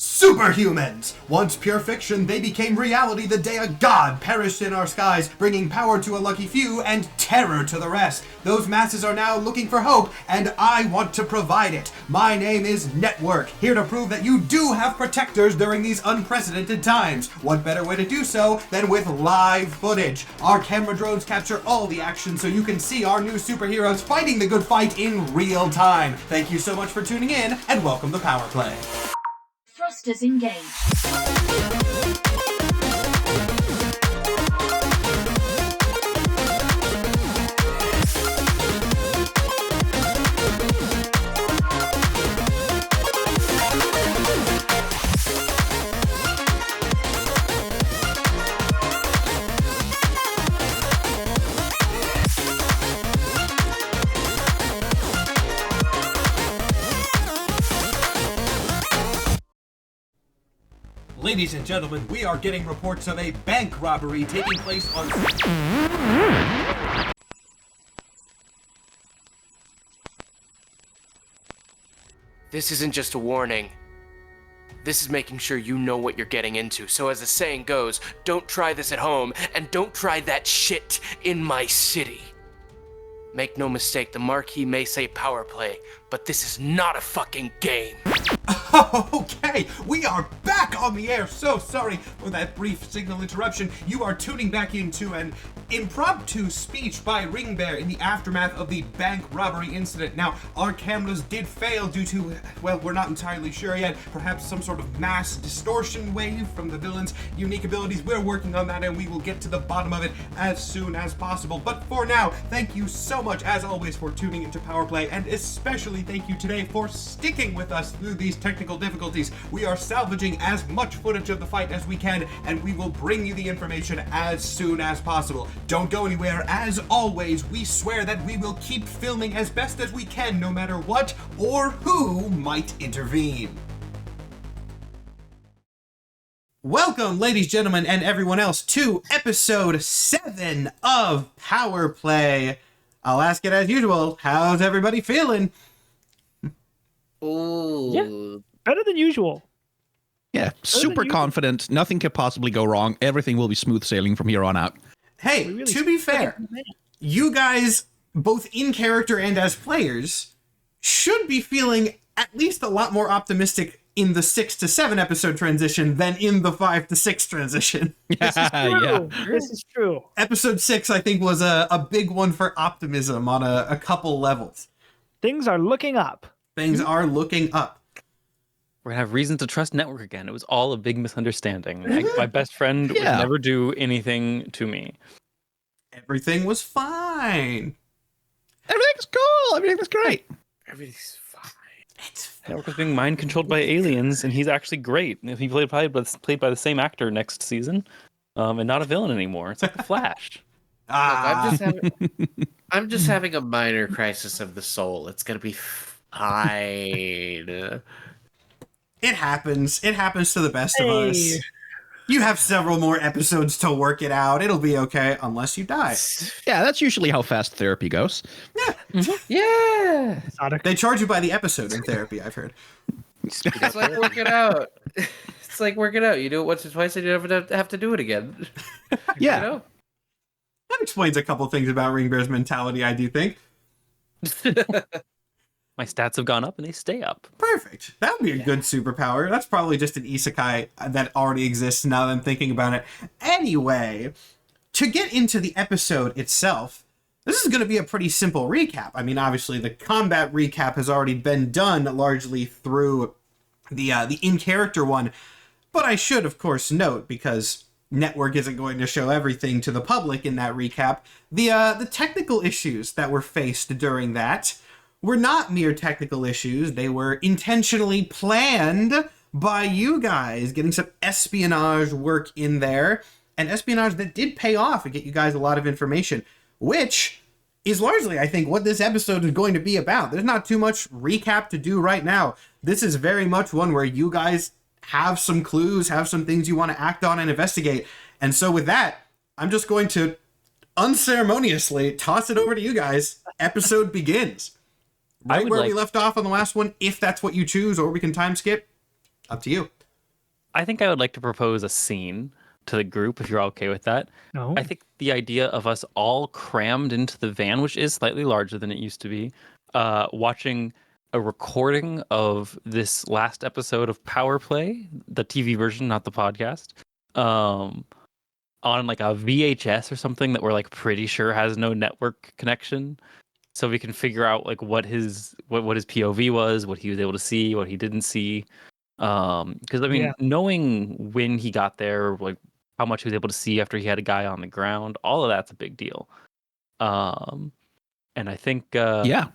Superhumans! Once pure fiction, they became reality the day a god perished in our skies, bringing power to a lucky few and terror to the rest. Those masses are now looking for hope, and I want to provide it. My name is Network, here to prove that you do have protectors during these unprecedented times. What better way to do so than with live footage? Our camera drones capture all the action so you can see our new superheroes fighting the good fight in real time. Thank you so much for tuning in, and welcome to Power Play. Thrusters engaged. Ladies and gentlemen, we are getting reports of a bank robbery taking place on... This isn't just a warning. This is making sure you know what you're getting into. So as the saying goes, don't try this at home, and don't try that shit in my city. Make no mistake, the marquee may say power play, but this is not a fucking game. Okay, we are back on the air. So sorry for that brief signal interruption. You are tuning back into an impromptu speech by Ring Bear in the aftermath of the bank robbery incident. Now, our cameras did fail due to, well, we're not entirely sure yet, perhaps some sort of mass distortion wave from the villain's unique abilities. We're working on that, and we will get to the bottom of it as soon as possible. But for now, thank you so much, as always, for tuning into Power Play, and especially thank you today for sticking with us through these technical difficulties. We are salvaging as much footage of the fight as we can, and we will bring you the information as soon as possible. Don't go anywhere. As always, we swear that we will keep filming as best as we can, no matter what or who might intervene. Welcome, ladies, gentlemen, and everyone else, to episode 7 of Power Play. I'll ask it as usual. How's everybody feeling? Ooh. Yeah, better than usual. Yeah, super confident. Nothing could possibly go wrong. Everything will be smooth sailing from here on out. Hey, really to be fair, you guys, both in character and as players, should be feeling at least a lot more optimistic in the 6 to 7 episode transition than in the 5 to 6 transition. This is true. Yeah. This is true. Episode 6, I think, was a big one for optimism on a couple levels. Things are looking up. Things are looking up. We're gonna have reason to trust Network again. It was all a big misunderstanding. My best friend would Yeah. never do anything to me. Everything was fine. Everything's cool. Everything's great. Everything's fine. Network was being mind controlled by aliens, and he's actually great. If he played by the same actor next season, and not a villain anymore. It's like the Flash. I'm just having a minor crisis of the soul. It's gonna be fine. It happens. It happens to the best of us. You have several more episodes to work it out. It'll be okay, unless you die. Yeah, that's usually how fast therapy goes. Yeah. They charge you by the episode in therapy, I've heard. It's like working out. It's like working out. You do it once or twice and you never have to do it again. Yeah. You know? That explains a couple things about Ring Bear's mentality, I do think. My stats have gone up, and they stay up. Perfect. That would be a good superpower. That's probably just an isekai that already exists now that I'm thinking about it. Anyway, to get into the episode itself, this is going to be a pretty simple recap. I mean, obviously, the combat recap has already been done largely through the in-character one. But I should, of course, note, because Network isn't going to show everything to the public in that recap, the technical issues that were faced during that were not mere technical issues. They were intentionally planned by you guys, getting some espionage work in there, and espionage that did pay off and get you guys a lot of information, which is largely, I think, what this episode is going to be about. There's not too much recap to do right now. This is very much one where you guys have some clues, have some things you want to act on and investigate. And so with that, I'm just going to unceremoniously toss it over to you guys. Episode begins. Right where we left off on the last one, if that's what you choose, or we can time skip. Up to you. I think I would like to propose a scene to the group if you're okay with that. No. I think the idea of us all crammed into the van, which is slightly larger than it used to be, watching a recording of this last episode of Power Play, the TV version, not the podcast, on like a VHS or something that we're like pretty sure has no network connection, so we can figure out like what his POV was, what he was able to see, what he didn't see. Because I mean, Yeah. knowing when he got there, like how much he was able to see after he had a guy on the ground, all of that's a big deal. And I think Yeah.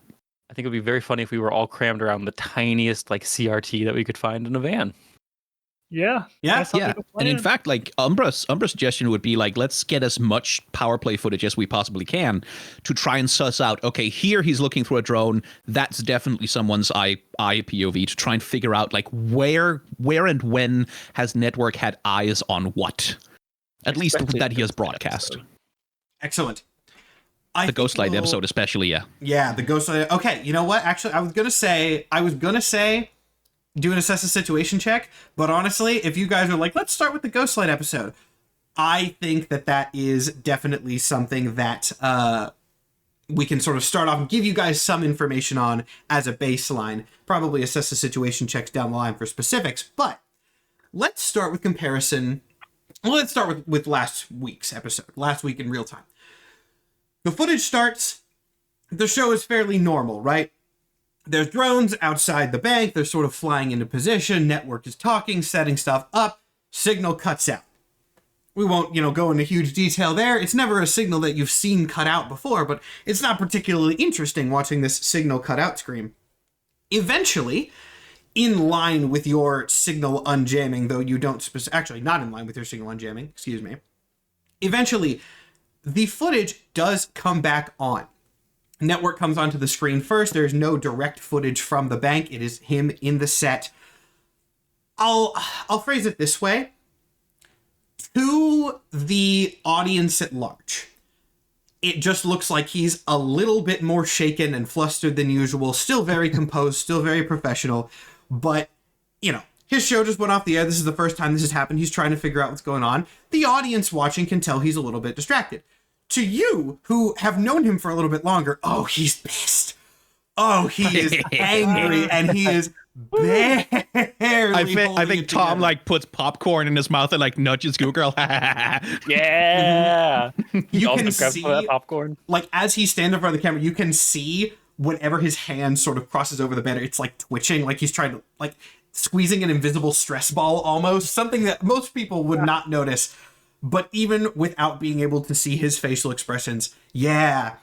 I think it'd be very funny if we were all crammed around the tiniest like CRT that we could find in a van. Yeah. Yeah, that sounds Yeah, like a and in plan. fact, like Umbra's suggestion would be like, let's get as much power play footage as we possibly can to try and suss out. Okay, here he's looking through a drone. That's definitely someone's eye POV, to try and figure out like where and when has network had eyes on what, at least Especially that he has this broadcast. episode. excellent. The Ghostlight episode, especially. Yeah, the Ghostlight. Okay, you know what? Actually, I was gonna say do an assess the situation check, but honestly, if you guys are like, let's start with the Ghostlight episode, I think that is definitely something that we can sort of start off and give you guys some information on as a baseline. Probably assess the situation checks down the line for specifics, but let's start with comparison. Well, let's start with last week's episode, last week in real time. The footage starts. The show is fairly normal, right? There's drones outside the bank. They're sort of flying into position. Network is talking, setting stuff up. Signal cuts out. We won't, go into huge detail there. It's never a signal that you've seen cut out before, but it's not particularly interesting watching this signal cut out screen. Eventually, in line with your signal unjamming, though you don't actually not in line with your signal unjamming, excuse me. Eventually, the footage does come back on. Network comes onto the screen first. There's no direct footage from the bank. It is him in the set. I'll phrase it this way. To the audience at large, it just looks like he's a little bit more shaken and flustered than usual. Still very composed, still very professional. But, his show just went off the air. This is the first time this has happened. He's trying to figure out what's going on. The audience watching can tell he's a little bit distracted. To you, who have known him for a little bit longer, oh, he's pissed. Oh, he is angry, and he is barely I think Tom like puts popcorn in his mouth and like nudges Google. Yeah. You Also can grabs see, some of that popcorn. like, as he stands in front of the camera, you can see whenever his hand sort of crosses over the banner, it's like twitching, like he's trying to, like, squeezing an invisible stress ball almost, something that most people would not notice. But even without being able to see his facial expressions, yeah,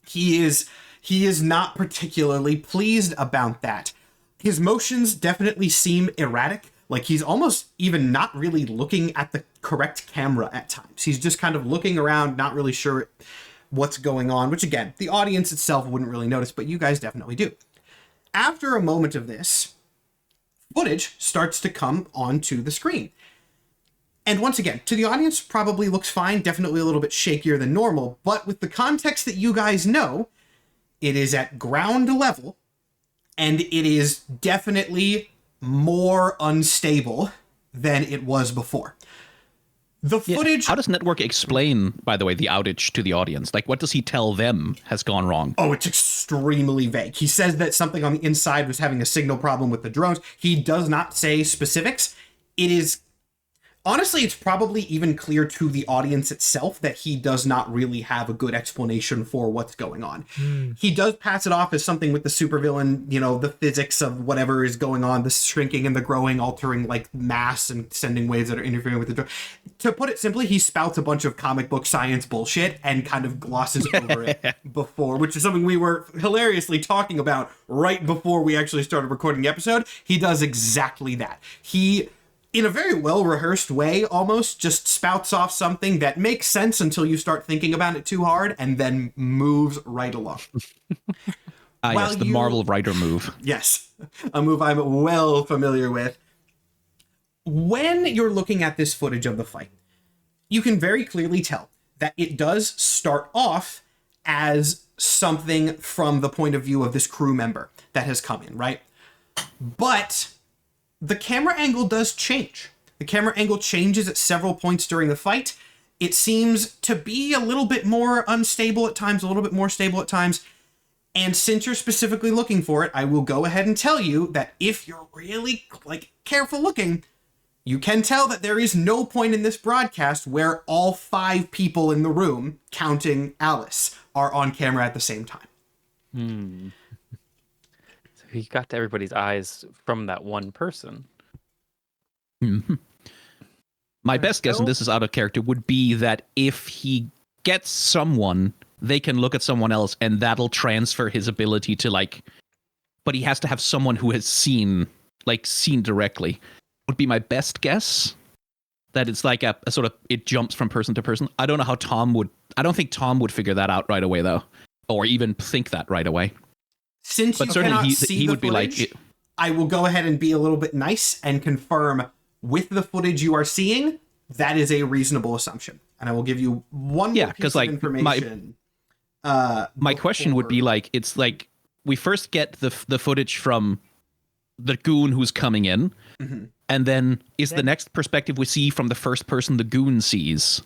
he is not particularly pleased about that. His motions definitely seem erratic. Like he's almost even not really looking at the correct camera at times. He's just kind of looking around, not really sure what's going on, which again, the audience itself wouldn't really notice, but you guys definitely do. After a moment of this, footage starts to come onto the screen. And once again, to the audience, probably looks fine, definitely a little bit shakier than normal, but with the context that you guys know, it is at ground level, and it is definitely more unstable than it was before. The footage... How does Network explain, by the way, the outage to the audience? Like, what does he tell them has gone wrong? Oh, it's extremely vague. He says that something on the inside was having a signal problem with the drones. He does not say specifics. It is... Honestly, it's probably even clear to the audience itself that he does not really have a good explanation for what's going on. He does pass it off as something with the supervillain, the physics of whatever is going on, the shrinking and the growing, altering like mass and sending waves that are interfering with the drone. To put it simply, he spouts a bunch of comic book science bullshit and kind of glosses over it before, which is something we were hilariously talking about right before we actually started recording the episode. He does exactly that. He, in a very well-rehearsed way, almost just spouts off something that makes sense until you start thinking about it too hard, and then moves right along. Yes, the Marvel writer move. Yes, a move I'm well familiar with. When you're looking at this footage of the fight, you can very clearly tell that it does start off as something from the point of view of this crew member that has come in, right? But the camera angle does change. The camera angle changes at several points during the fight. It seems to be a little bit more unstable at times, a little bit more stable at times. And since you're specifically looking for it, I will go ahead and tell you that if you're really careful looking, you can tell that there is no point in this broadcast where all 5 people in the room, counting Alice, are on camera at the same time. So he got to everybody's eyes from that one person. My best guess, and this is out of character, would be that if he gets someone, they can look at someone else, and that'll transfer his ability to but he has to have someone who has seen directly. Would be my best guess. That it's like a sort of, it jumps from person to person. I don't know how I don't think Tom would figure that out right away, though, or even think that right away. Since but you certainly cannot see he the would footage, be like, I will go ahead and be a little bit nice and confirm with the footage you are seeing, that is a reasonable assumption. And I will give you one more piece of information. My question would be it's we first get the footage from the goon who's coming in, and then is the next perspective we see from the first person the goon sees?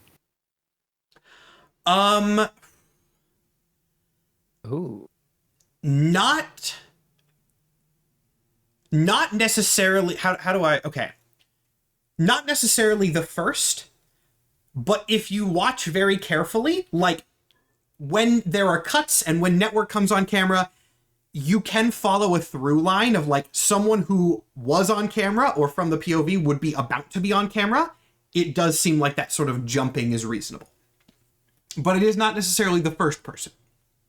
Ooh. Not necessarily, not necessarily the first, but if you watch very carefully, when there are cuts and when network comes on camera, you can follow a through line of someone who was on camera or from the POV would be about to be on camera. It does seem like that sort of jumping is reasonable, but it is not necessarily the first person.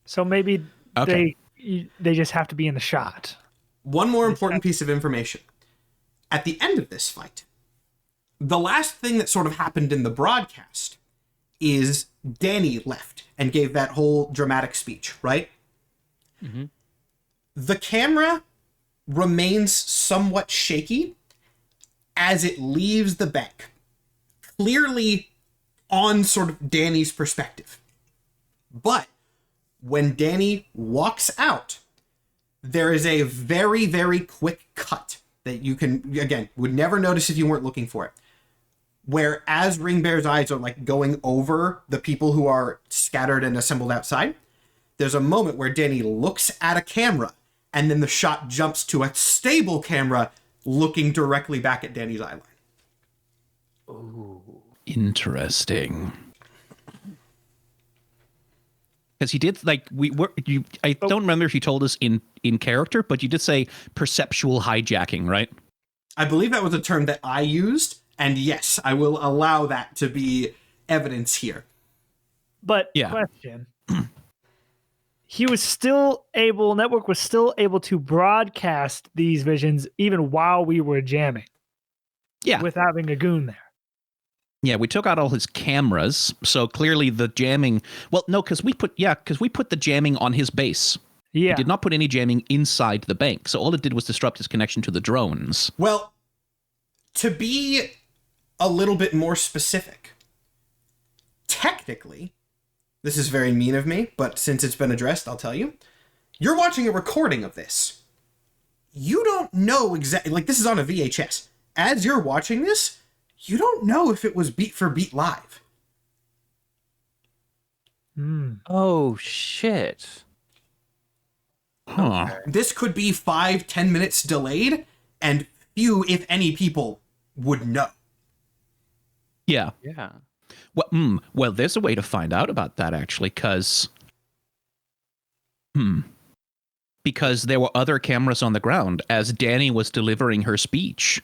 So maybe they just have to be in the shot. One more important piece of information. At the end of this fight, the last thing that sort of happened in the broadcast is Danny left and gave that whole dramatic speech, right? The camera remains somewhat shaky as it leaves the bank, clearly on sort of Danny's perspective. But when Danny walks out, there is a very, very quick cut that you can, again, would never notice if you weren't looking for it, where as Ring Bear's eyes are going over the people who are scattered and assembled outside, there's a moment where Danny looks at a camera, and then the shot jumps to a stable camera looking directly back at Danny's eyeline. Ooh. Interesting. Because he did, I don't remember if you told us in character, but you did say perceptual hijacking, right? I believe that was a term that I used, and yes, I will allow that to be evidence here. But question. Network was still able to broadcast these visions even while we were jamming. Yeah. With having a goon there. Yeah, we took out all his cameras, so clearly the jamming... Well, no, because we put the jamming on his base. Yeah. We did not put any jamming inside the bank, so all it did was disrupt his connection to the drones. Well, to be a little bit more specific, technically, this is very mean of me, but since it's been addressed, I'll tell you. You're watching a recording of this. You don't know exactly... this is on a VHS. As you're watching this, you don't know if it was beat for beat live. Oh, shit. Huh. This could be 5-10 minutes delayed, and few, if any, people would know. Yeah. Yeah. Well, there's a way to find out about that, actually, because there were other cameras on the ground as Danny was delivering her speech.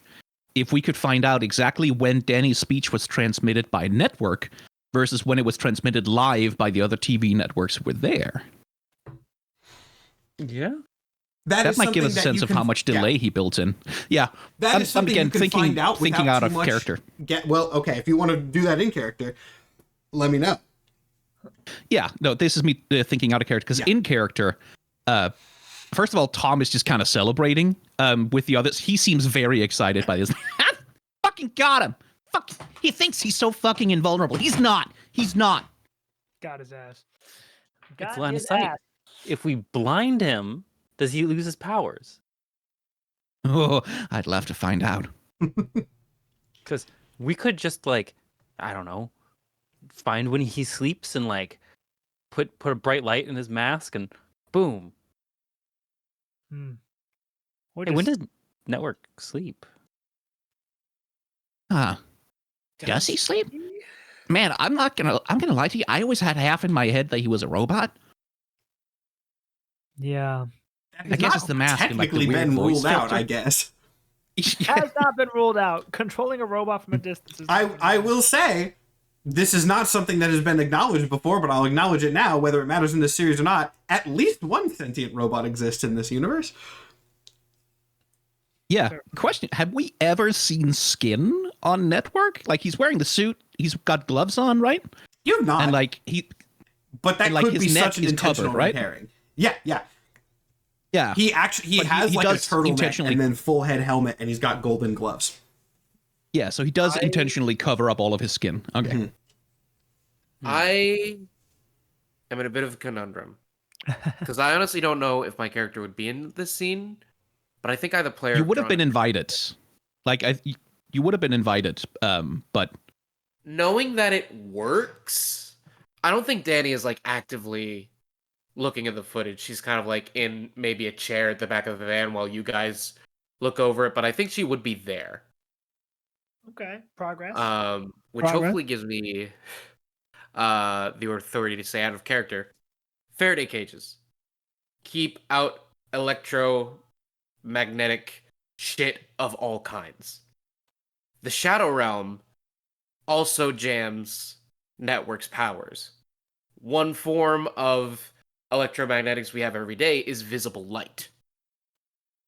If we could find out exactly when Danny's speech was transmitted by network versus when it was transmitted live by the other TV networks who were there. Yeah. That might give us a sense of how much delay he built in. Yeah. That is something you can find out thinking out of character. Okay, if you want to do that in character, let me know. Yeah, no, this is me thinking out of character, because in character, first of all, Tom is just kind of celebrating with the others. He seems very excited by this. Fucking got him. Fuck, he thinks he's so fucking invulnerable. He's not. Got his ass. It's line of sight. If we blind him, does he lose his powers? Oh, I'd love to find out. Because Because we could just like, I don't know, find when he sleeps and like put a bright light in his mask and boom. Hey, when does Network sleep? Does he sleep? Man, I'm gonna lie to you. I always had half in my head that he was a robot. Yeah. I guess it's the mask and like the technically weird been voice ruled out, filter. I guess. Has not been ruled out. Controlling a robot from a distance is I will say, this is not something that has been acknowledged before, but I'll acknowledge it now, whether it matters in this series or not. At least one sentient robot exists in this universe. Yeah. Question: have we ever seen skin on Network? Like he's wearing the suit, he's got gloves on, right? You've not, And like he, but that and, like, could his be neck such an is intentional covered, right? repairing. Yeah. yeah. He actually But has he like a does turtleneck intentionally- and then full head helmet, and he's got golden gloves. Yeah, so he does intentionally cover up all of his skin. Okay. Mm-hmm. I am in a bit of a conundrum because I honestly don't know if my character would be in this scene, but I think I, the player, You would have been invited. Like you would have been invited. But knowing that it works, I don't think Danny is like actively looking at the footage. She's kind of like in maybe a chair at the back of the van while you guys look over it, but I think she would be there. Okay. Progress. Which Progress. hopefully gives me the authority to say out of character. Faraday cages. Keep out electromagnetic shit of all kinds. The Shadow Realm also jams Network's powers. One form of electromagnetics we have every day is visible light.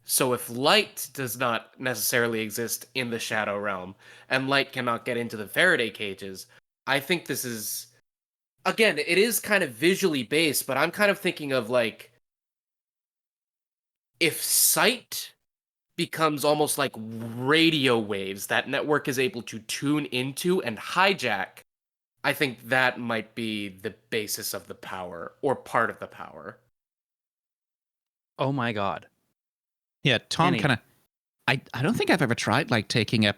So if light does not necessarily exist in the Shadow Realm, and light cannot get into the Faraday cages, I think this is... Again, it is kind of visually based, but I'm kind of thinking of like... If sight becomes almost like radio waves that Network is able to tune into and hijack, I think that might be the basis of the power, or part of the power. Oh my god. yeah, Tom Danny. kind of. I don't think I've ever tried like taking a.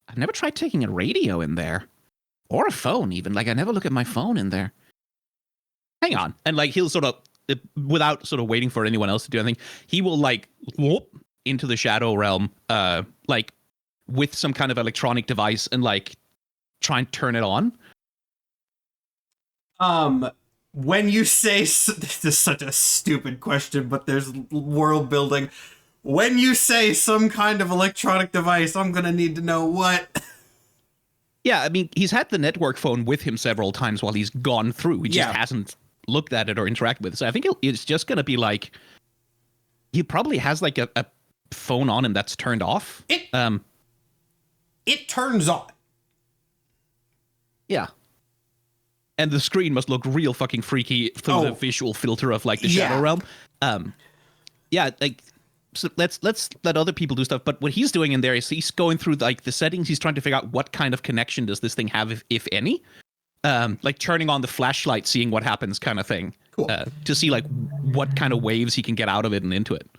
I've never tried taking a radio in there, or a phone even. Like I never look at my phone in there. Hang on, and like he'll sort of, without sort of waiting for anyone else to do anything, he will like whoop into the Shadow Realm, like with some kind of electronic device and like try and turn it on. When you say this is such a stupid question, but there's world building. When you say some kind of electronic device, I'm gonna need to know what. Yeah, I mean, he's had the Network phone with him several times while he's gone through. He just Yeah. hasn't looked at it or interacted with it. So I think it's just going to be like, he probably has like a phone on him that's turned off. It turns on. Yeah. And the screen must look real fucking freaky through the visual filter of like the Shadow Realm. Yeah, like, so let's let other people do stuff. But what he's doing in there is he's going through like the settings. He's trying to figure out what kind of connection does this thing have, if any. Like turning on the flashlight, seeing what happens, kind of thing. Cool. To see like what kind of waves he can get out of it and into it.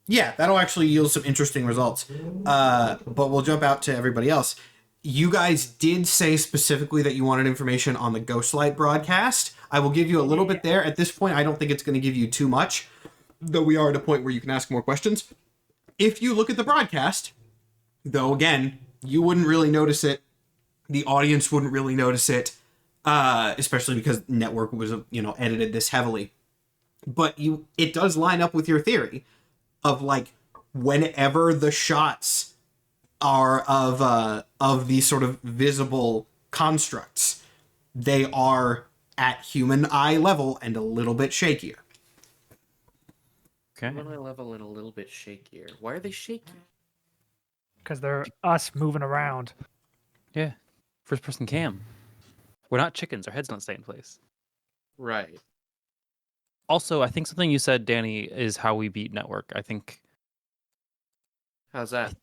Yeah, that'll actually yield some interesting results. But we'll jump out to everybody else. You guys did say specifically that you wanted information on the Ghostlight broadcast. I will give you a little bit there. At this point, I don't think it's going to give you too much, though we are at a point where you can ask more questions. If you look at the broadcast, though, again, you wouldn't really notice it. The audience wouldn't really notice it, especially because Network was, edited this heavily. But it does line up with your theory of like whenever the shots are of these sort of visible constructs, they are at human eye level and a little bit shakier. Okay. Human eye level and a little bit shakier. Why are they shaky? Because they're us moving around. Yeah. First person cam. We're not chickens. Our heads don't stay in place. Right. Also, I think something you said, Danny, is how we beat Network. I think How's that?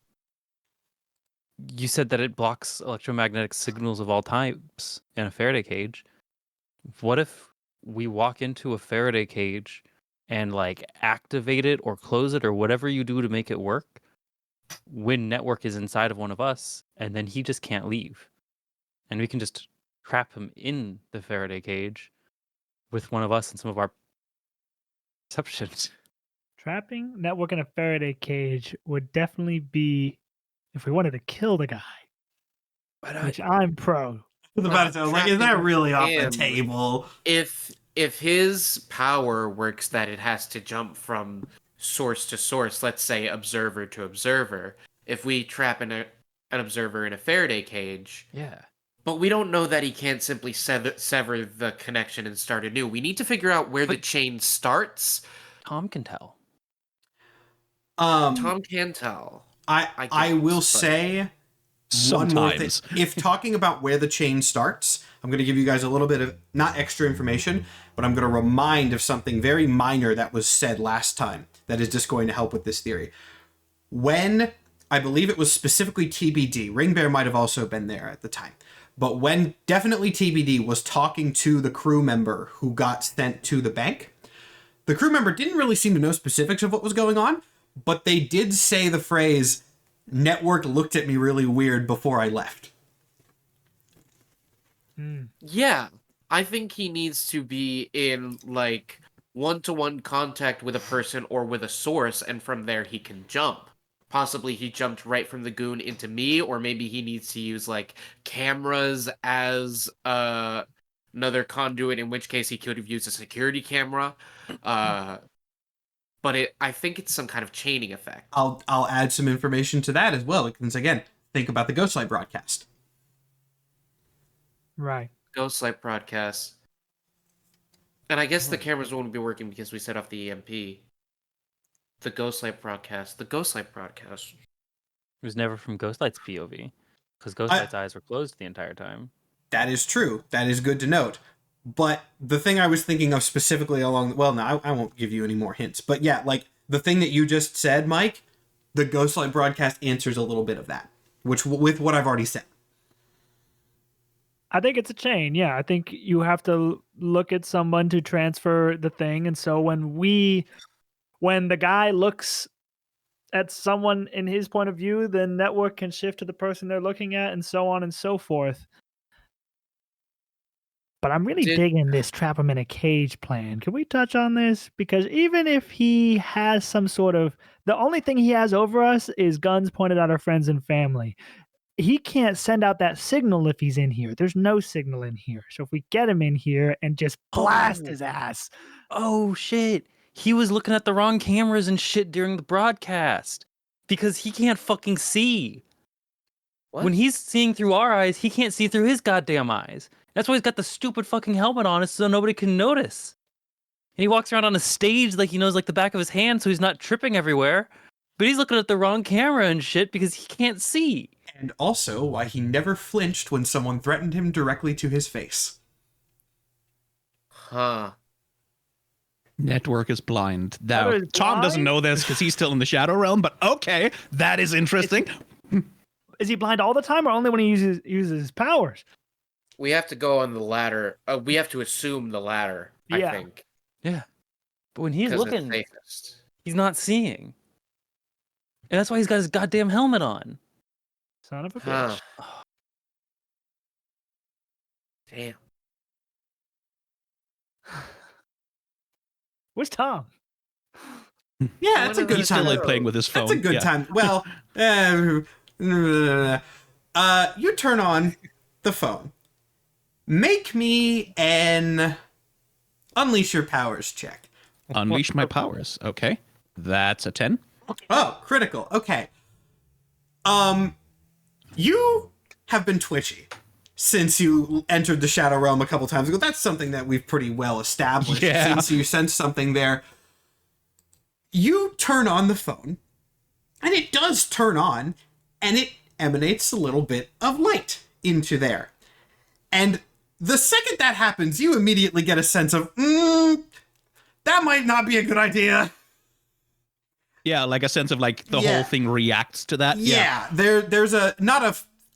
you said that it blocks electromagnetic signals of all types in a Faraday cage. What if we walk into a Faraday cage and like activate it or close it or whatever you do to make it work, when Network is inside of one of us, and then he just can't leave. And we can just trap him in the Faraday cage with one of us and some of our perceptions. Trapping Network in a Faraday cage would definitely be if we wanted to kill the guy, which I'm pro. I was about to say, I was like, is that really off the him. table? If his power works that it has to jump from source to source, let's say observer to observer, if we trap an observer in a Faraday cage, Yeah. but we don't know that he can't simply sever the connection and start anew. We need to figure out where the chain starts. Tom can tell. Tom can tell. I will say one more thing. Sometimes. If talking about where the chain starts, I'm going to give you guys a little bit of, not extra information, but I'm going to remind of something very minor that was said last time that is just going to help with this theory. When, I believe it was specifically TBD, Ring Bear might have also been there at the time, but when definitely TBD was talking to the crew member who got sent to the bank, the crew member didn't really seem to know specifics of what was going on, but they did say the phrase, Network looked at me really weird before I left. Yeah, I think he needs to be in, like, one-to-one contact with a person or with a source, and from there he can jump. Possibly he jumped right from the goon into me, or maybe he needs to use, like, cameras as another conduit, in which case he could have used a security camera. But I think it's some kind of chaining effect. I'll add some information to that as well, because again, think about the Ghostlight broadcast. Right. Ghostlight broadcast. And I guess the cameras won't be working because we set off the EMP. The Ghostlight broadcast. It was never from Ghostlight's POV, because Ghostlight's eyes were closed the entire time. That is true. That is good to note. But the thing I was thinking of specifically along... Well, no, I won't give you any more hints. But yeah, like, the thing that you just said, Mike, the Ghostlight broadcast answers a little bit of that, which with what I've already said. I think it's a chain. Yeah, I think you have to look at someone to transfer the thing. And so when the guy looks at someone in his point of view, the Network can shift to the person they're looking at, and so on and so forth. But I'm really digging this trap him in a cage plan. Can we touch on this? Because even if he has some sort of... The only thing he has over us is guns pointed at our friends and family. He can't send out that signal if he's in here. There's no signal in here. So if we get him in here and just blast his ass. Oh, shit. He was looking at the wrong cameras and shit during the broadcast because he can't fucking see. What? When he's seeing through our eyes, he can't see through his goddamn eyes. That's why he's got the stupid fucking helmet on so nobody can notice. And he walks around on a stage like he knows like the back of his hand so he's not tripping everywhere. But he's looking at the wrong camera and shit because he can't see. And also why he never flinched when someone threatened him directly to his face. Huh. Network is blind. Now, Tom doesn't know this because he's still in the Shadow Realm, but okay, that is interesting. Is he blind all the time or only when he uses his powers? We have to go on the latter. We have to assume the latter, I think. Yeah. But when he's looking, he's not seeing. And that's why he's got his goddamn helmet on. Son of a bitch. Damn. Where's Tom? Yeah, that's a good time. He's still like playing with his phone. That's a good time. Well, you turn on the phone. Make me an Unleash Your Powers check. Unleash my powers. Okay. That's a 10. Oh, critical. Okay. You have been twitchy since you entered the Shadow Realm a couple times ago. That's something that we've pretty well established. Yeah. Since you sense something there. You turn on the phone, and it does turn on, and it emanates a little bit of light into there. And the second that happens, you immediately get a sense of, that might not be a good idea. Yeah, like a sense of like the whole thing reacts to that. Yeah, there's not a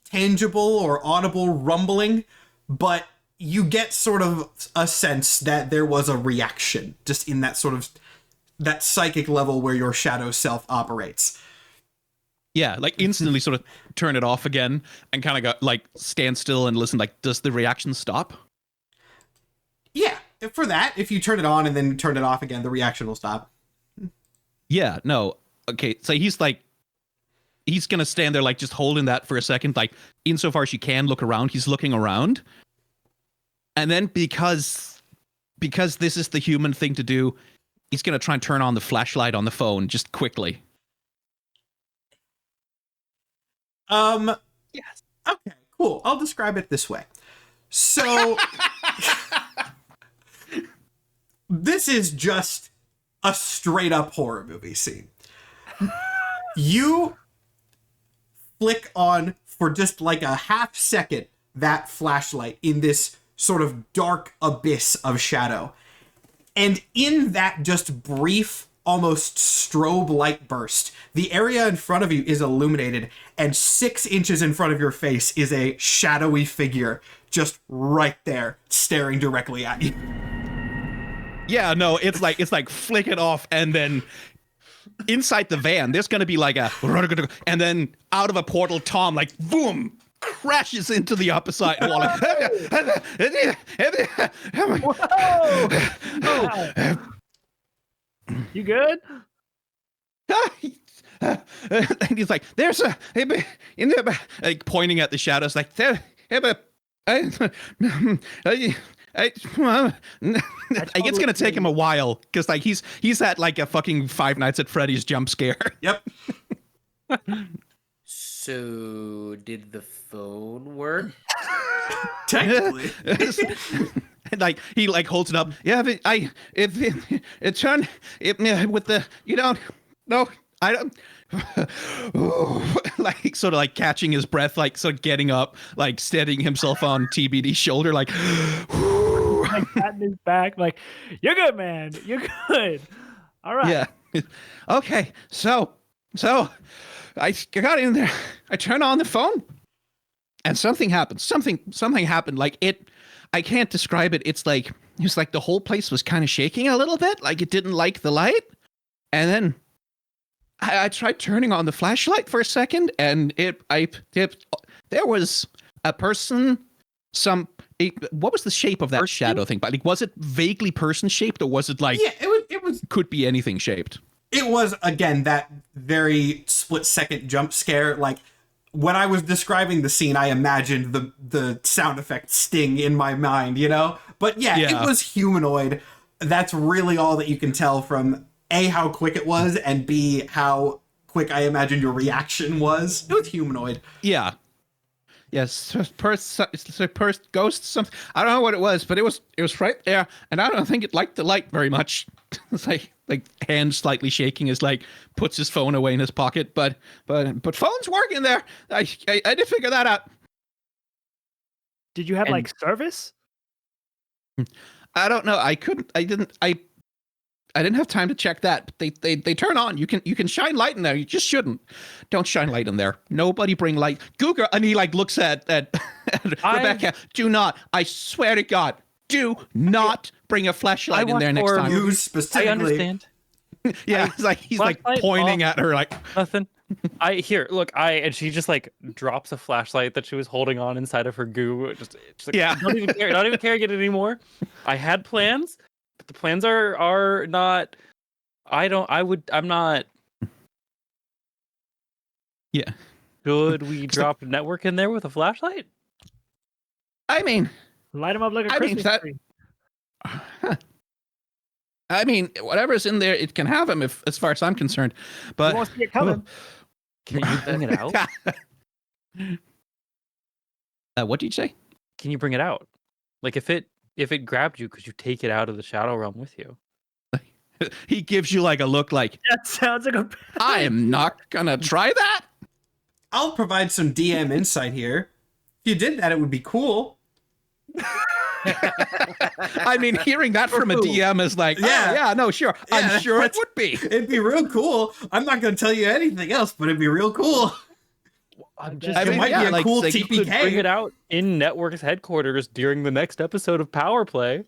tangible or audible rumbling, but you get sort of a sense that there was a reaction just in that sort of that psychic level where your shadow self operates. Yeah, like instantly sort of turn it off again and kind of go like stand still and listen. Like, does the reaction stop? Yeah, for that, if you turn it on and then turn it off again, the reaction will stop. Yeah, no. Okay, so he's gonna stand there like just holding that for a second, like insofar as she can look around, he's looking around. And then because this is the human thing to do, he's gonna try and turn on the flashlight on the phone just quickly. Yes. Okay, cool. I'll describe it this way. So this is just a straight up horror movie scene. You flick on for just like a half second that flashlight in this sort of dark abyss of shadow. And in that just brief, almost strobe light burst, the area in front of you is illuminated, and 6 inches in front of your face is a shadowy figure just right there staring directly at you. Yeah, no, it's like flick it off, and then inside the van there's gonna be like a, and then out of a portal Tom like boom crashes into the opposite wall. Like, Whoa! You good? And he's like, there's a in there, like pointing at the shadows, like there. I think it's gonna take him a while because like he's at like a fucking Five Nights at Freddy's jump scare. Yep. So, did the phone work? Technically. And like he like holds it up. Yeah, but it's turned with the no I don't. Like sort of like catching his breath, like sort of getting up, like steadying himself on TBD's shoulder, like Like patting his back, like, you're good, man. You're good. All right. yeah. Okay, so I got in there. I turned on the phone, and something happened. Something happened. Like it, I can't describe it. It's like the whole place was kind of shaking a little bit, like it didn't like the light, and then I tried turning on the flashlight for a second, and there was a person. What was the shape of that shadow thing? But like, was it vaguely person shaped, or was it like? Yeah, it was. Could be anything shaped. It was, again, that very split-second jump scare. Like, when I was describing the scene, I imagined the sound effect sting in my mind, you know? But yeah, it was humanoid. That's really all that you can tell from A, how quick it was, and B, how quick I imagined your reaction was. It was humanoid. Yeah. Yes, ghost, something. I don't know what it was, but it was right there, and I don't think it liked the light very much. It's like hand slightly shaking as like puts his phone away in his pocket, but phone's working there. I did figure that out. Did you have like service? I don't know. I didn't have time to check that. But they turn on. You can shine light in there. You just shouldn't. Don't shine light in there. Nobody bring light. Google, and he like looks at Rebecca. Do not. I swear to God, do not bring a flashlight in there next time. You specifically. I understand. Yeah, he's like pointing at her like nothing. And she just like drops a flashlight that she was holding on inside of her goo. Just like, yeah. Not even caring it anymore. I had plans, but the plans are not. I'm not. Yeah. Should we drop a network in there with a flashlight? I mean, Light him up like a Christmas tree. I mean, whatever's in there, it can have him, as far as I'm concerned. But He wants to get coming. Can you bring it out? What did you say? Can you bring it out? Like if it grabbed you, could you take it out of the shadow realm with you? He gives you like a look like, That sounds like a. I am not gonna try that. I'll provide some DM insight here. If you did that, it would be cool. I mean, hearing that from a DM is like, no, sure. I'm sure it would be. It'd be real cool. I'm not going to tell you anything else, but it'd be real cool. It might be a cool you could TPK. bring it out in Network's headquarters during the next episode of Power Play.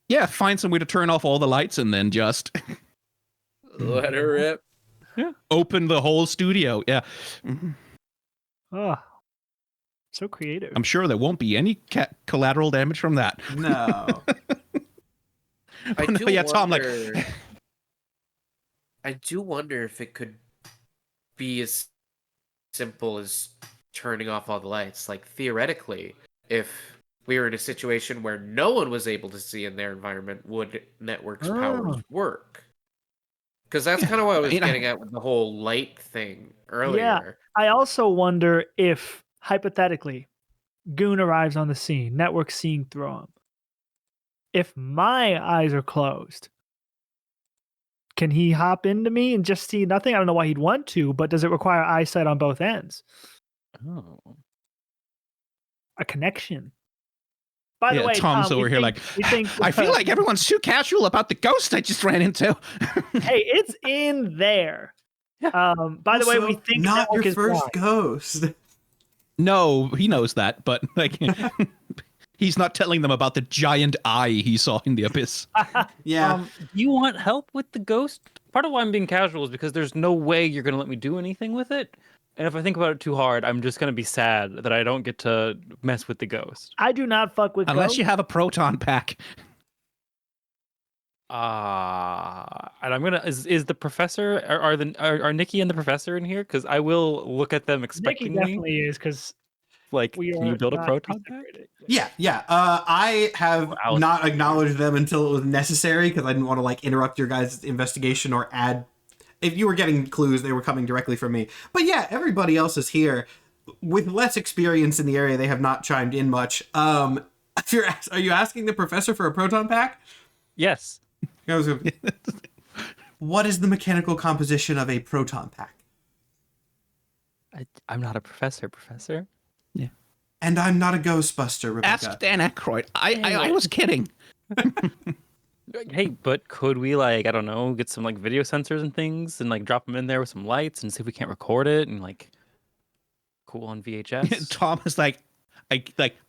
Yeah, find some way to turn off all the lights and then just Let her rip. Open the whole studio. Yeah. Oh, so creative. I'm sure there won't be any collateral damage from that. No. I do Yeah, Tom, like, wonder. I do wonder if it could be as simple as turning off all the lights. Like, theoretically, if we were in a situation where no one was able to see in their environment, would network's powers work? Because that's kind of what I was getting at with the whole light thing earlier. Yeah. I also wonder if, hypothetically, Goon arrives on the scene, network seeing through him. If my eyes are closed, can he hop into me and just see nothing? I don't know why he'd want to, but does it require eyesight on both ends? Oh. A connection. By the yeah, way, Tom's Tom, over here like, we think I feel like everyone's too casual about the ghost I just ran into. hey, it's in there. By the way, we Also, think not network your is first blind. ghost. No, he knows that, but like, he's not telling them about the giant eye he saw in the abyss. Yeah. Do you want help with the ghost? Part of why I'm being casual is because there's no way you're going to let me do anything with it. And if I think about it too hard, I'm just going to be sad that I don't get to mess with the ghost. I do not fuck with Unless ghosts. you have a proton pack. And I'm gonna is the professor are Nikki and the professor in here? Because I will look at them Nikki expectingly. definitely is because Like, we can you are build a not proton pack? separated. Yeah. I have Alice. not acknowledged them until it was necessary because I didn't want to like interrupt your guys' investigation or add. If you were getting clues, they were coming directly from me. But yeah, everybody else is here with less experience in the area. They have not chimed in much. If you're, are you asking the professor for a proton pack? Yes. What is the mechanical composition of a proton pack? I'm not a professor. Yeah. And I'm not a Ghostbuster, Rebecca. Ask Dan Aykroyd. I was kidding. Hey, but could we, like, I don't know, get some like video sensors and things and like drop them in there with some lights and see if we can't record it and like cool on VHS? Tom is like,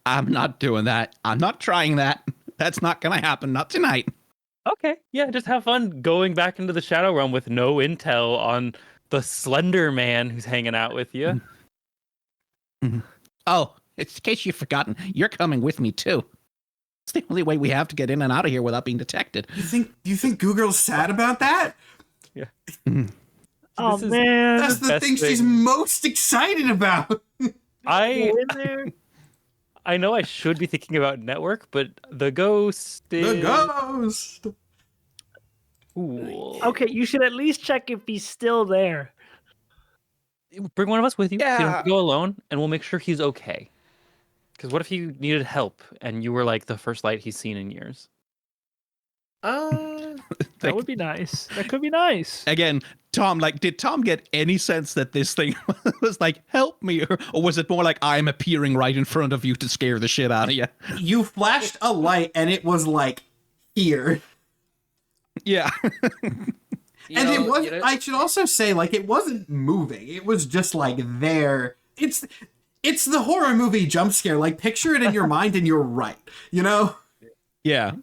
I'm not doing that. I'm not trying that. That's not gonna happen. Not tonight. Okay, yeah, just have fun going back into the Shadow Realm with no intel on the Slender Man who's hanging out with you. Oh, in case you've forgotten, you're coming with me too. It's the only way we have to get in and out of here without being detected. Do you think Google's sad about that? Yeah. Oh This is- man, That's the best thing she's thing. most excited about. I in there. I know I should be thinking about network, but the ghost is... The ghost. Ooh. Okay, you should at least check if he's still there. Bring one of us with you. So you don't have Yeah. to go alone, and we'll make sure he's okay. Because what if he needed help and you were like the first light he's seen in years? That would be nice. That could be nice. Again, Tom, like, did Tom get any sense that this thing was like, help me? Or was it more like, I'm appearing right in front of you to scare the shit out of you? You flashed a light and it was like here. Yeah. And it was, I should also say, like, it wasn't moving. It was just like there. It's the horror movie jump scare. Like, picture it in your mind and you're right. You know? Yeah.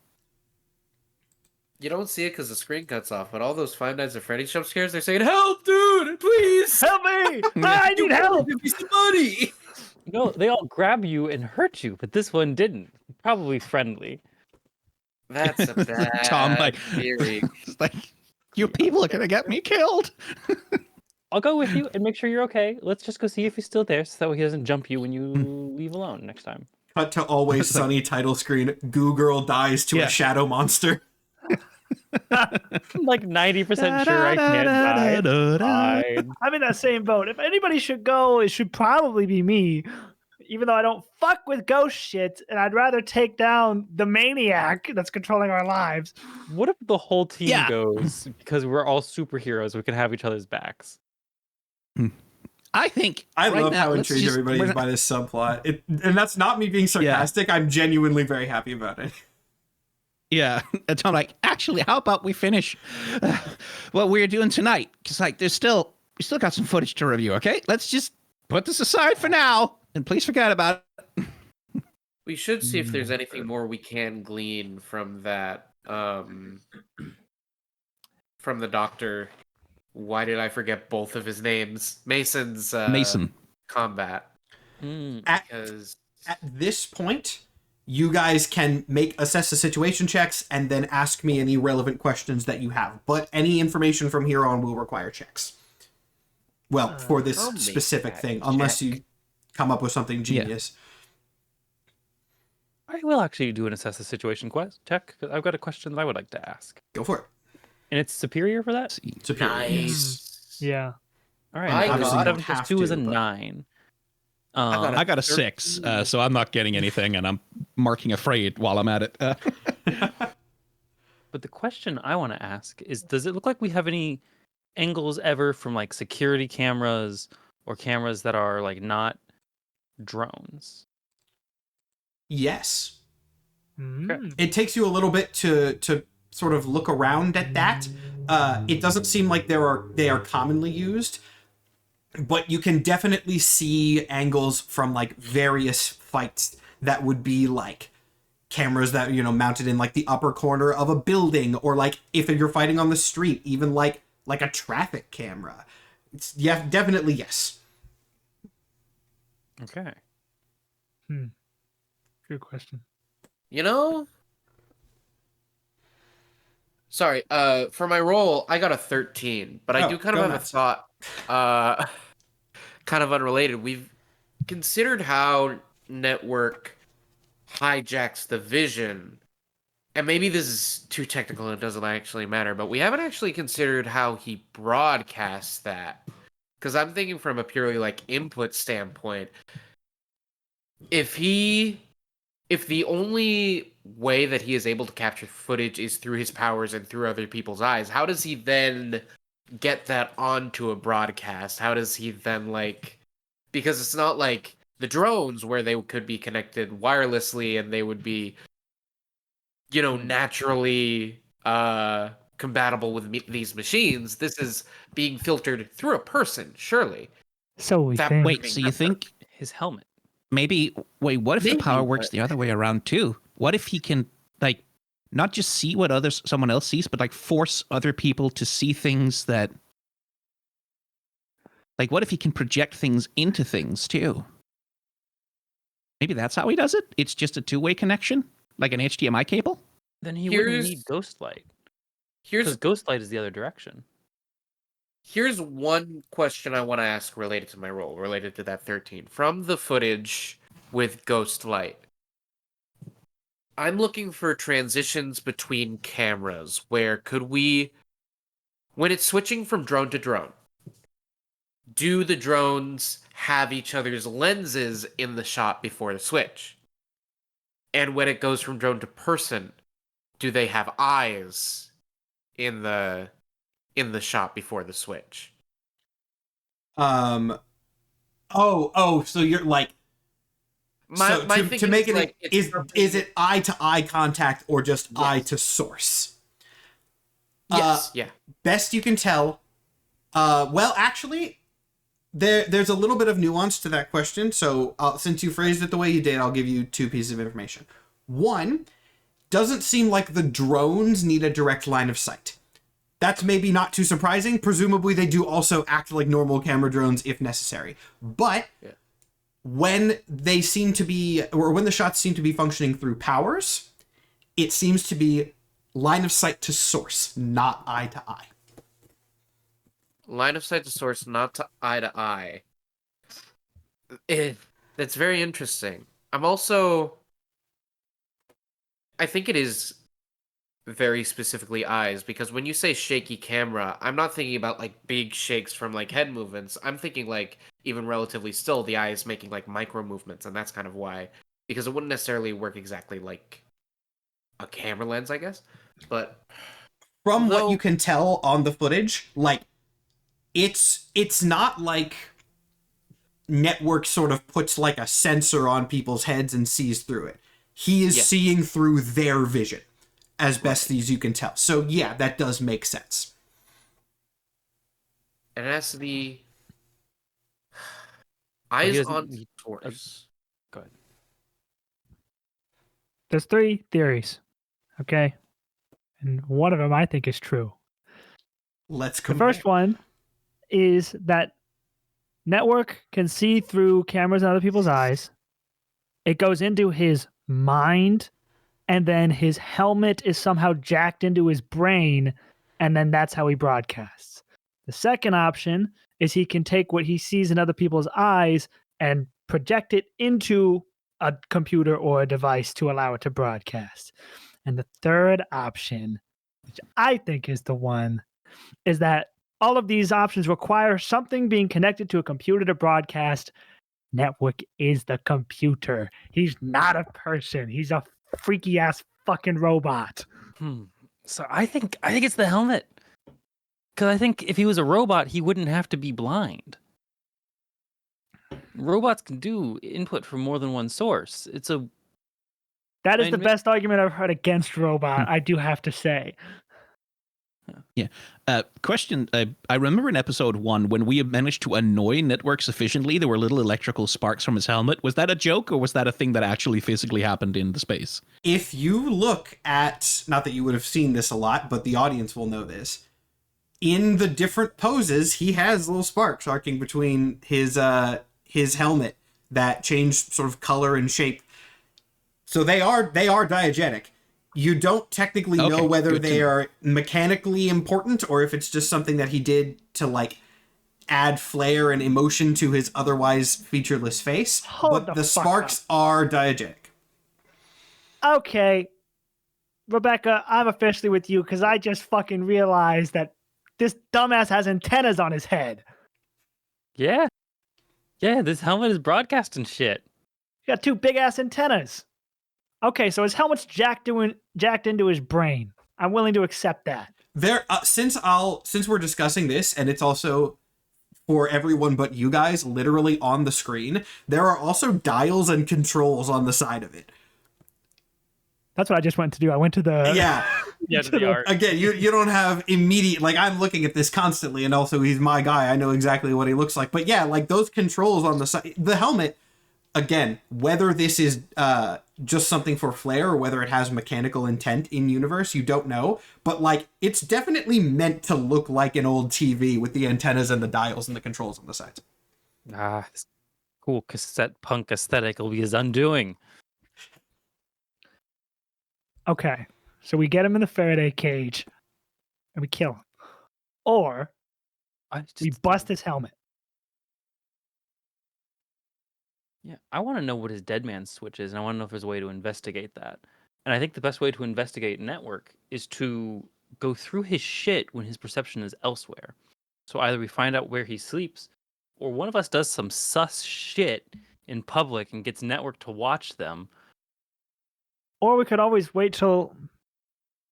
You don't see it because the screen cuts off, but all those Five Nights at Freddy's jump scares, they're saying, "Help, dude! Please! Help me! I need help! Give me some money!" No, they all grab you and hurt you, but this one didn't. Probably friendly. That's a bad Tom, like, theory. it's like, you people are going to get me killed. I'll go with you and make sure you're okay. Let's just go see if he's still there so he doesn't jump you when you leave alone next time. Cut to Always Sunny title screen. Goo Girl dies to Yeah. a shadow monster. I'm like 90% sure I can't die. Fine. I'm in that same boat. If anybody should go, it should probably be me. Even though I don't fuck with ghost shit, and I'd rather take down the maniac that's controlling our lives. What if the whole team Yeah. goes because we're all superheroes? We can have each other's backs. I think I right love now, how let's intrigued just- everybody we're is not- by this subplot. And that's not me being sarcastic. I'm genuinely very happy about it. Yeah. And Tom, like, actually, how about we finish what we're doing tonight? Because, like, we still got some footage to review, okay? Let's just put this aside for now, and please forget about it. We should see if there's anything more we can glean from that, from the doctor Why did I forget both of his names? Mason's Mason. combat. At, Because at this point, you guys can assess the situation checks and then ask me any relevant questions that you have. But any information from here on will require checks. Well, for this I'll make specific that thing, unless check. you come up with something genius. I will actually do an assess the situation check, because I've got a question that I would like to ask. Go for it. And it's superior for that? Superior. Nice. Yeah. All right. I Obviously, you got- don't 7 have plus 2 is a to, but- 9. got I got a 6, so I'm not getting anything, and I'm marking afraid while I'm at it. But the question I want to ask is, does it look like we have any angles ever from like security cameras or cameras that are like not drones? Yes. Mm. It takes you a little bit to sort of look around at that. It doesn't seem like they are commonly used, but you can definitely see angles from like various fights that would be like cameras that, you know, mounted in like the upper corner of a building, or like if you're fighting on the street, even like a traffic camera. It's definitely yes. Okay. Good question. You know? Sorry, for my roll, I got a 13, but I Oh, do kind of go have nuts. a thought, kind of unrelated. We've considered how network hijacks the vision, and maybe this is too technical and it doesn't actually matter, but we haven't actually considered how he broadcasts that. Because I'm thinking from a purely like input standpoint, if the only way that he is able to capture footage is through his powers and through other people's eyes, how does he then get that onto a broadcast? How does he then, like... Because it's not like the drones where they could be connected wirelessly and they would be, you know, naturally compatible with these machines. This is being filtered through a person, surely. So we That think. Wait, so you think His helmet. wait, what if the Maybe, power works but- the other way around too? What if he can, like, not just see what someone else sees, but like force other people to see things that, like, what if he can project things into things too? Maybe that's how he does it? It's just a two-way connection? Like an HDMI cable? Then he wouldn't Here's- need ghost light. Here's Because ghost light is the other direction. Here's one question I want to ask related to my role, related to that 13. From the footage with Ghost Light, I'm looking for transitions between cameras where when it's switching from drone to drone, do the drones have each other's lenses in the shot before the switch? And when it goes from drone to person, do they have eyes in the shot before the switch? So you're like, My to thinking make it like, it's is it eye to eye contact or just eye Yes. to source? Yes, yeah. Best you can tell. Well, actually, there's a little bit of nuance to that question. So since you phrased it the way you did, I'll give you two pieces of information. One, doesn't seem like the drones need a direct line of sight. That's maybe not too surprising. Presumably, they do also act like normal camera drones if necessary. But when they seem to be, or when the shots seem to be functioning through powers, it seems to be line of sight to source, not eye to eye. Line of sight to source, not to eye. That's very interesting. I think it is very specifically eyes, because when you say shaky camera, I'm not thinking about like big shakes from like head movements. I'm thinking like even relatively still, the eye is making like micro movements, and that's kind of why, because it wouldn't necessarily work exactly like a camera lens, I guess. But From what Though- you can tell on the footage, like it's not like network sort of puts like a sensor on people's heads and sees through it. He is Yes. seeing through their vision as best as you can tell. So yeah, that does make sense. it has to be he eyes doesn't on need- source. Go ahead. There's 3 theories, okay? And one of them I think is true. Let's The compare. first one is that Network can see through cameras in other people's eyes. It goes into his mind, and then his helmet is somehow jacked into his brain, and then that's how he broadcasts. The second option is he can take what he sees in other people's eyes and project it into a computer or a device to allow it to broadcast. And the third option, which I think is the one, is that all of these options require something being connected to a computer to broadcast. Network is the computer. He's not a person. He's a freaky ass fucking robot. So I think it's the helmet. Because I think if he was a robot, he wouldn't have to be blind. Robots can do input from more than one source. That is the best argument I've heard against robot, I do have to say. Yeah. Question. I remember in episode 1 when we managed to annoy Network sufficiently, there were little electrical sparks from his helmet. Was that a joke, or was that a thing that actually physically happened in the space? If you look at, not that you would have seen this a lot, but the audience will know this, in the different poses, he has little sparks arcing between his helmet that change sort of color and shape. So they are diegetic. You don't technically know whether they are mechanically important or if it's just something that he did to like add flair and emotion to his otherwise featureless face. But the sparks are diegetic. Okay, Rebecca, I'm officially with you because I just fucking realized that this dumbass has antennas on his head. Yeah. Yeah, this helmet is broadcasting shit. He got 2 big ass antennas. Okay, so his helmet's jacked into his brain. I'm willing to accept that. There, since we're discussing this, and it's also for everyone but you guys, literally on the screen, there are also dials and controls on the side of it. That's what I just went to do. I went to the to the art. Again, you don't have immediate, like, I'm looking at this constantly, and also he's my guy. I know exactly what he looks like. But yeah, like those controls on the side, the helmet. Again, whether this is just something for flair or whether it has mechanical intent in universe, you don't know. But like, it's definitely meant to look like an old TV with the antennas and the dials and the controls on the sides. This cool cassette punk aesthetic will be his undoing. Okay, so we get him in the Faraday cage and we kill him. Or we bust his helmet. Yeah, I want to know what his dead man switch is, and I want to know if there's a way to investigate that. And I think the best way to investigate Network is to go through his shit when his perception is elsewhere. So either we find out where he sleeps, or one of us does some sus shit in public and gets Network to watch them. Or we could always wait till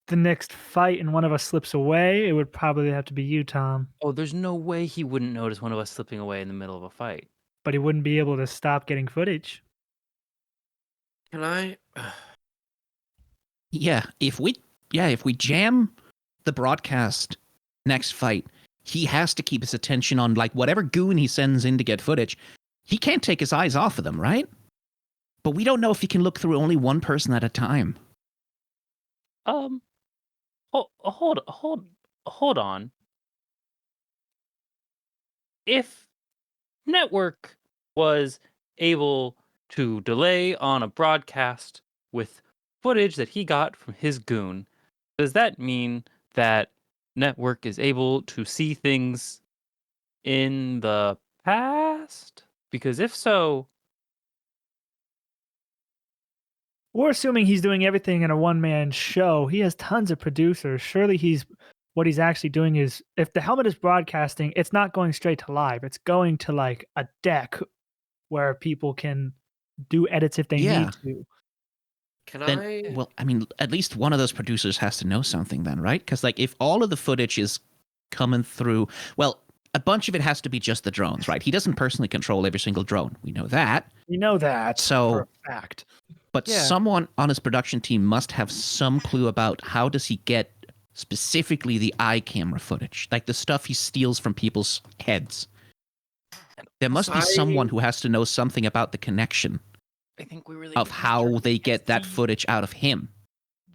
the next fight and one of us slips away. It would probably have to be you, Tom. Oh, there's no way he wouldn't notice one of us slipping away in the middle of a fight. But he wouldn't be able to stop getting footage. Can I? Yeah, if we jam the broadcast next fight, he has to keep his attention on like whatever goon he sends in to get footage. He can't take his eyes off of them, right? But we don't know if he can look through only one person at a time. Hold on. If Network was able to delay on a broadcast with footage that he got from his goon, does that mean that Network is able to see things in the past? Because if so... We're assuming he's doing everything in a one-man show. He has tons of producers. Surely what he's actually doing is, if the helmet is broadcasting, it's not going straight to live. It's going to like a deck where people can do edits if they need to. Well, I mean, at least one of those producers has to know something then, right? Because like if all of the footage is coming through, well, a bunch of it has to be just the drones, right? He doesn't personally control every single drone. We know that. So, for a fact. But someone on his production team must have some clue about how does he get specifically the eye camera footage, like the stuff he steals from people's heads. There must be someone who has to know something about the connection. I think we really of how they get that footage out of him.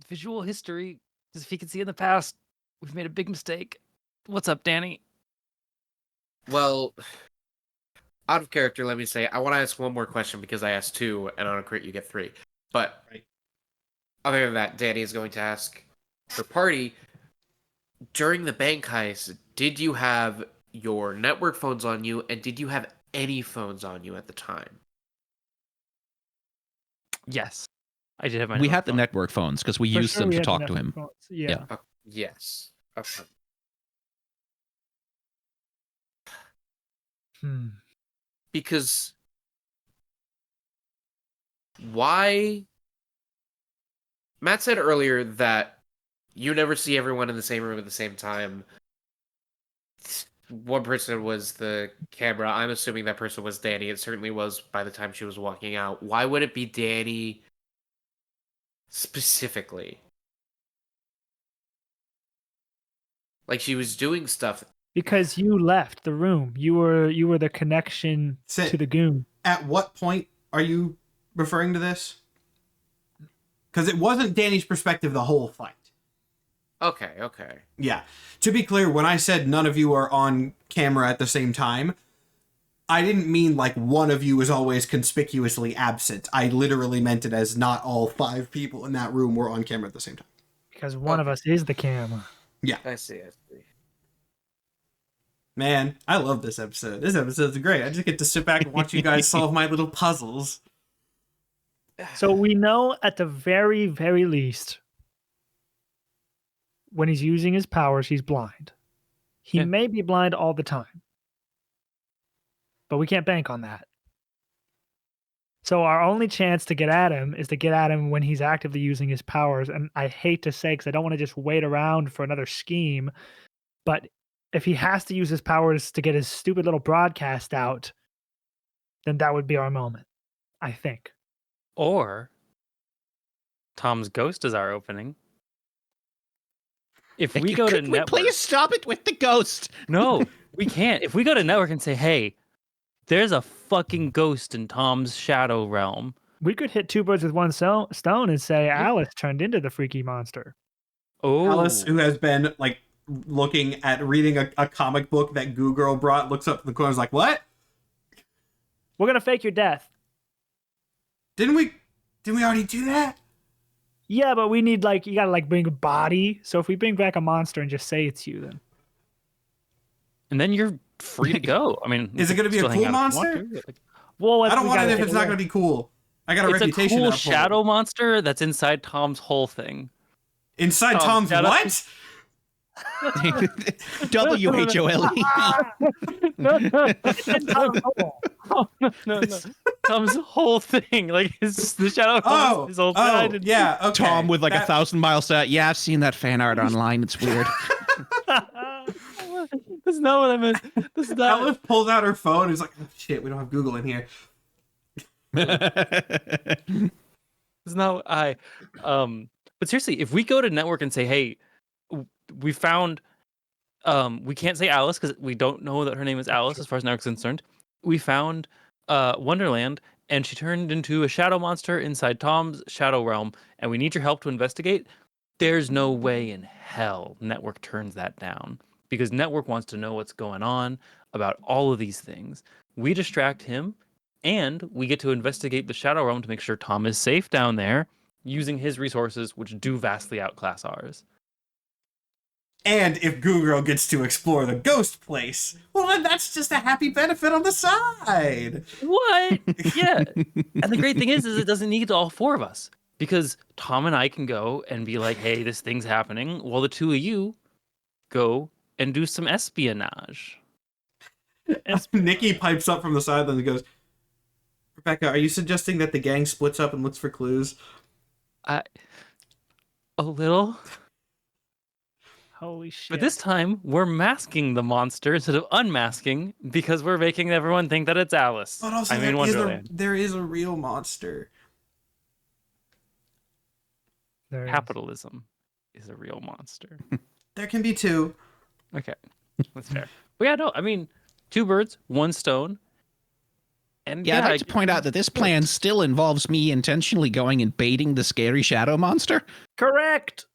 Visual history, because if he can see in the past, we've made a big mistake. What's up, Danny? Well, out of character, let me say, I want to ask one more question because I asked 2, and on a crit you get 3. But other than that, Danny is going to ask her party, during the bank heist, did you have your network phones on you, and did you have any phones on you at the time? Yes, I did have my. We had the phone. network phones because we For used sure them we to had the talk to network him. phones. Yeah. Yes. Okay. Hmm. Because why? Matt said earlier that you never see everyone in the same room at the same time. One person was the camera. I'm assuming that person was Danny. It certainly was by the time she was walking out. Why would it be Danny specifically? Like she was doing stuff. Because you left the room. You were the connection Sit. to the goon. At what point are you referring to this? Because it wasn't Danny's perspective the whole fight. Okay. Yeah. To be clear, when I said none of you are on camera at the same time, I didn't mean like one of you is always conspicuously absent. I literally meant it as not all 5 people in that room were on camera at the same time. Because one of us is the camera. Yeah. I see. Man, I love this episode. This episode's great. I just get to sit back and watch you guys solve my little puzzles. So we know at the very, very least, when he's using his powers, he's blind. He Yeah. may be blind all the time, but we can't bank on that. So our only chance to get at him is to get at him when he's actively using his powers. And I hate to say, because I don't want to just wait around for another scheme, but if he has to use his powers to get his stupid little broadcast out, then that would be our moment, I think. Or Tom's Ghost is our opening. If we go to Could we network, please stop it with the ghost? no, we can't. If we go to network and say, "Hey, there's a fucking ghost in Tom's shadow realm," We could hit 2 birds with 1 stone and say Alice turned into the freaky monster. oh, Alice, who has been like looking at reading a comic book that Goo Girl brought, looks up in the corner and is like, what? We're gonna fake your death. Didn't we already do that? Yeah, but we need you gotta bring a body. So if we bring back a monster and just say it's you, then and then you're free to go. I mean, Is it gonna be a still hang cool out if you want monster? to. well, I don't want it if it's not going to be cool. I got a It's a reputation. cool to uphold. shadow monster that's inside Tom's whole thing. Inside Tom's Tom's shadow- what? WHOLE. No. Tom's whole thing, like the shadow. Oh, his whole side. And yeah. Okay. Tom with like That- 1,000 miles set. Yeah, I've seen that fan art online. It's weird. That's not what I meant. That's not. Alice pulls out her phone and is like, oh, shit, we don't have Google in here. That's not what I. But seriously, if we go to network and say, "Hey, we found," we can't say Alice because we don't know that her name is Alice, as far as network's concerned. We found Wonderland, and she turned into a shadow monster inside Tom's shadow realm, and we need your help to investigate. There's no way in hell network turns that down because network wants to know what's going on about all of these things. We distract him, and we get to investigate the shadow realm to make sure Tom is safe down there, using his resources, which do vastly outclass ours. And if Goo Girl gets to explore the ghost place, well, then that's just a happy benefit on the side. What? Yeah. And the great thing is it doesn't need all 4 of us because Tom and I can go and be like, "Hey, this thing's happening," while the 2 of you go and do some espionage. Nikki pipes up from the side and goes, Rebecca, are you suggesting that the gang splits up and looks for clues? A little. Holy shit! But this time, we're masking the monster instead of unmasking because we're making everyone think that it's Alice. But also, I'm in Wonderland. there is a real monster. There is. Capitalism is a real monster. There can be 2. Okay, that's fair. But yeah, no, I mean, 2 birds, 1 stone. And Yeah, I'd like to point out that this plan still involves me intentionally going and baiting the scary shadow monster. Correct.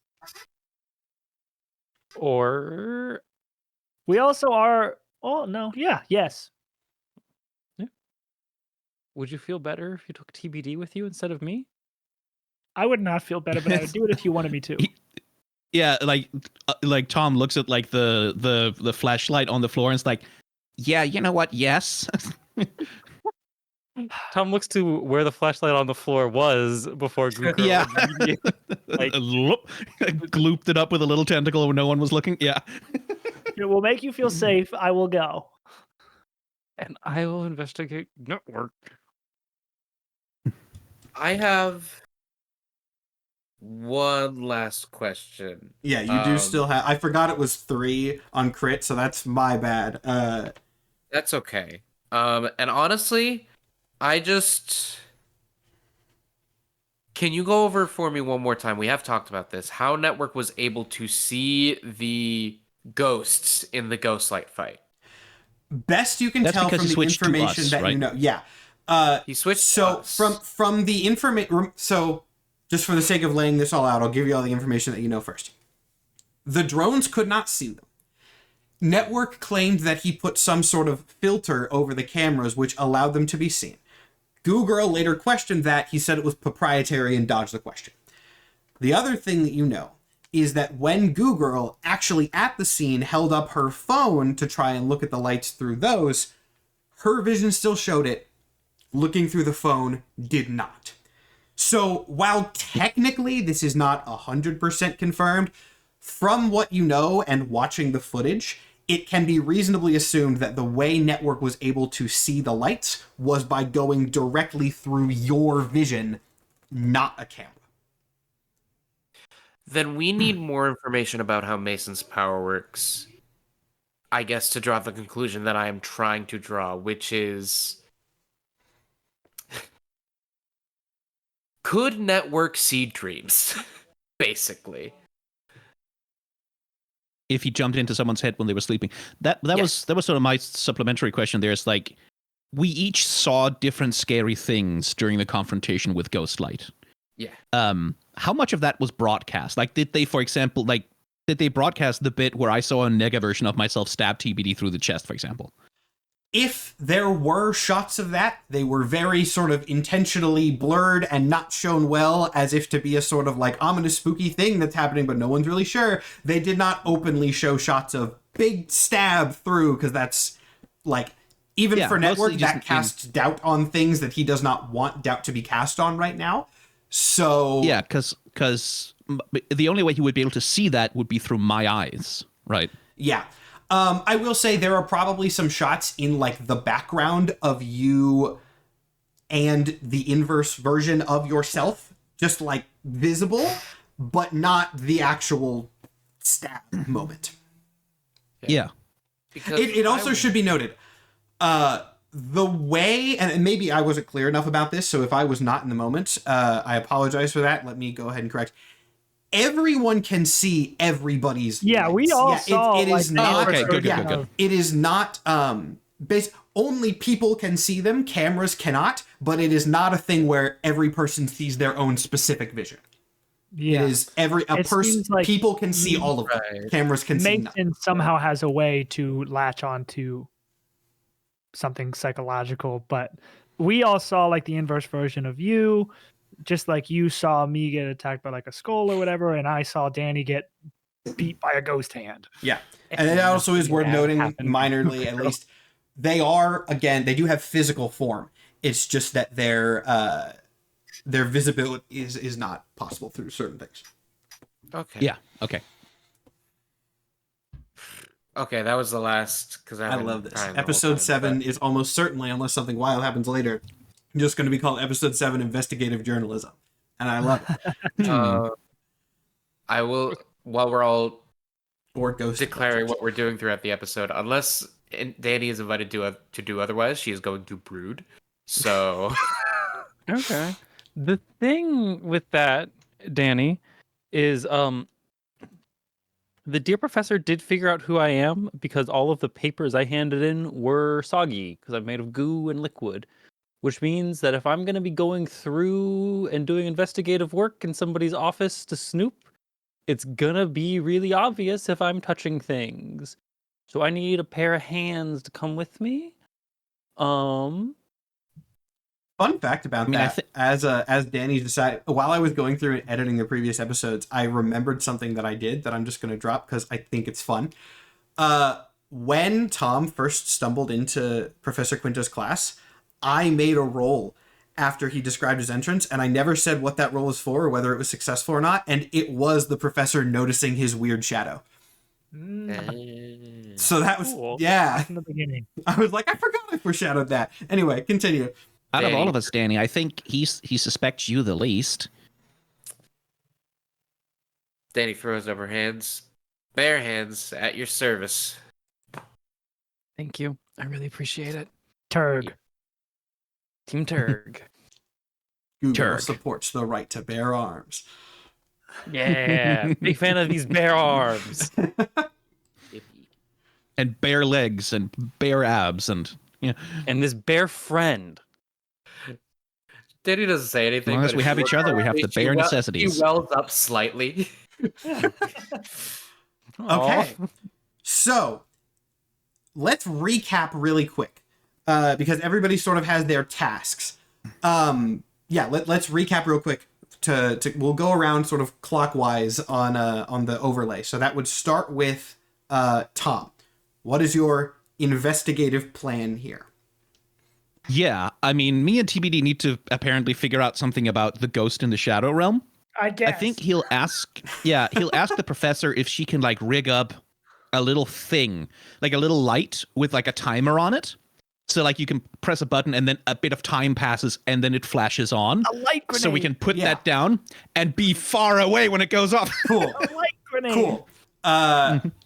Or We also are Oh no, yeah, yes. Would you feel better if you took TBD with you instead of me? I would not feel better, but I would do it if you wanted me to. Yeah, like Tom looks at like the flashlight on the floor and is like, yeah, you know what? Yes. Tom looks to where the flashlight on the floor was before Google. Yeah. Like, Glooped it up with a little tentacle when no one was looking. Yeah. It will make you feel safe. I will go. and I will investigate network. I have one last question. Yeah, you do still have. I forgot it was 3 on crit, so that's my bad. That's okay. And honestly, can you go over for me one more time? We have talked about this. How Network was able to see the ghosts in the Ghostlight fight. Best you can That's tell because from he the switched to information us, that right? you know. Yeah. He switched. So to us. from the information. So just for the sake of laying this all out, I'll give you all the information that you know first. The drones could not see them. Network claimed that he put some sort of filter over the cameras which allowed them to be seen. Goo Girl later questioned that. He said it was proprietary and dodged the question. The other thing that you know is that when Goo Girl actually at the scene held up her phone to try and look at the lights through those, her vision still showed it. Looking through the phone did not. So while technically this is not 100% confirmed, from what you know and watching the footage, it can be reasonably assumed that the way Network was able to see the lights was by going directly through your vision, not a camera. Then we need more information about how Mason's power works. I guess to draw the conclusion that I am trying to draw, which is... Could Network see dreams? Basically. If he jumped into someone's head when they were sleeping. That was sort of my supplementary question there. Is like, we each saw different scary things during the confrontation with Ghostlight. Yeah. How much of that was broadcast? Like, did they, for example, did they broadcast the bit where I saw a nega version of myself stab TBD through the chest, for example? If there were shots of that, they were very sort of intentionally blurred and not shown well, as if to be a sort of like ominous spooky thing that's happening, but no one's really sure. They did not openly show shots of big stab through, because that's like, even for Network, that casts doubt on things that he does not want doubt to be cast on right now. So yeah, because the only way he would be able to see that would be through my eyes, right? Yeah. I will say there are probably some shots in like the background of you and the inverse version of yourself, just like visible, but not the actual stab moment. Yeah. Because It also should be noted, the way, and maybe I wasn't clear enough about this, so if I was not in the moment, I apologize for that. Let me go ahead and correct. Everyone can see everybody's. Yeah, lights. we all saw. It is not. okay, good. It is not. Only people can see them. Cameras cannot. But it is not a thing where every person sees their own specific vision. Yeah. It is person. Like people can see all of them. Cameras can see nothing. Mason somehow has a way to latch on to something psychological, but we all saw like the inverse version of you. Just like you saw me get attacked by like a skull or whatever, and I saw Danny get beat by a ghost hand. Yeah. And it also is worth noting, minorly at least, they do have physical form. It's just that their visibility is not possible through certain things. Okay. Yeah, okay. Okay, that was the last, because I love this. Episode 7 is almost certainly, unless something wild happens later, just going to be called Episode 7 Investigative Journalism. And I love it. I will, while we're all Or ghost declaring what we're doing throughout the episode, unless Danny is invited to do otherwise, she is going to brood. So... Okay. The thing with that, Danny, is the dear professor did figure out who I am because all of the papers I handed in were soggy because I'm made of goo and liquid, which means that if I'm going to be going through and doing investigative work in somebody's office to snoop, it's going to be really obvious if I'm touching things. So I need a pair of hands to come with me. Fun fact about I that, as Danny decided, while I was going through and editing the previous episodes, I remembered something that I did that I'm just going to drop because I think it's fun. When Tom first stumbled into Professor Quinto's class, I made a roll after he described his entrance, and I never said what that roll was for or whether it was successful or not, and it was the professor noticing his weird shadow. So that was, Cool. yeah. In the beginning. I was like, I forgot I foreshadowed that. Anyway, continue. Out of Danny. all of us, Danny, I think he suspects you the least. Danny throws up her hands. Bare hands at your service. Thank you. I really appreciate it. Turg. Team Turg. Google Turk. supports the right to bear arms. Yeah. Big fan of these bare arms. And bare legs and bare abs and yeah. And this bare friend. Danny doesn't say anything. As long as but we if have you each look other, we have closely, the bare necessities. He wells up slightly. Okay. So, let's recap really quick. Because everybody sort of has their tasks. Let's recap real quick. We'll go around sort of clockwise on the overlay. So that would start with Tom. What is your investigative plan here? Yeah, I mean, me and TBD need to apparently figure out something about the ghost in the Shadow Realm. I guess. I think he'll ask the professor if she can like rig up a little thing, like a little light with like a timer on it. So like you can press a button and then a bit of time passes and then it flashes on. A light grenade. So we can put that down and be far away when it goes off. Cool. A light grenade. Cool.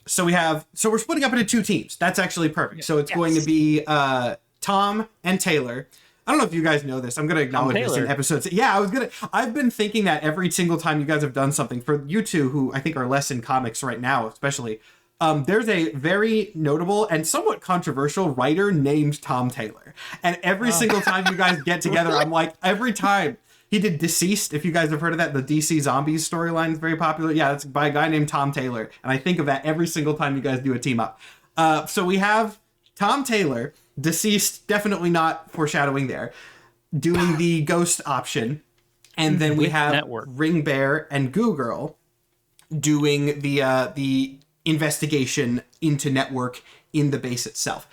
So we're splitting up into two teams. That's actually perfect. So it's going to Yes. be Tom and Taylor. I don't know if you guys know this. I'm going to acknowledge this in Taylor. episodes. Yeah, I've been thinking that every single time you guys have done something. For you two, who I think are less in comics right now, especially, there's a very notable and somewhat controversial writer named Tom Taylor. And every single time you guys get together, I'm like, every time. He did Deceased, if you guys have heard of that. The DC Zombies storyline is very popular. Yeah, it's by a guy named Tom Taylor. And I think of that every single time you guys do a team up. So we have Tom Taylor, Deceased, definitely not foreshadowing there, doing the ghost option. And then we With have Network. Ring Bear and Goo Girl doing the investigation into Network in the base itself.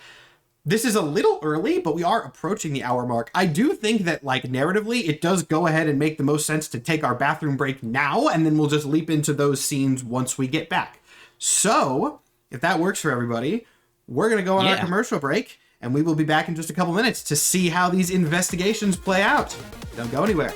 This is a little early, but we are approaching the hour mark. I do think that, like, narratively, it does go ahead and make the most sense to take our bathroom break now, and then we'll just leap into those scenes once we get back. So, if that works for everybody, we're going to go on our commercial break, and we will be back in just a couple minutes to see how these investigations play out. Don't go anywhere.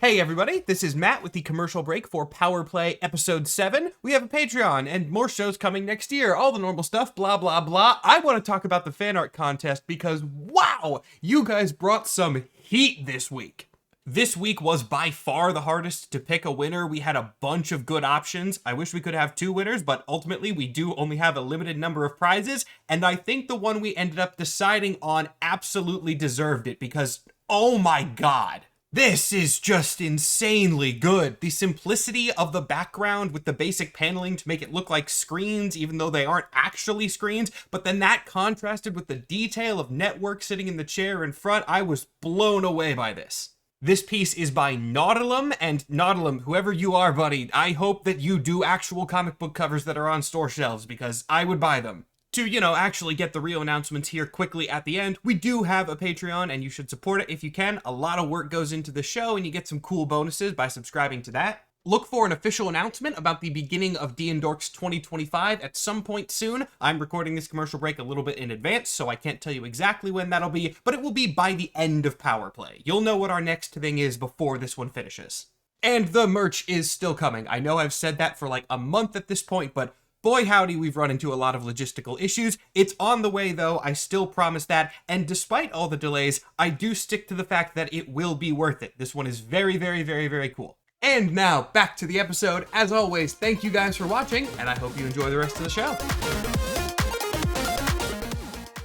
Hey everybody, this is Matt with the commercial break for Power Play Episode 7. We have a Patreon and more shows coming next year, all the normal stuff, blah blah blah. I want to talk about the fan art contest because, wow, you guys brought some heat this week. This week was by far the hardest to pick a winner. We had a bunch of good options. I wish we could have two winners, but ultimately we do only have a limited number of prizes, and I think the one we ended up deciding on absolutely deserved it because, oh my god. This is just insanely good. The simplicity of the background with the basic paneling to make it look like screens, even though they aren't actually screens, but then that contrasted with the detail of Network sitting in the chair in front. I was blown away by this. This piece is by Nautilum, and Nautilum, whoever you are, buddy, I hope that you do actual comic book covers that are on store shelves, because I would buy them. To, actually get the real announcements here quickly at the end, we do have a Patreon, and you should support it if you can. A lot of work goes into the show, and you get some cool bonuses by subscribing to that. Look for an official announcement about the beginning of D&Dorks 2025 at some point soon. I'm recording this commercial break a little bit in advance, so I can't tell you exactly when that'll be, but it will be by the end of Power Play. You'll know what our next thing is before this one finishes. And the merch is still coming. I know I've said that for like a month at this point, but boy howdy, we've run into a lot of logistical issues. It's on the way though, I still promise that, and despite all the delays, I do stick to the fact that it will be worth it. This one is very, very, very, very cool. And now, back to the episode. As always, thank you guys for watching, and I hope you enjoy the rest of the show.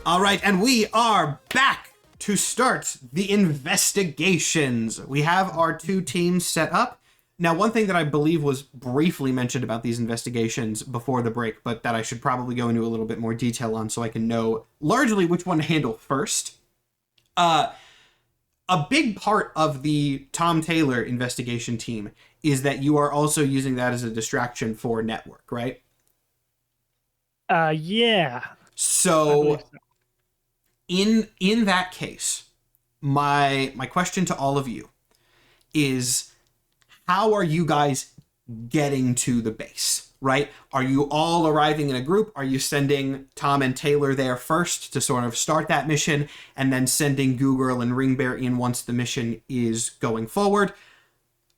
Alright, and we are back to start the investigations. We have our two teams set up. Now, one thing that I believe was briefly mentioned about these investigations before the break, but that I should probably go into a little bit more detail on so I can know largely which one to handle first. A big part of the Tom Taylor investigation team is that you are also using that as a distraction for Network, right? Yeah. I So believe so. in that case, my question to all of you is, how are you guys getting to the base, right? Are you all arriving in a group? Are you sending Tom and Taylor there first to sort of start that mission, and then sending Goo Girl and Ring Bear in once the mission is going forward?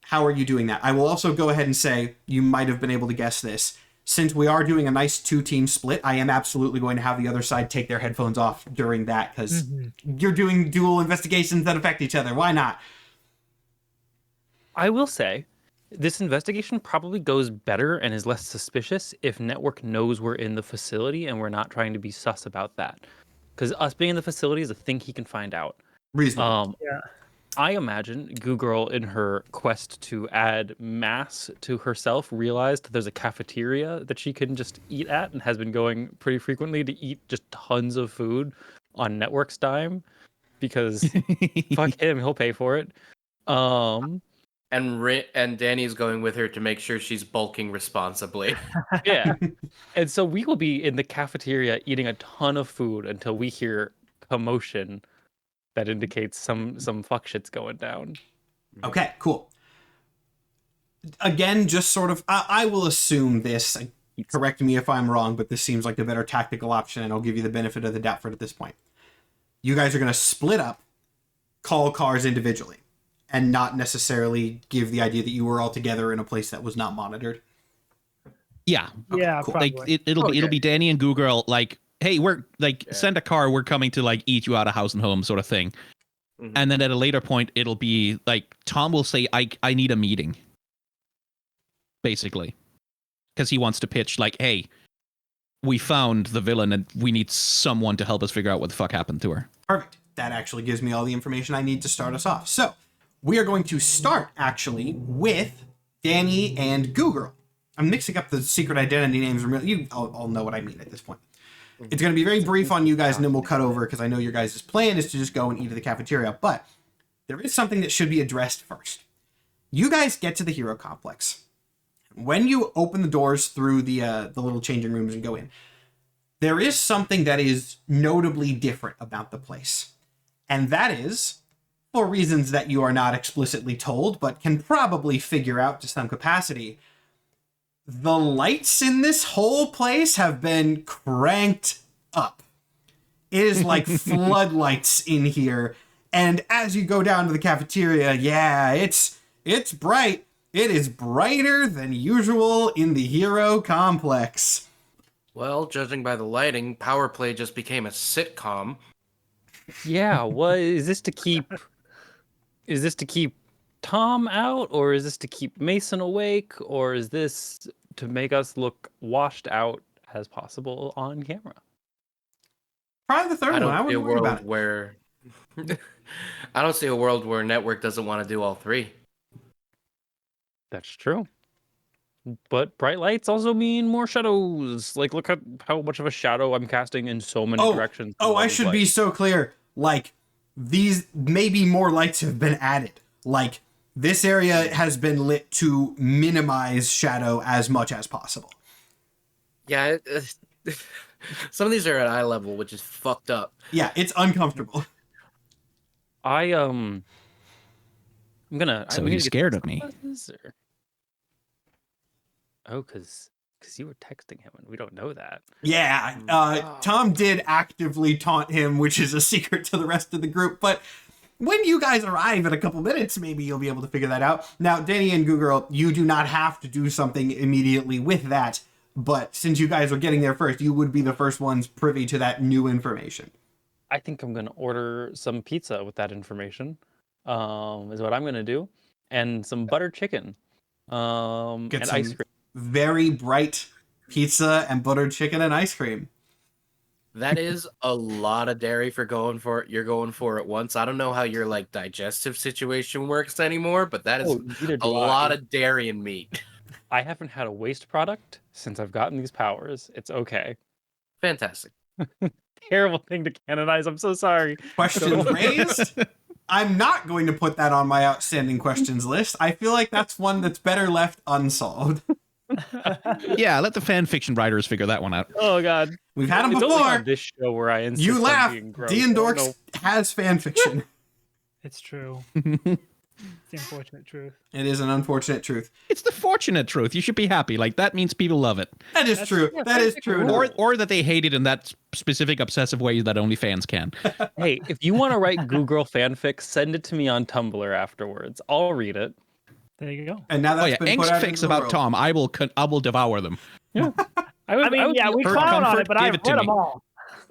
How are you doing that? I will also go ahead and say, you might have been able to guess this. Since we are doing a nice 2-team split, I am absolutely going to have the other side take their headphones off during that, because you're doing dual investigations that affect each other. Why not? I will say, this investigation probably goes better and is less suspicious if Network knows we're in the facility and we're not trying to be sus about that. Because us being in the facility is a thing he can find out. Reasonable. Yeah. I imagine Goo Girl, in her quest to add mass to herself, realized that there's a cafeteria that she can just eat at and has been going pretty frequently to eat just tons of food on Network's dime because fuck him, he'll pay for it. And Danny's going with her to make sure she's bulking responsibly. Yeah. And so we will be in the cafeteria eating a ton of food until we hear commotion that indicates some fuck shit's going down. Okay, cool. Again, just sort of, I will assume this. Correct me if I'm wrong, but this seems like a better tactical option, and I'll give you the benefit of the doubt for it at this point. You guys are going to split up, call cars individually, and not necessarily give the idea that you were all together in a place that was not monitored. Yeah. Yeah, cool. probably. Like it'll be Danny and Goo Girl, like, hey, we're like, send a car, we're coming to like eat you out of house and home sort of thing. And then at a later point, it'll be like Tom will say, I need a meeting, basically, because he wants to pitch like, hey, we found the villain and we need someone to help us figure out what the fuck happened to her. Perfect. That actually gives me all the information I need to start us off. So we are going to start actually with Danny and Goo Girl. I'm mixing up the secret identity names. You all know what I mean at this point. It's going to be very brief on you guys, and then we'll cut over, because I know your guys' plan is to just go and eat at the cafeteria. But there is something that should be addressed first. You guys get to the Hero Complex. When you open the doors through the little changing rooms and go in, there is something that is notably different about the place. And that is, for reasons that you are not explicitly told, but can probably figure out to some capacity, the lights in this whole place have been cranked up. It is like floodlights in here. And as you go down to the cafeteria, yeah, it's bright. It is brighter than usual in the Hero Complex. Well, judging by the lighting, Power Play just became a sitcom. Yeah, what is this to keep? Is this to keep Tom out, or is this to keep Mason awake, or is this to make us look washed out as possible on camera? Probably the third one. I see a wouldn't worry about world it. where I don't see a world where Network doesn't want to do all three. That's true. But bright lights also mean more shadows. Like, look at how much of a shadow I'm casting in so many directions. Oh, I should be so clear. Like, these, maybe more lights have been added. Like, this area has been lit to minimize shadow as much as possible. Yeah, some of these are at eye level, which is fucked up. Yeah, it's uncomfortable. I'm gonna. So he's scared of me. Oh, because you were texting him and we don't know that. Yeah, Tom did actively taunt him, which is a secret to the rest of the group. But when you guys arrive in a couple minutes, maybe you'll be able to figure that out. Now, Danny and Goo Girl, you do not have to do something immediately with that. But since you guys are getting there first, you would be the first ones privy to that new information. I think I'm going to order some pizza with that information, is what I'm going to do. And some buttered chicken. Get and some ice cream. very bright pizza and buttered chicken and ice cream. That is a lot of dairy for going for it. You're going for it once. I don't know how your like digestive situation works anymore, but that is neither a do lot I. of dairy and meat. I haven't had a waste product since I've gotten these powers. It's okay. Fantastic. Terrible thing to canonize. I'm so sorry. Questions raised? I'm not going to put that on my outstanding questions list. I feel like that's one that's better left unsolved. Yeah, let the fan fiction writers figure that one out. Oh god. We've had them It's only before. on this show where I insist You on laugh. being gross. D&Dorks has fan fiction. It's true. It's the unfortunate truth. It is an unfortunate truth. It's the fortunate truth. You should be happy. Like, that means people love it. That is true. That is true. Or that they hate it in that specific obsessive way that only fans can. Hey, if you want to write Goo Girl fanfic, send it to me on Tumblr afterwards. I'll read it. There you go. And now that's been put out Angst into the about world. Tom. I will devour them. Yeah. I mean, yeah, we for clown on comfort, it, but give I've it to read me. them all.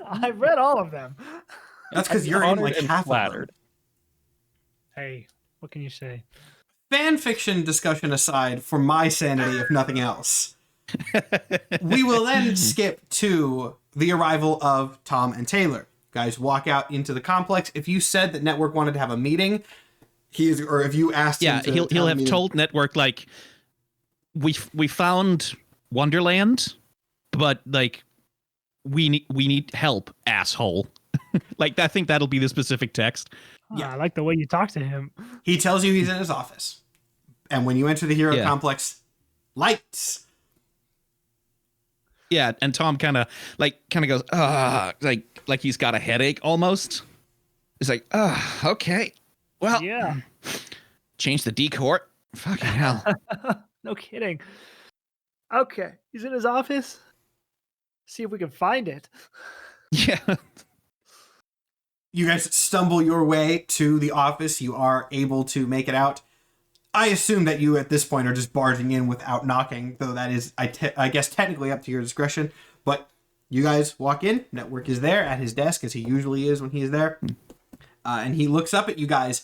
I've read all of them. That's because I'm you're in honored like and half flattered. of them. Hey, what can you say? Fan fiction discussion aside, for my sanity, if nothing else, we will then skip to the arrival of Tom and Taylor. Guys walk out into the complex. If you said that Network wanted to have a meeting, or if you asked him to he'll a have meeting- told Network, like, we found Wonderland, but like we need help, asshole. Like, I think that'll be the specific text. Yeah. I like the way you talk to him. He tells you he's in his office. And when you enter the hero Yeah. complex, lights. Yeah, and Tom kind of goes, like he's got a headache almost. He's like, okay, well, Yeah, change the decor. Fucking hell. no kidding. Okay, he's in his office. See if we can find it. Yeah. You guys stumble your way to the office. You are able to make it out. I assume that you at this point are just barging in without knocking, though that is, I guess, technically up to your discretion. But you guys walk in. Network is there at his desk, as he usually is when he is there. And he looks up at you guys.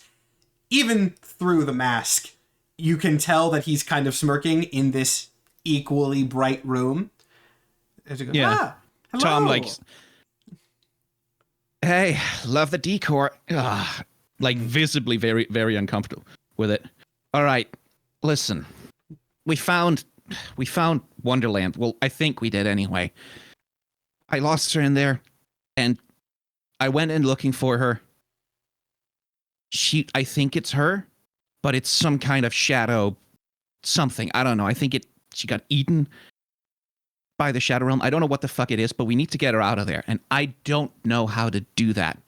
Even through the mask, you can tell that he's kind of smirking in this equally bright room. As he goes, Yeah. hello. Tom, like, hey, love the decor. Like, visibly very, very uncomfortable with it. All right, listen. We found Wonderland. Well, I think we did anyway. I lost her in there, and I went in looking for her. I think it's her, but it's some kind of shadow something. I don't know. I think she got eaten by the Shadow Realm. I don't know what the fuck it is, but we need to get her out of there, and I don't know how to do that.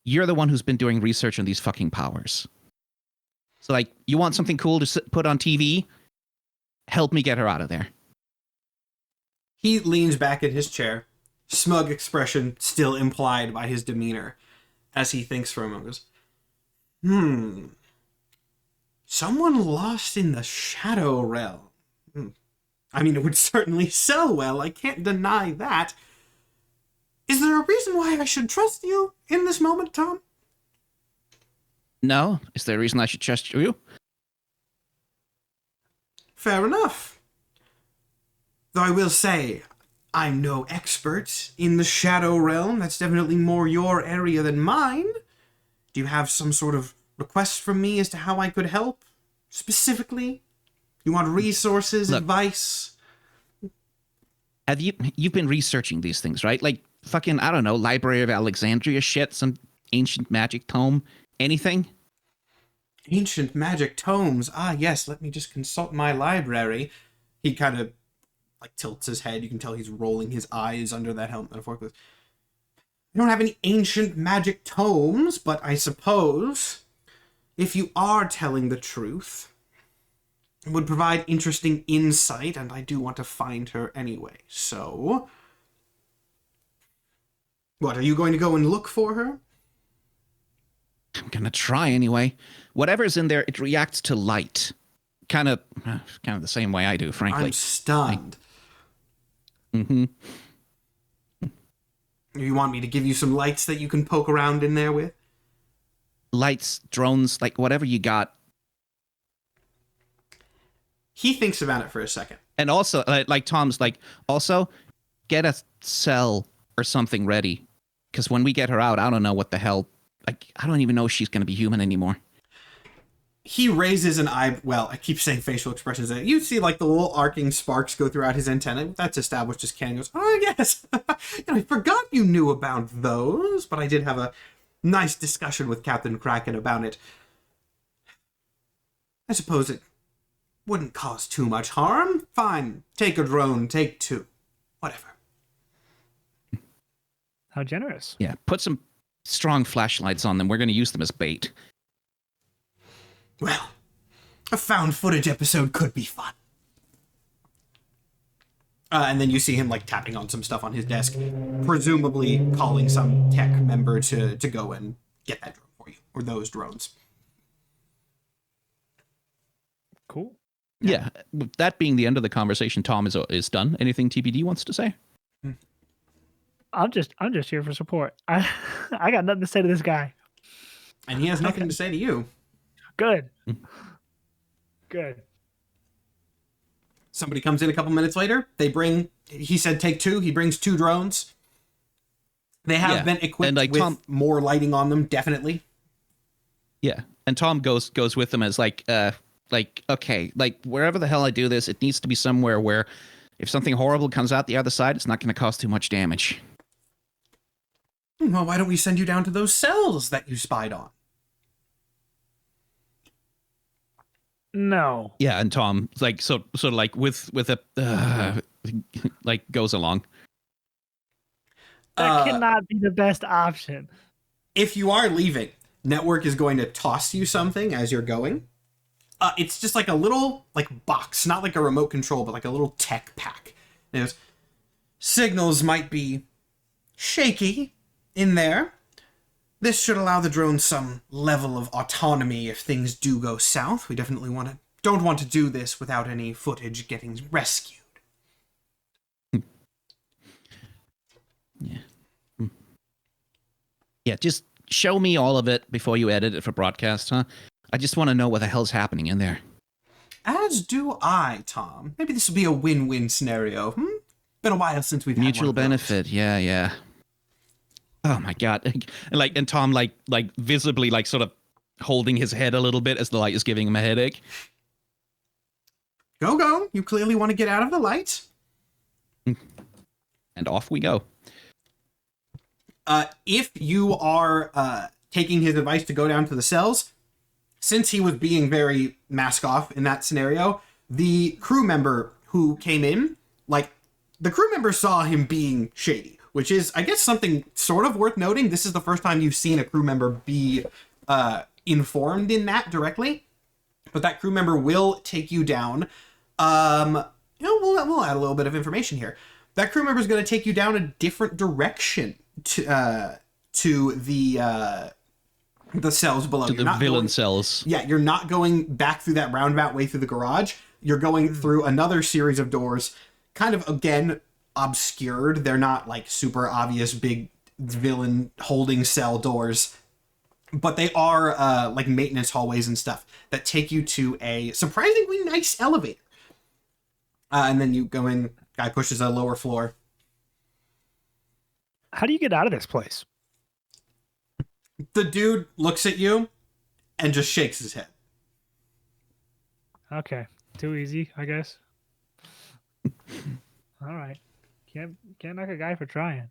You're the one who's been doing research on these fucking powers. So, like, you want something cool to put on TV? Help me get her out of there. He leans back in his chair, smug expression still implied by his demeanor, as he thinks for a moment. Goes, someone lost in the Shadow Realm. I mean, it would certainly sell well. I can't deny that. Is there a reason why I should trust you in this moment, Tom? No? Is there a reason I should trust you? Fair enough. Though I will say, I'm no expert in the Shadow Realm. That's definitely more your area than mine. Do you have some sort of request from me as to how I could help? Specifically? You want resources, Look. advice? You've been researching these things, right? Like, fucking, I don't know, Library of Alexandria shit, some ancient magic tome, anything? Ancient magic tomes. Ah, yes, let me just consult my library. He kind of, like, tilts his head. You can tell he's rolling his eyes under that helmet metaphorically. I don't have any ancient magic tomes, but I suppose if you are telling the truth, it would provide interesting insight, and I do want to find her anyway. So, what, are you going to go and look for her? I'm gonna try anyway. Whatever's in there, it reacts to light. Kind of the same way I do, frankly. I'm stunned. Mm-hmm. You want me to give you some lights that you can poke around in there with? Lights, drones, like whatever you got. He thinks about it for a second. And also, like Tom's like, also, get a cell or something ready. Because when we get her out, I don't know what the hell. Like, I don't even know if she's going to be human anymore. He raises an eye. Well, I keep saying facial expressions. You see, like, the little arcing sparks go throughout his antenna. That's established as canon. He goes, oh, yes. I forgot you knew about those. But I did have a nice discussion with Captain Kraken about it. I suppose it wouldn't cause too much harm. Fine. Take a drone. Take 2. Whatever. How generous. Yeah, put some strong flashlights on them. We're going to use them as bait. Well, a found footage episode could be fun. And then you see him, like, tapping on some stuff on his desk, presumably calling some tech member to go and get that drone for you, or those drones. Cool. Yeah, with that being the end of the conversation, Tom is done. Anything TBD wants to say? I'm just here for support. I got nothing to say to this guy. And he has nothing to say to you. Good. Good. Somebody comes in a couple minutes later. He said take 2. He brings 2 drones. They have been equipped and, like, with Tom, more lighting on them, definitely. Yeah, and Tom goes with them as okay, like, wherever the hell I do this, it needs to be somewhere where if something horrible comes out the other side, it's not going to cause too much damage. Well, why don't we send you down to those cells that you spied on? No. Yeah, and Tom, like, sort of like with a like, goes along. That cannot be the best option. If you are leaving, Network is going to toss you something as you're going. It's just like a little, like, box, not like a remote control, but like a little tech pack. There's signals might be shaky in there. This should allow the drone some level of autonomy if things do go south. We definitely don't want to do this without any footage getting rescued. Yeah. Yeah, just show me all of it before you edit it for broadcast, huh? I just want to know what the hell's happening in there. As do I, Tom. Maybe this will be a win-win scenario. Been a while since we've had Mutual one of those. benefit, yeah. Oh my god! And Tom, like visibly, like, sort of holding his head a little bit as the light is giving him a headache. Go! You clearly want to get out of the light. And off we go. If you are taking his advice to go down to the cells, since he was being very mask off in that scenario, the crew member who came in, like, the crew member saw him being shady, which is, I guess, something sort of worth noting. This is the first time you've seen a crew member be informed in that directly, but that crew member will take you down. We'll add a little bit of information here. That crew member is going to take you down a different direction to the cells below. To the villain cells. Yeah, you're not going back through that roundabout way through the garage. You're going through another series of doors, kind of, again, obscured. They're not, like, super obvious big villain holding cell doors, but they are like maintenance hallways and stuff that take you to a surprisingly nice elevator. And then you go in, guy pushes a lower floor. How do you get out of this place? The dude looks at you and just shakes his head. Okay. Too easy, I guess. All right. Can't knock a guy for trying.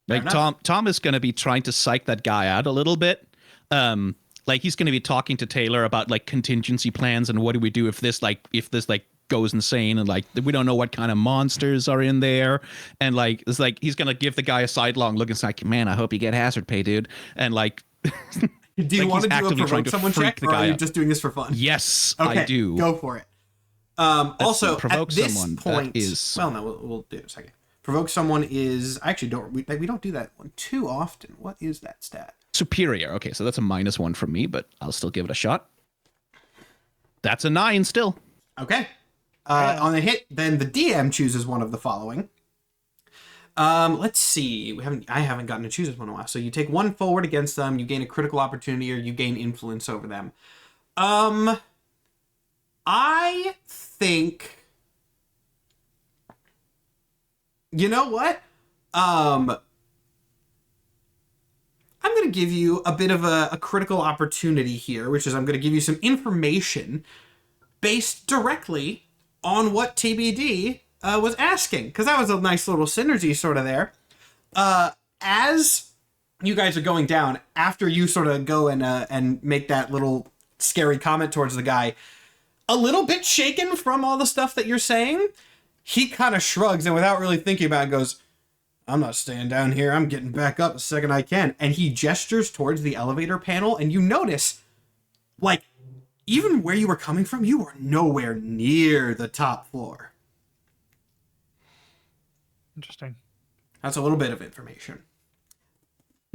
Like, Tom is going to be trying to psych that guy out a little bit. Like, he's going to be talking to Taylor about, like, contingency plans and what do we do if this goes insane, and, like, we don't know what kind of monsters are in there, and, like, it's like he's going to give the guy a sidelong look and say, like, man, I hope you get hazard pay, dude. And, like, do you want to do a provoke someone check, or are you just doing this for fun? Yes, okay, I do. Go for it. Also, provoke at this someone, point, well, no, we'll do it in a second. Provoke someone is, I actually don't, we don't do that one too often. What is that stat? Superior. Okay, so that's a -1 from me, but I'll still give it a shot. That's a 9 still. Okay. On a hit, then the DM chooses one of the following. Let's see. I haven't gotten to choose this one in a while. So you take 1 forward against them, you gain a critical opportunity, or you gain influence over them. I think, you know what? I'm going to give you a bit of a critical opportunity here, which is I'm going to give you some information based directly on what TBD was asking, because that was a nice little synergy sort of there. As you guys are going down, after you sort of go and make that little scary comment towards the guy, a little bit shaken from all the stuff that you're saying, he kind of shrugs and without really thinking about it goes, I'm not staying down here. I'm getting back up the second I can. And he gestures towards the elevator panel, and you notice, like, even where you were coming from, you were nowhere near the top floor. Interesting. That's a little bit of information.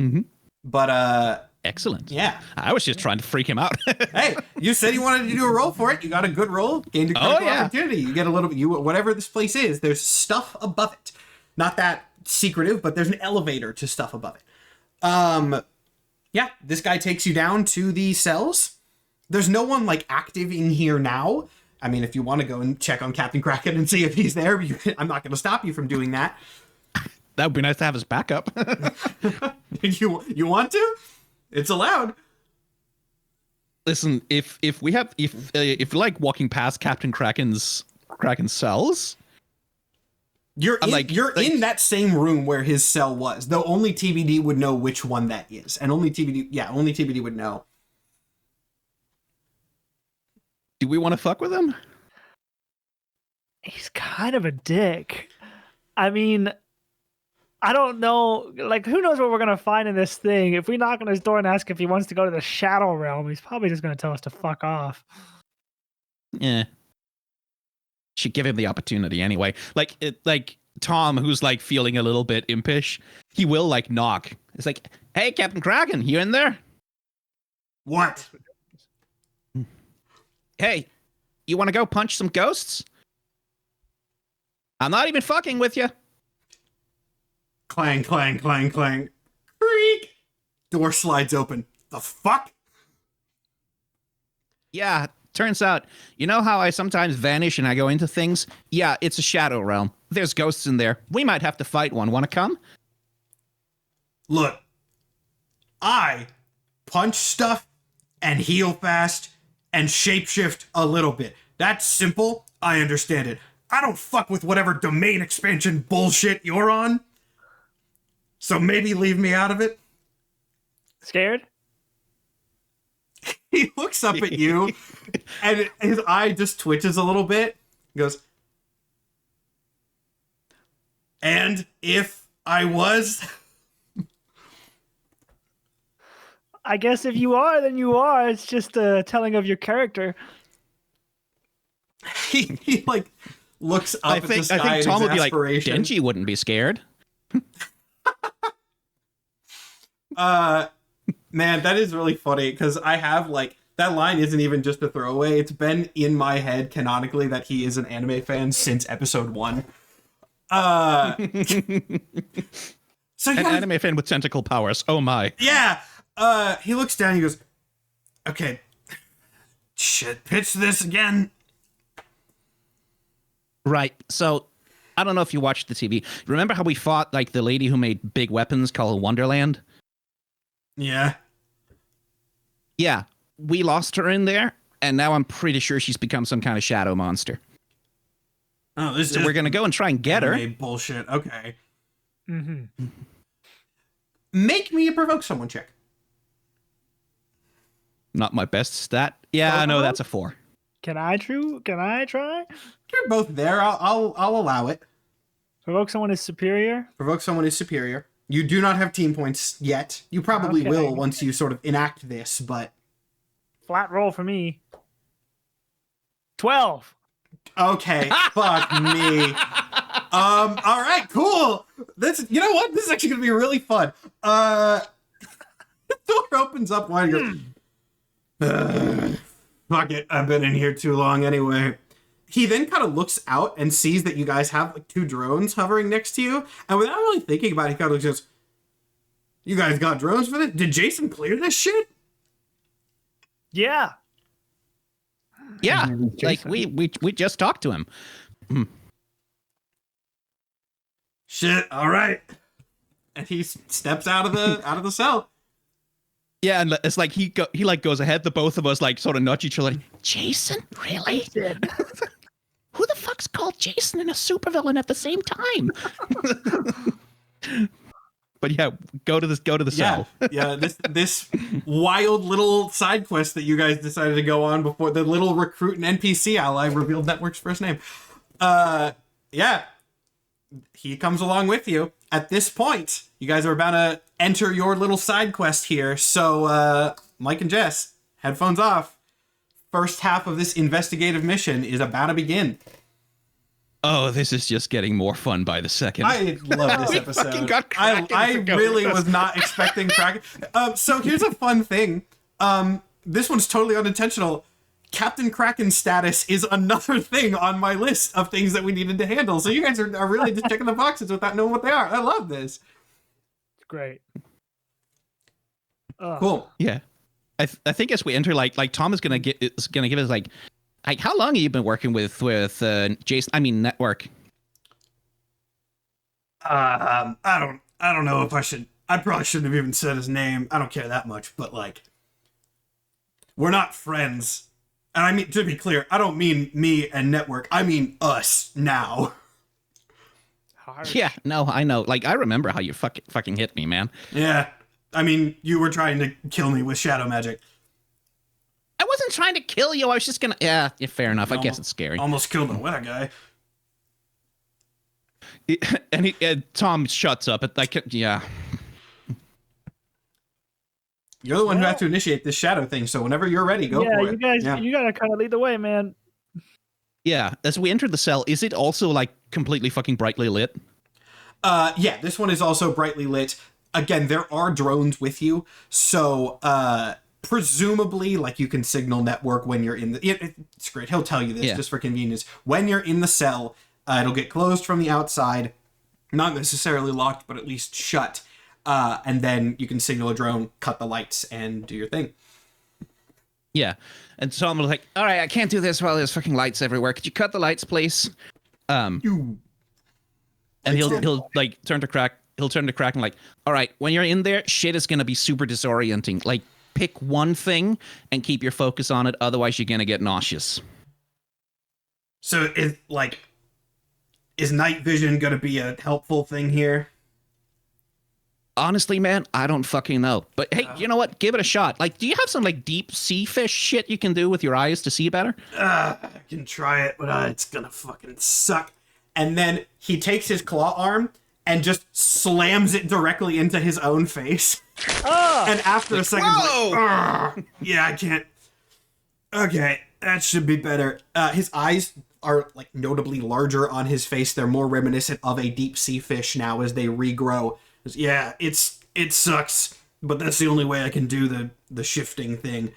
Mm-hmm. But, Excellent. yeah. I was just trying to freak him out. Hey, you said you wanted to do a roll for it. You got a good roll. Gained a critical opportunity. You get a little bit, whatever this place is, there's stuff above it. Not that secretive, but there's an elevator to stuff above it. Yeah, this guy takes you down to the cells. There's no one, like, active in here now. I mean, if you want to go and check on Captain Kraken and see if he's there, I'm not going to stop you from doing that. That would be nice to have as backup. You want to? It's allowed. Listen, if we like walking past Captain Kraken's cells, You're like in that same room where his cell was, though only TBD would know which one that is, and only TBD would know. do we want to fuck with him? He's kind of a dick. I mean, I don't know. Like, who knows what we're going to find in this thing? If we knock on his door and ask if he wants to go to the Shadow Realm, he's probably just going to tell us to fuck off. Yeah. Should give him the opportunity anyway. Like Tom, who's like feeling a little bit impish, he will like knock. It's like, hey, Captain Kraken, you in there? What? Hey, you want to go punch some ghosts? I'm not even fucking with you. Clang, clang, clang, clang. Creak! Door slides open. The fuck? Yeah, turns out, you know how I sometimes vanish and I go into things? Yeah, it's a shadow realm. There's ghosts in there. We might have to fight one. Want to come? Look, I punch stuff and heal fast and shapeshift a little bit. That's simple. I understand it. I don't fuck with whatever domain expansion bullshit you're on. So maybe leave me out of it. Scared? He looks up at you and his eye just twitches a little bit. He goes, and if I was... I guess if you are, then you are. It's just a telling of your character. he like looks up at the sky. I think Tom would be like, exasperation. Genji wouldn't be scared. Man, that is really funny because I have like that line isn't even just a throwaway. It's been in my head canonically that he is an anime fan since episode 1. So An anime fan with tentacle powers. Oh my. yeah. He looks down. He goes, "Okay, shit. Pitch this again." Right. So, I don't know if you watched the TV. Remember how we fought like the lady who made big weapons called Wonderland? Yeah. Yeah. We lost her in there, and now I'm pretty sure she's become some kind of shadow monster. Oh, this So is we're gonna go and try and get her. anime bullshit. Okay. Mm-hmm. Make me a provoke someone check. Not my best stat. Yeah, no, that's a 4. Can I try? You're both there. I'll allow it. Provoke someone is superior? Provoke someone is superior. You do not have team points yet. You probably Okay. will once you sort of enact this, but Flat roll for me. 12. okay. Fuck me. All right, cool. You know what? This is actually gonna be really fun. The door opens up wide. And goes, fuck it. I've been in here too long anyway. He then kind of looks out and sees that you guys have like 2 drones hovering next to you, and without really thinking about it, he kind of goes, "You guys got drones for this? Did Jason clear this shit?" Yeah. Yeah, like Jason. we just talked to him. Shit. All right. and he steps out of the cell. Yeah, and it's like he like goes ahead. The both of us like sort of nudge each other. Jason, really? Who the fuck's called Jason and a supervillain at the same time? But yeah, go to the cell. Yeah, this wild little side quest that you guys decided to go on before the little recruit and NPC ally revealed Network's first name. Yeah, he comes along with you. At this point, you guys are about to enter your little side quest here. So, Mike and Jess, headphones off. First half of this investigative mission is about to begin. Oh, this is just getting more fun by the second. I love this episode. Fucking got Kraken I to go really with us. was not expecting Kraken. So here's a fun thing. This one's totally unintentional. Captain Kraken's status is another thing on my list of things that we needed to handle. So you guys are really just checking the boxes without knowing what they are. I love this. Great. Cool. Yeah, I think as we enter, like Tom is gonna give us like how long have you been working with Jason? I mean, Network. I don't know if I probably shouldn't have even said his name. I don't care that much, but like, we're not friends. And I mean, to be clear, I don't mean me and Network. I mean us now. Harsh. Yeah, no, I know. Like, I remember how you fucking hit me, man. Yeah. I mean, you were trying to kill me with shadow magic. I wasn't trying to kill you. I was just gonna. Yeah, fair enough. I guess it's scary. Almost killed a weather guy. And Tom shuts up. Yeah. You're the one who has to initiate this shadow thing, so whenever you're ready, go for it. You guys, you gotta kind of lead the way, man. Yeah. As we enter the cell, is it also like completely fucking brightly lit? Yeah, this one is also brightly lit. Again, there are drones with you, so presumably, like, you can signal Network when you're in the. It's great. He'll tell you this just for convenience. When you're in the cell, it'll get closed from the outside, not necessarily locked, but at least shut. And then you can signal a drone, cut the lights, and do your thing. Yeah. And Tom was like, all right, I can't do this while there's fucking lights everywhere. Could you cut the lights, please? And he'll like turn to Crack. He'll turn to Crack and like, all right, when you're in there, shit is gonna be super disorienting. Like, pick one thing and keep your focus on it. Otherwise, you're gonna get nauseous. So, is night vision gonna be a helpful thing here? Honestly, man, I don't fucking know. But hey, you know what? Give it a shot. Like, do you have some like deep sea fish shit you can do with your eyes to see better? I can try it, but it's gonna fucking suck. And then he takes his claw arm and just slams it directly into his own face. And after a second, like, yeah, I can't. Okay, that should be better. His eyes are like notably larger on his face. They're more reminiscent of a deep sea fish now as they regrow. Yeah, it sucks, but that's the only way I can do the shifting thing.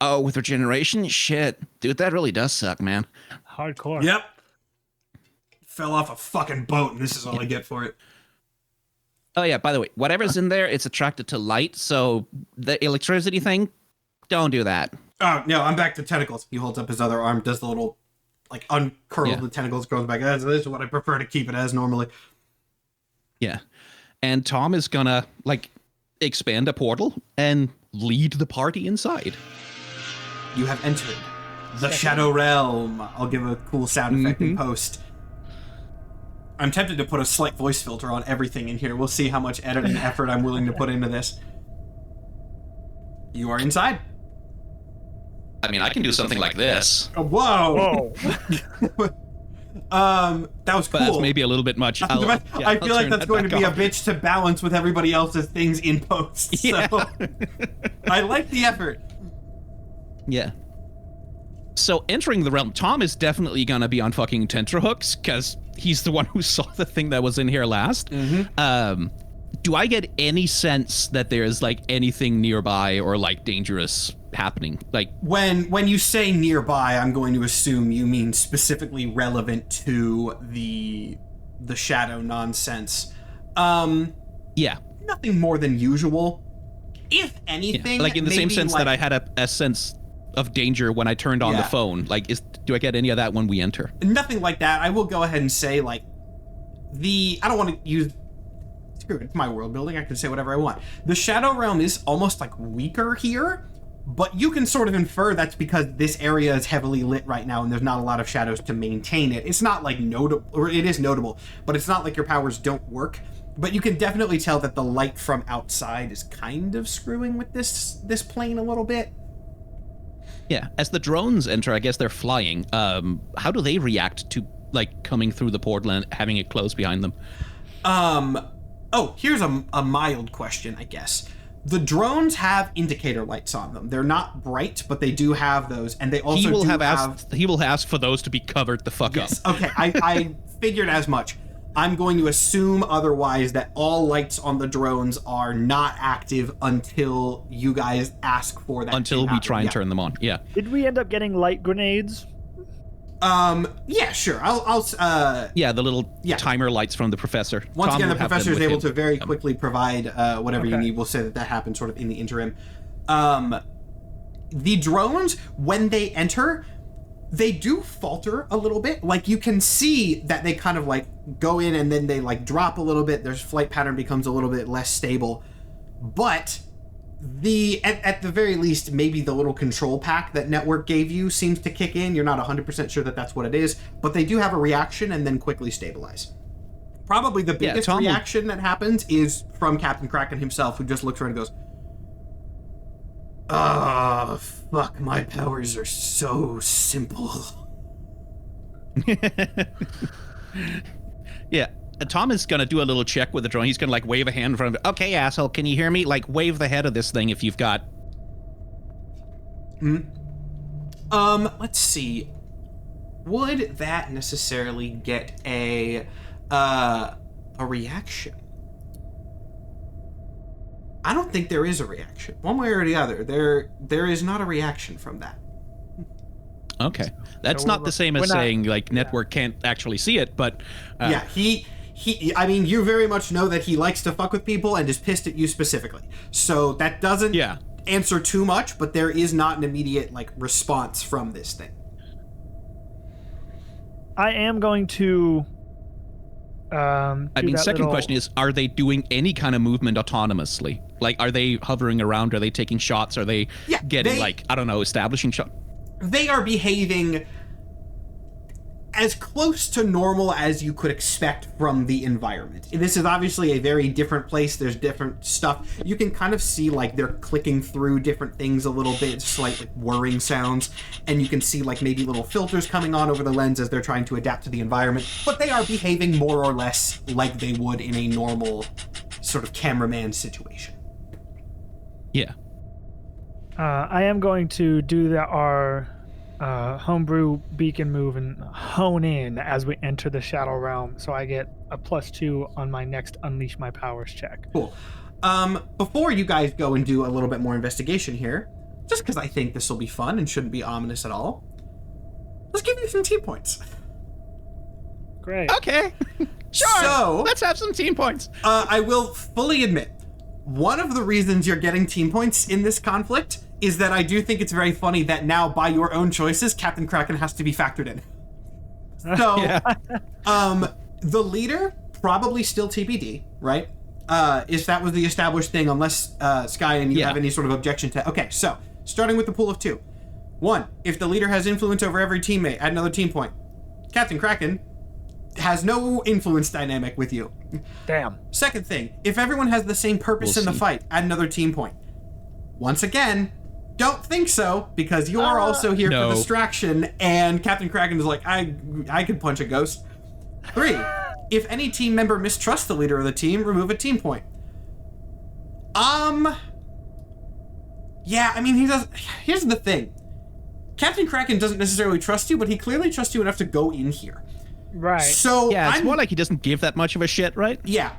Oh, with regeneration? Shit. Dude, that really does suck, man. Hardcore. Yep. Fell off a fucking boat, and this is all I get for it. Oh, yeah, by the way, whatever's in there, it's attracted to light, so the electricity thing, don't do that. Oh, no, I'm back to tentacles. He holds up his other arm, does the little, like, uncurl the tentacles, grows back. This is what I prefer to keep it as normally. Yeah. And Tom is gonna, like, expand a portal and lead the party inside. You have entered the Shadow Realm. I'll give a cool sound effect in post. I'm tempted to put a slight voice filter on everything in here. We'll see how much editing effort I'm willing to put into this. You are inside. I mean, I can do something like this. Oh, whoa! That was cool. But that's maybe a little bit much. I feel like that's going to be a bitch to balance with everybody else's things in post. Yeah. So I like the effort. Yeah. So entering the realm, Tom is definitely gonna be on fucking tenterhooks because he's the one who saw the thing that was in here last. Do I get any sense that there's like anything nearby or like dangerous happening? Like when you say nearby, I'm going to assume you mean specifically relevant to the shadow nonsense. Yeah. Nothing more than usual. If anything, like in the same sense that I had a sense of danger when I turned on the phone. Like, do I get any of that when we enter? Nothing like that. I will go ahead and say, like, I don't want to use screw it. It's my world building. I can say whatever I want. The Shadow Realm is almost like weaker here, but you can sort of infer that's because this area is heavily lit right now and there's not a lot of shadows to maintain it. It's not like notable, or it is notable, but it's not like your powers don't work. But you can definitely tell that the light from outside is kind of screwing with this plane a little bit. Yeah, as the drones enter, I guess they're flying. How do they react to like coming through the portal and having it close behind them? Oh, here's a mild question, I guess. The drones have indicator lights on them. They're not bright, but they do have those, and they also he will ask for those to be covered the fuck yes, up. Okay, I figured as much. I'm going to assume otherwise that all lights on the drones are not active until you guys ask for that. Until we try and turn them on. Yeah. Did we end up getting light grenades? Yeah, sure. I'll yeah, the little timer lights from the professor. Once Tom again, the will have professor them is with able him. to very quickly provide whatever you Okay. need. We'll say that happens sort of in the interim. The drones, when they enter, they do falter a little bit. Like, you can see that they kind of like go in and then they like drop a little bit. Their flight pattern becomes a little bit less stable. But at the very least, maybe the little control pack that Network gave you seems to kick in. You're not 100% sure that that's what it is, but they do have a reaction and then quickly stabilize. Probably the biggest reaction that happens is from Captain Kraken himself, who just looks around and goes, "Ah, fuck, my powers are so simple." Yeah. Tom is going to do a little check with the drone. He's going to like wave a hand in front of it. Okay, asshole, can you hear me? Like wave the head of this thing if you've got... Let's see. Would that necessarily get a reaction? I don't think there is a reaction. One way or the other, there is not a reaction from that. Okay. That's not the same as saying like Network can't actually see it, but... yeah, I mean, you very much know that he likes to fuck with people and is pissed at you specifically. So that doesn't answer too much, but there is not an immediate, like, response from this thing. I am going to... second question is, are they doing any kind of movement autonomously? Like, are they hovering around? Are they taking shots? Are they establishing shots? They are behaving as close to normal as you could expect from the environment. This is obviously a very different place. There's different stuff. You can kind of see like they're clicking through different things a little bit, slight like whirring sounds, and you can see like maybe little filters coming on over the lens as they're trying to adapt to the environment, but they are behaving more or less like they would in a normal sort of cameraman situation. Yeah. I am going to do our homebrew beacon move and hone in as we enter the Shadow Realm, so I get a +2 on my next Unleash My Powers check. Cool. Before you guys go and do a little bit more investigation here, just because I think this will be fun and shouldn't be ominous at all, let's give you some team points. Great. Okay. Sure. So, let's have some team points. I will fully admit, one of the reasons you're getting team points in this conflict is that I do think it's very funny that now, by your own choices, Captain Kraken has to be factored in. So, the leader, probably still TBD, right? If that was the established thing, unless, Sky and you have any sort of objection to... Okay, so, starting with the pool of 2. 1, if the leader has influence over every teammate, add another team point. Captain Kraken has no influence dynamic with you. Damn. Second thing, if everyone has the same purpose in the fight, add another team point. Once again, don't think so, because you are also here for distraction, and Captain Kraken is like, I could punch a ghost. 3, if any team member mistrusts the leader of the team, remove a team point. Yeah, I mean, he does. Here's the thing. Captain Kraken doesn't necessarily trust you, but he clearly trusts you enough to go in here. Right. So it's more like he doesn't give that much of a shit, right? Yeah.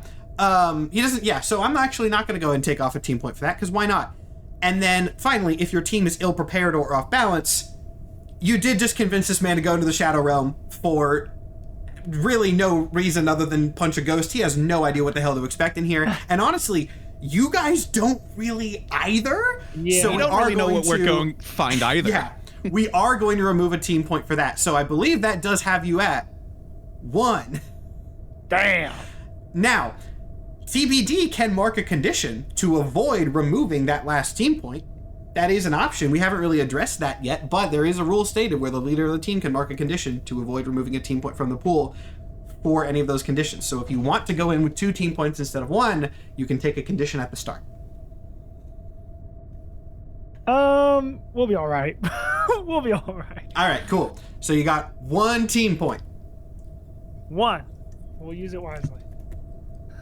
He doesn't. Yeah. So I'm actually not going to go and take off a team point for that, because why not? And then finally, if your team is ill prepared or off balance, you did just convince this man to go into the Shadow Realm for really no reason other than punch a ghost. He has no idea what the hell to expect in here. And honestly, you guys don't really either. Yeah. So we don't really know what we're going to find either. Yeah. We are going to remove a team point for that. So I believe that does have you at 1. Damn. Now, TBD can mark a condition to avoid removing that last team point. That is an option. We haven't really addressed that yet, but there is a rule stated where the leader of the team can mark a condition to avoid removing a team point from the pool for any of those conditions. So if you want to go in with 2 team points instead of 1, you can take a condition at the start. We'll be all right. We'll be all right. All right, cool. So you got 1 team point. 1. We'll use it wisely.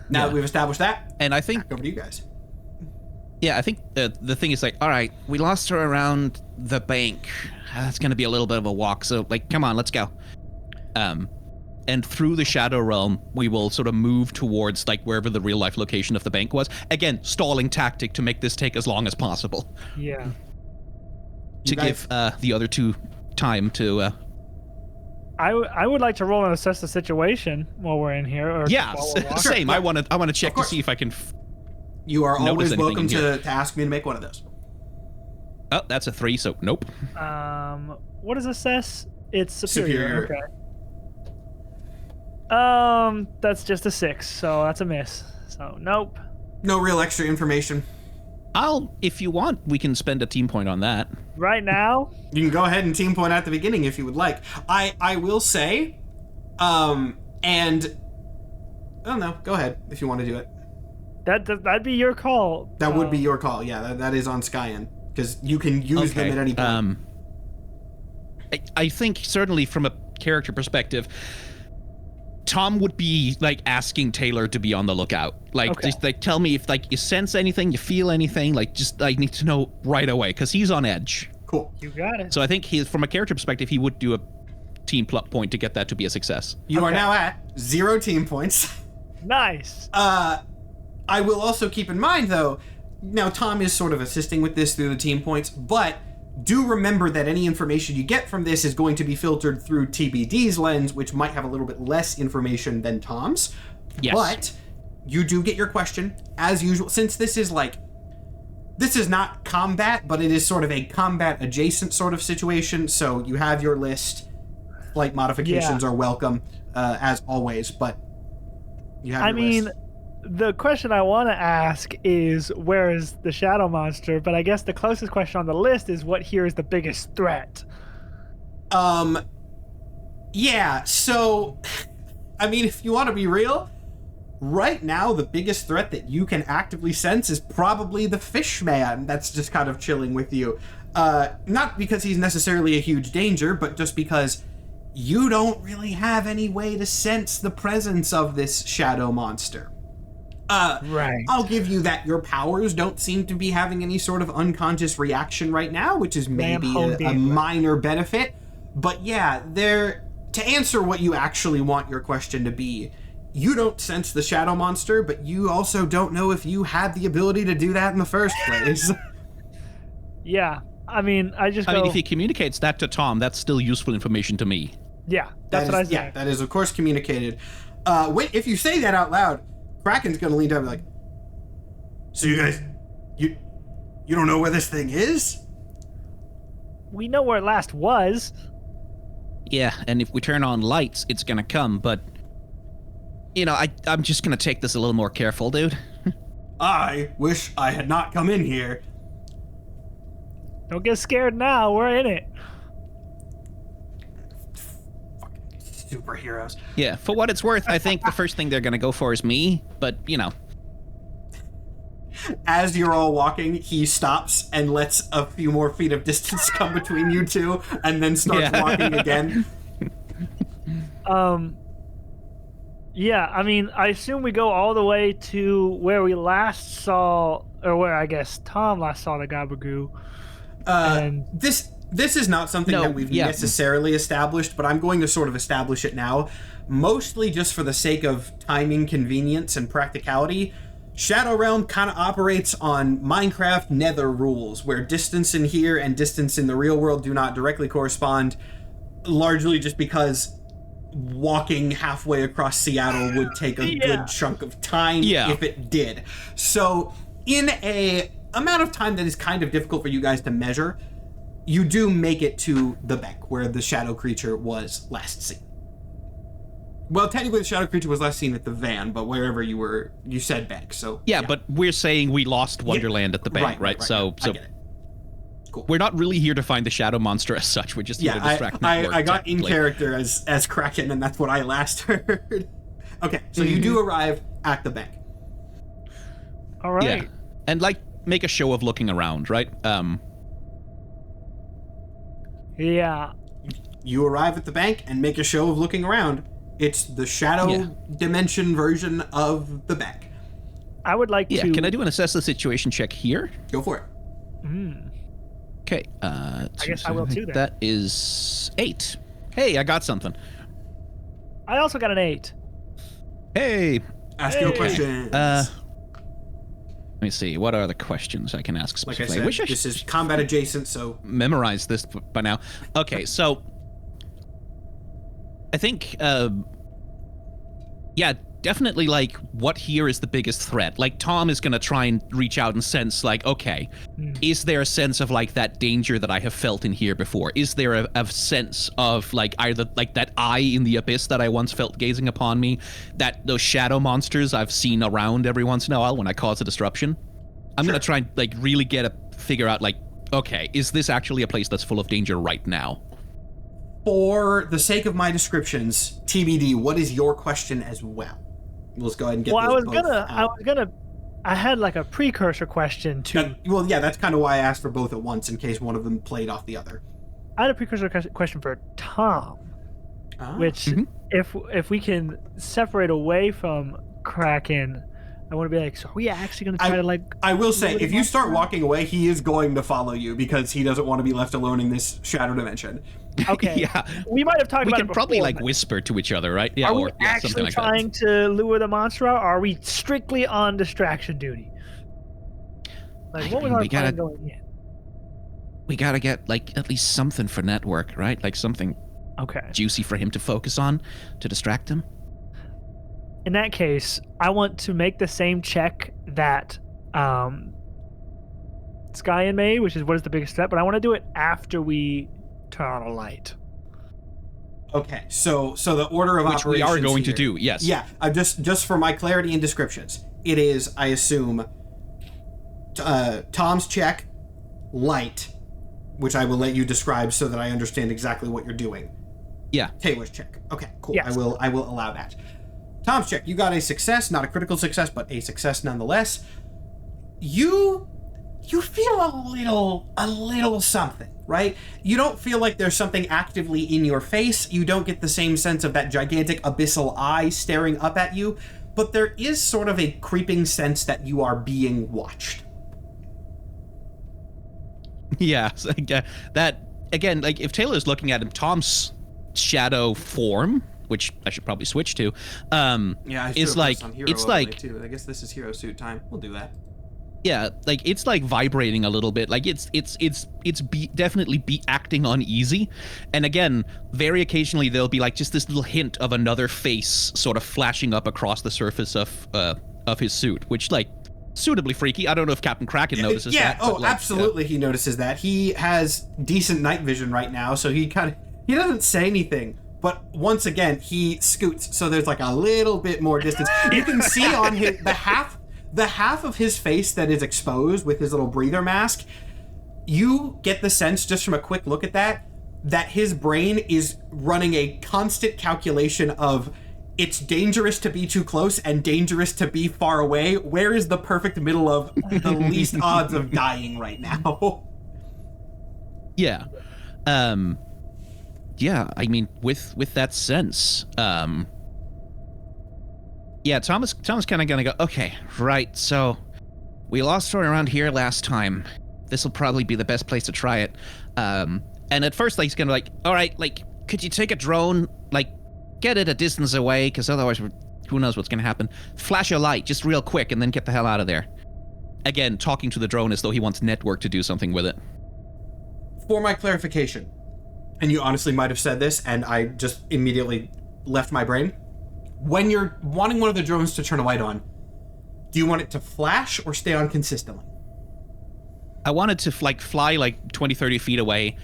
Now that we've established that, And I think back over to you guys. Yeah, I think the thing is like, all right, we lost her around the bank. That's going to be a little bit of a walk. So, like, come on, let's go. And through the Shadow Realm, we will sort of move towards, like, wherever the real-life location of the bank was. Again, stalling tactic to make this take as long as possible. Yeah. To give the other 2 time to... I would like to roll and assess the situation while we're in here. Or Yeah, while we're walking. same. I want to check to see if I can... You are always anything welcome in here. to ask me to make one of those. Oh, that's a 3, so nope. What is assess? It's superior. Superior. Okay. That's just a 6, so that's a miss. So nope. No real extra information. If you want, we can spend a team point on that. Right now, You can go ahead and team point at the beginning if you would like. I will say, and I don't know. Go ahead if you want to do it. that'd be your call. That would be your call. Yeah, that is on Skyen because you can use them at any point. I think certainly from a character perspective, Tom would be like asking Taylor to be on the lookout. Like, just like tell me if like you sense anything, you feel anything. Like, just I need to know right away because he's on edge. Cool. You got it. So I think from a character perspective, he would do a team point to get that to be a success. You are now at 0 team points. Nice. I will also keep in mind though, now Tom is sort of assisting with this through the team points, but do remember that any information you get from this is going to be filtered through TBD's lens, which might have a little bit less information than Tom's. Yes. But you do get your question, as usual, since this is not combat, but it is sort of a combat adjacent sort of situation, so you have your list. Slight modifications are welcome, as always, but you have your list. The question I want to ask is, where is the shadow monster? But I guess the closest question on the list is, what here is the biggest threat? Yeah, so, I mean, if you want to be real, right now, the biggest threat that you can actively sense is probably the fish man that's just kind of chilling with you. Not because he's necessarily a huge danger, but just because you don't really have any way to sense the presence of this shadow monster. Right. I'll give you that your powers don't seem to be having any sort of unconscious reaction right now, which is maybe a minor benefit. But yeah, to answer what you actually want your question to be, you don't sense the shadow monster, but you also don't know if you had the ability to do that in the first place. Yeah. I mean, if he communicates that to Tom, that's still useful information to me. Yeah, that's what I said. Yeah, that is of course communicated. If you say that out loud, Kraken's gonna lean down and be like, so you guys, you don't know where this thing is? We know where it last was. Yeah, and if we turn on lights, it's gonna come, but... You know, I'm just gonna take this a little more careful, dude. I wish I had not come in here. Don't get scared now. We're in it. Fucking superheroes. Yeah, for what it's worth, I think the first thing they're gonna go for is me, but, you know. As you're all walking, he stops and lets a few more feet of distance come between you two, and then starts walking again. Yeah, I mean, I assume we go all the way to where we last saw, or where I guess Tom last saw the Gabagoo. This is not something that we've necessarily established, but I'm going to sort of establish it now, mostly just for the sake of timing, convenience, and practicality. Shadow Realm kind of operates on Minecraft Nether rules, where distance in here and distance in the real world do not directly correspond, largely just because walking halfway across Seattle would take a good chunk of time if it did. So in a amount of time that is kind of difficult for you guys to measure, you do make it to the bank where the shadow creature was last seen. Well, technically, the shadow creature was last seen at the van, but wherever you said bank. So Yeah, but we're saying we lost Wonderland at the bank, right? So I get it. Cool. we're not really here to find the shadow monster as such. We're just here to distract Network. I got in technically. character as Kraken, and that's what I last heard. Okay, so you do arrive at the bank. All right. Yeah, and like make a show of looking around, right? Yeah. You arrive at the bank and make a show of looking around. It's the shadow dimension version of the bank. I would like Yeah, to. can I do an assess the situation check here? Go for it. Okay, I guess I will too then. That is 8. Hey, I got something. I also got an 8. Hey, Ask your questions. let me see. What are the questions I can ask like I specifically? said, wish I this is combat adjacent, so memorize this by now. Okay, so I think, yeah, definitely like what here is the biggest threat. Like Tom is gonna try and reach out and sense like, okay, is there a sense of like that danger that I have felt in here before? Is there a sense of like either like that eye in the abyss that I once felt gazing upon me, that those shadow monsters I've seen around every once in a while when I cause a disruption? I'm gonna try and like really figure out like, okay, is this actually a place that's full of danger right now? for the sake of my descriptions, TBD, what is your question as well? Let's go ahead and get those both out. I had like a precursor question to. That's kind of why I asked for both at once in case one of them played off the other. I had a precursor question for Tom, which if we can separate away from Kraken, I want to be like, so are we actually going to try to like? I will say, if you start walking away, he is going to follow you because he doesn't want to be left alone in this shadow dimension. Okay. Yeah. We might have talked about it We can probably before, like whisper to each other, right? Yeah. Are we something actually like trying to lure the monster out, or are we strictly on distraction duty? Like, what was our plan going in? We gotta get like at least something for Network, right? Like something juicy for him to focus on to distract him. In that case, I want to make the same check that Skyen made, which is what is the biggest threat, but I want to do it after we turn on a light. Okay, so the order of which we operations are going here, to do, yes. Yeah, just for my clarity and descriptions, it is, I assume, Tom's check, light, which I will let you describe so that I understand exactly what you're doing. Yeah. Taylor's check. Okay, cool. Yes. I will allow that. Tom's check. You got a success, not a critical success, but a success nonetheless. You feel a little something, right? You don't feel like there's something actively in your face. You don't get the same sense of that gigantic abyssal eye staring up at you, but there is sort of a creeping sense that you are being watched. Yeah, that again, like if Taylor's looking at him, Tom's shadow form, which I should probably switch to, is like it's like too. I guess this is hero suit time. We'll do that. Yeah, like it's like vibrating a little bit. Like it's definitely be acting uneasy, and again, very occasionally there'll be like just this little hint of another face sort of flashing up across the surface of his suit, which like suitably freaky. I don't know if Captain Kraken notices that. Yeah, absolutely he notices that. He has decent night vision right now, so he doesn't say anything. But once again, he scoots, so there's like a little bit more distance. You can see on the half of his face that is exposed with his little breather mask. You get the sense just from a quick look at that his brain is running a constant calculation of it's dangerous to be too close and dangerous to be far away. Where is the perfect middle of the least odds of dying right now? Yeah. Yeah, I mean, with that sense, yeah, Thomas kind of gonna go, okay, right, so we lost her around here last time. This will probably be the best place to try it. And at first, like, he's gonna like, all right, like, could you take a drone, like, get it a distance away, because otherwise, who knows what's gonna happen. Flash a light, just real quick, and then get the hell out of there. Again, talking to the drone as though he wants Network to do something with it. For my clarification, and you honestly might have said this, and I just immediately left my brain. When you're wanting one of the drones to turn a light on, do you want it to flash or stay on consistently? I wanted to like fly like 20, 30 feet away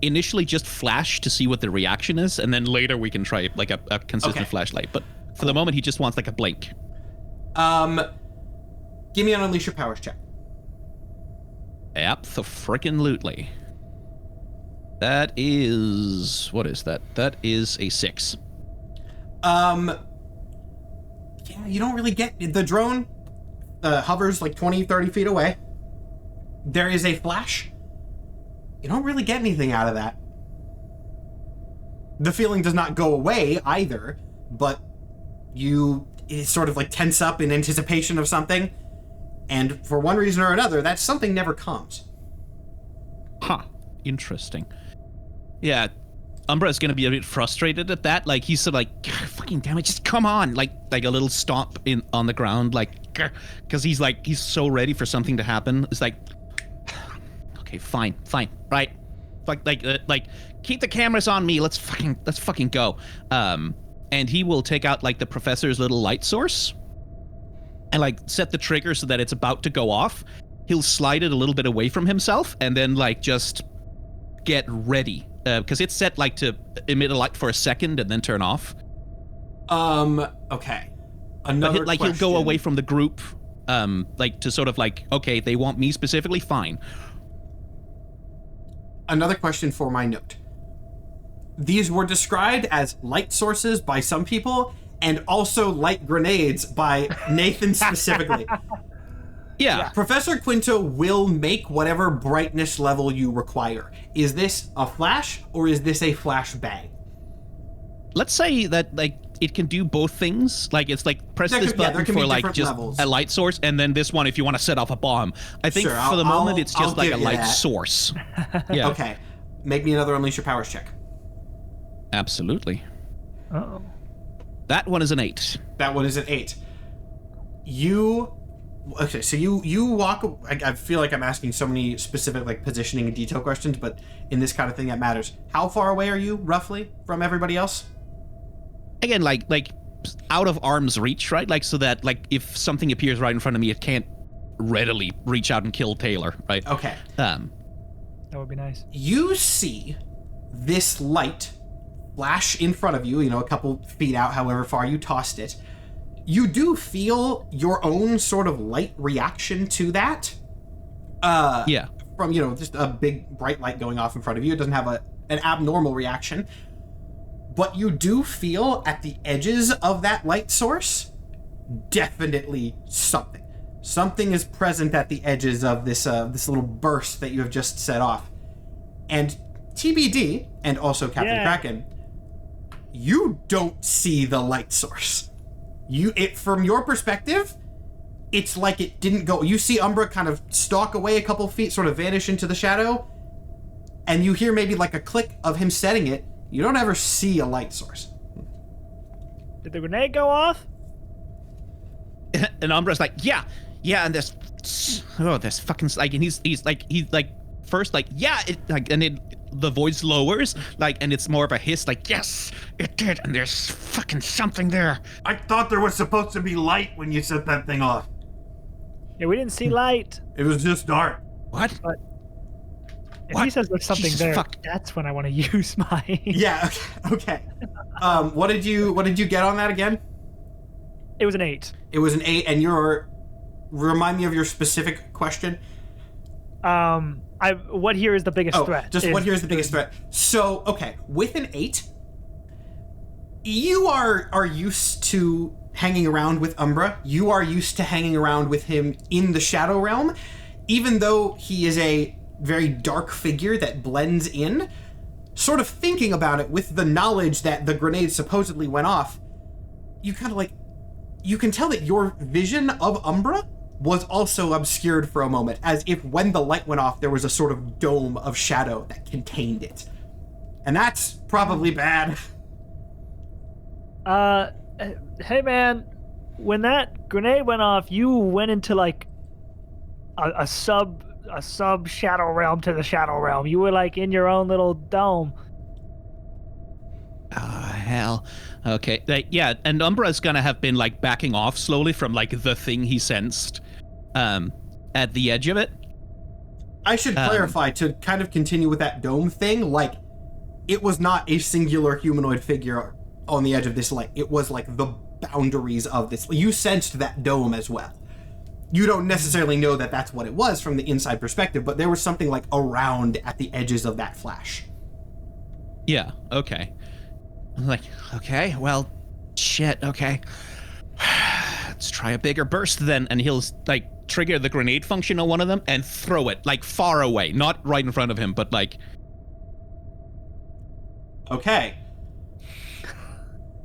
initially just flash to see what the reaction is, and then later we can try like a consistent Okay. flashlight. But for the moment, he just wants like a blink. Give me an Unleash Your Powers check. Abso-frickin-lutely. That is... What is that? That is a 6. Yeah, you don't really get... The drone hovers like 20, 30 feet away. There is a flash. You don't really get anything out of that. The feeling does not go away either, but you sort of like tense up in anticipation of something, and for one reason or another, that something never comes. Huh. Interesting. Yeah, Umbra is gonna be a bit frustrated at that. Like, he's sort of like, fucking damn it, just come on! Like a little stomp on the ground, like, because he's so ready for something to happen. It's like, okay, fine, right? Like, keep the cameras on me. Let's fucking go. And he will take out like the professor's little light source, and like set the trigger so that it's about to go off. He'll slide it a little bit away from himself, and then like just get ready. Because it's set like to emit a light for a second and then turn off. Okay. Another But he'll go away from the group, like to sort of like, okay, they want me specifically, fine. Another question for my note. These were described as light sources by some people, and also light grenades by Nathan specifically. Yeah. Professor Quinto will make whatever brightness level you require. Is this a flash, or is this a flash bang? Let's say that like it can do both things. Like it's like press this button for like just levels. a light source, and then this one if you want to set off a bomb. I think Sure, for the moment it's I'll just like a give you light that. source. Yeah. Okay. Make me another Unleash Your Powers check. Absolutely. Uh-oh. That one is an 8. That one is an 8. Okay, so you walk... I feel like I'm asking so many specific like positioning and detail questions, but in this kind of thing that matters. How far away are you, roughly, from everybody else? Again, like out of arm's reach, right? Like so that like if something appears right in front of me, it can't readily reach out and kill Taylor, right? Okay. That would be nice. You see this light flash in front of you, a couple feet out, however far you tossed it. You do feel your own sort of light reaction to that. Yeah. From, just a big bright light going off in front of you. It doesn't have an abnormal reaction. But you do feel at the edges of that light source, definitely something. Something is present at the edges of this little burst that you have just set off. And TBD, and also Captain Kraken, you don't see the light source. From your perspective, it's like it didn't go. You see Umbra kind of stalk away a couple feet, sort of vanish into the shadow, and you hear maybe like a click of him setting it. You don't ever see a light source. Did the grenade go off? And Umbra's like, yeah, and this fucking like, and he's like first like, yeah, it like, and then the voice lowers like, and it's more of a hiss like, yes, it did, and there's fucking something there. I thought there was supposed to be light when you set that thing off. Yeah, we didn't see light. It was just dark. What? But if What? he says there's something Jesus there, fuck. that's when I want to use my... Yeah. Okay. What did you get on that again? It was an 8. It was an 8, and remind me of your specific question. What here is the biggest threat? Just what here is the biggest threat. So, okay, with an 8, you are used to hanging around with Umbra. You are used to hanging around with him in the Shadow Realm, even though he is a very dark figure that blends in. Sort of thinking about it with the knowledge that the grenade supposedly went off, you kind of like, you can tell that your vision of Umbra was also obscured for a moment, as if when the light went off, there was a sort of dome of shadow that contained it. And that's probably bad. Hey man, when that grenade went off, you went into like a sub shadow realm to the shadow realm. You were like in your own little dome. Oh, hell. Okay. Yeah, and Umbra's gonna have been like backing off slowly from like the thing he sensed at the edge of it. I should clarify, to kind of continue with that dome thing, like, it was not a singular humanoid figure on the edge of this light. It was like the boundaries of this. You sensed that dome as well. You don't necessarily know that that's what it was from the inside perspective, but there was something like around at the edges of that flash. Yeah, okay. I'm like, okay, well, shit, okay. Let's try a bigger burst then, and he'll, like, trigger the grenade function on one of them and throw it, like, far away. Not right in front of him, but, like... Okay.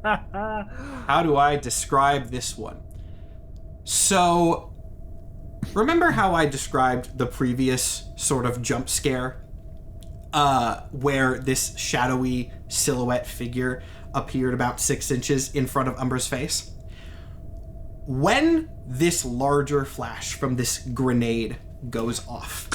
How do I describe this one? So, remember how I described the previous sort of jump scare? Where this shadowy silhouette figure appeared about 6 inches in front of Umbra's face? When this larger flash from this grenade goes off,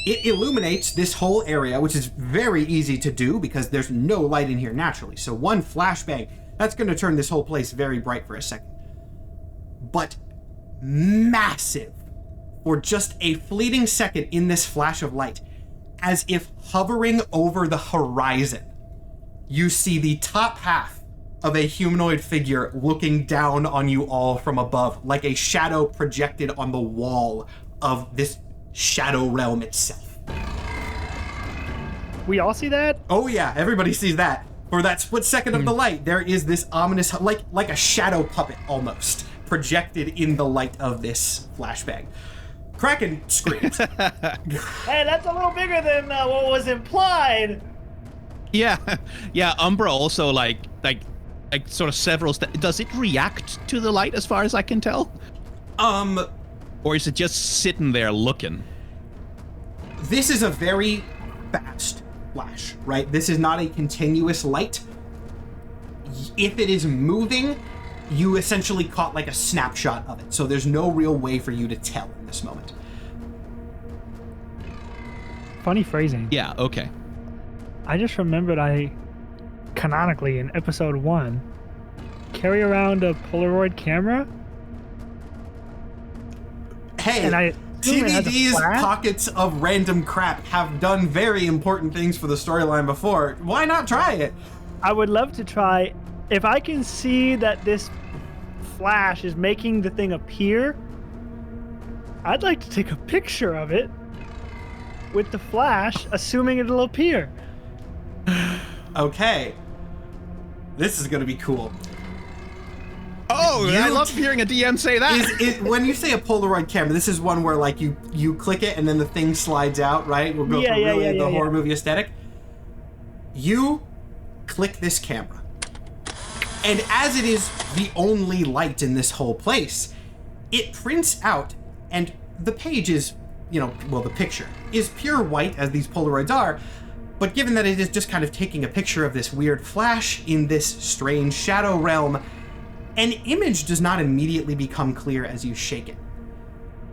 it illuminates this whole area, which is very easy to do because there's no light in here naturally. So one flashbang, that's going to turn this whole place very bright for a second. But massive, for just a fleeting second in this flash of light, as if hovering over the horizon, you see the top half of a humanoid figure looking down on you all from above, like a shadow projected on the wall of this shadow realm itself. We all see that? Oh yeah, everybody sees that. For that split second of the light, there is this ominous, like a shadow puppet almost, projected in the light of this flashbang. Kraken screams. Hey, that's a little bigger than what was implied. Yeah, yeah, Umbra also, like sort of several steps. Does it react to the light as far as I can tell? Or is it just sitting there looking? This is a very fast flash, right? This is not a continuous light. If it is moving, you essentially caught like a snapshot of it. So there's no real way for you to tell in this moment. Funny phrasing. Yeah, okay. I just remembered canonically in episode 1, carry around a Polaroid camera. Hey, And I assume it has a TVD's flash? pockets of random crap have done very important things for the storyline before. Why not try it? I would love to try. If I can see that this flash is making the thing appear, I'd like to take a picture of it with the flash, assuming it'll appear. Okay. This is gonna be cool. Oh, I love hearing a DM say that. When you say a Polaroid camera, this is one where like you click it and then the thing slides out, right? We'll go for really the horror movie aesthetic. You click this camera. And as it is the only light in this whole place, it prints out, and the page is, the picture is pure white as these Polaroids are, but given that it is just kind of taking a picture of this weird flash in this strange shadow realm, an image does not immediately become clear as you shake it.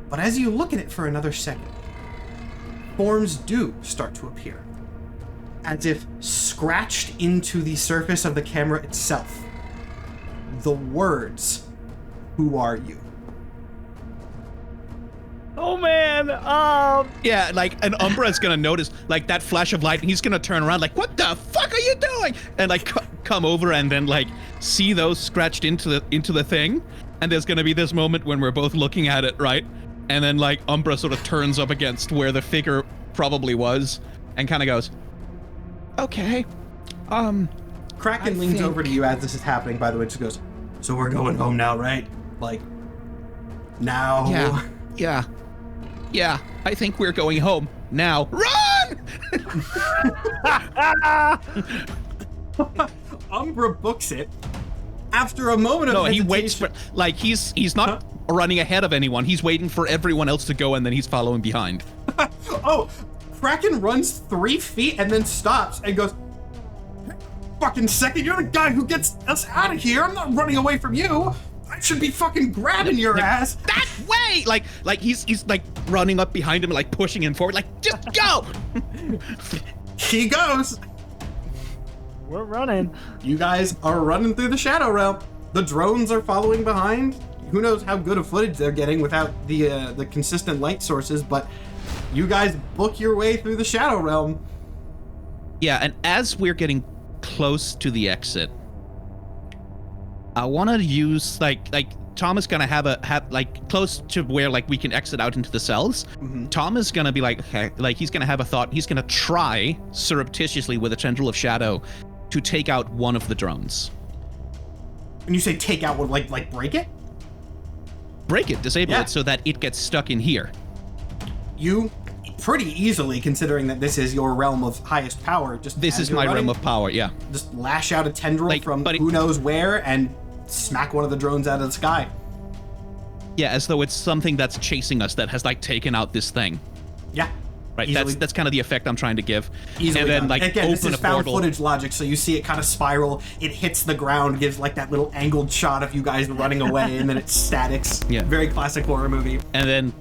But as you look at it for another second, forms do start to appear, as if scratched into the surface of the camera itself. The words, "Who are you?" Oh man, Yeah, like, and Umbra's gonna notice, like, that flash of light, and he's gonna turn around, like, what the fuck are you doing? And, like, come over and then, like, see those scratched into the thing, and there's gonna be this moment when we're both looking at it, right? And then, like, Umbra sort of turns up against where the figure probably was, and kind of goes, okay, Kraken leans over to you as this is happening, by the way, just goes, "So we're going home now, right? Like, now?" Yeah, I think we're going home now. Run! Umbra books it. After a moment of hesitation, he waits for, like, he's not running ahead of anyone. He's waiting for everyone else to go, and then he's following behind. Oh, Kraken runs 3 feet and then stops and goes, "Fucking second, you're the guy who gets us out of here. I'm not running away from you. I should be fucking grabbing your ass." That way! Like he's like running up behind him, like pushing him forward, like, just go! He goes. we're running. You guys are running through the Shadow Realm. The drones are following behind. Who knows how good of footage they're getting without the consistent light sources, but you guys book your way through the Shadow Realm. Yeah, and as we're getting close to the exit, I want to use like Tom is gonna have like close to where like we can exit out into the cells. Tom is gonna be like, okay, like he's gonna have a thought. He's gonna try surreptitiously with a tendril of shadow to take out one of the drones. And you say take out, what, like break it? Break it, disable it so that it gets stuck in here. You pretty easily, considering that this is your realm of highest power, just this is my realm of power, yeah. Just lash out a tendril Like, from but who knows where and smack one of the drones out of the sky. Yeah, as though it's something that's chasing us that has like taken out this thing. Yeah. Right, Easily. that's kind of the effect I'm trying to give. Easily and then done. like Again, this open is a found portal. footage logic, so you see it kind of spiral, it hits the ground, gives like that little angled shot of you guys running away, and then it statics. Yeah. Very classic horror movie. And then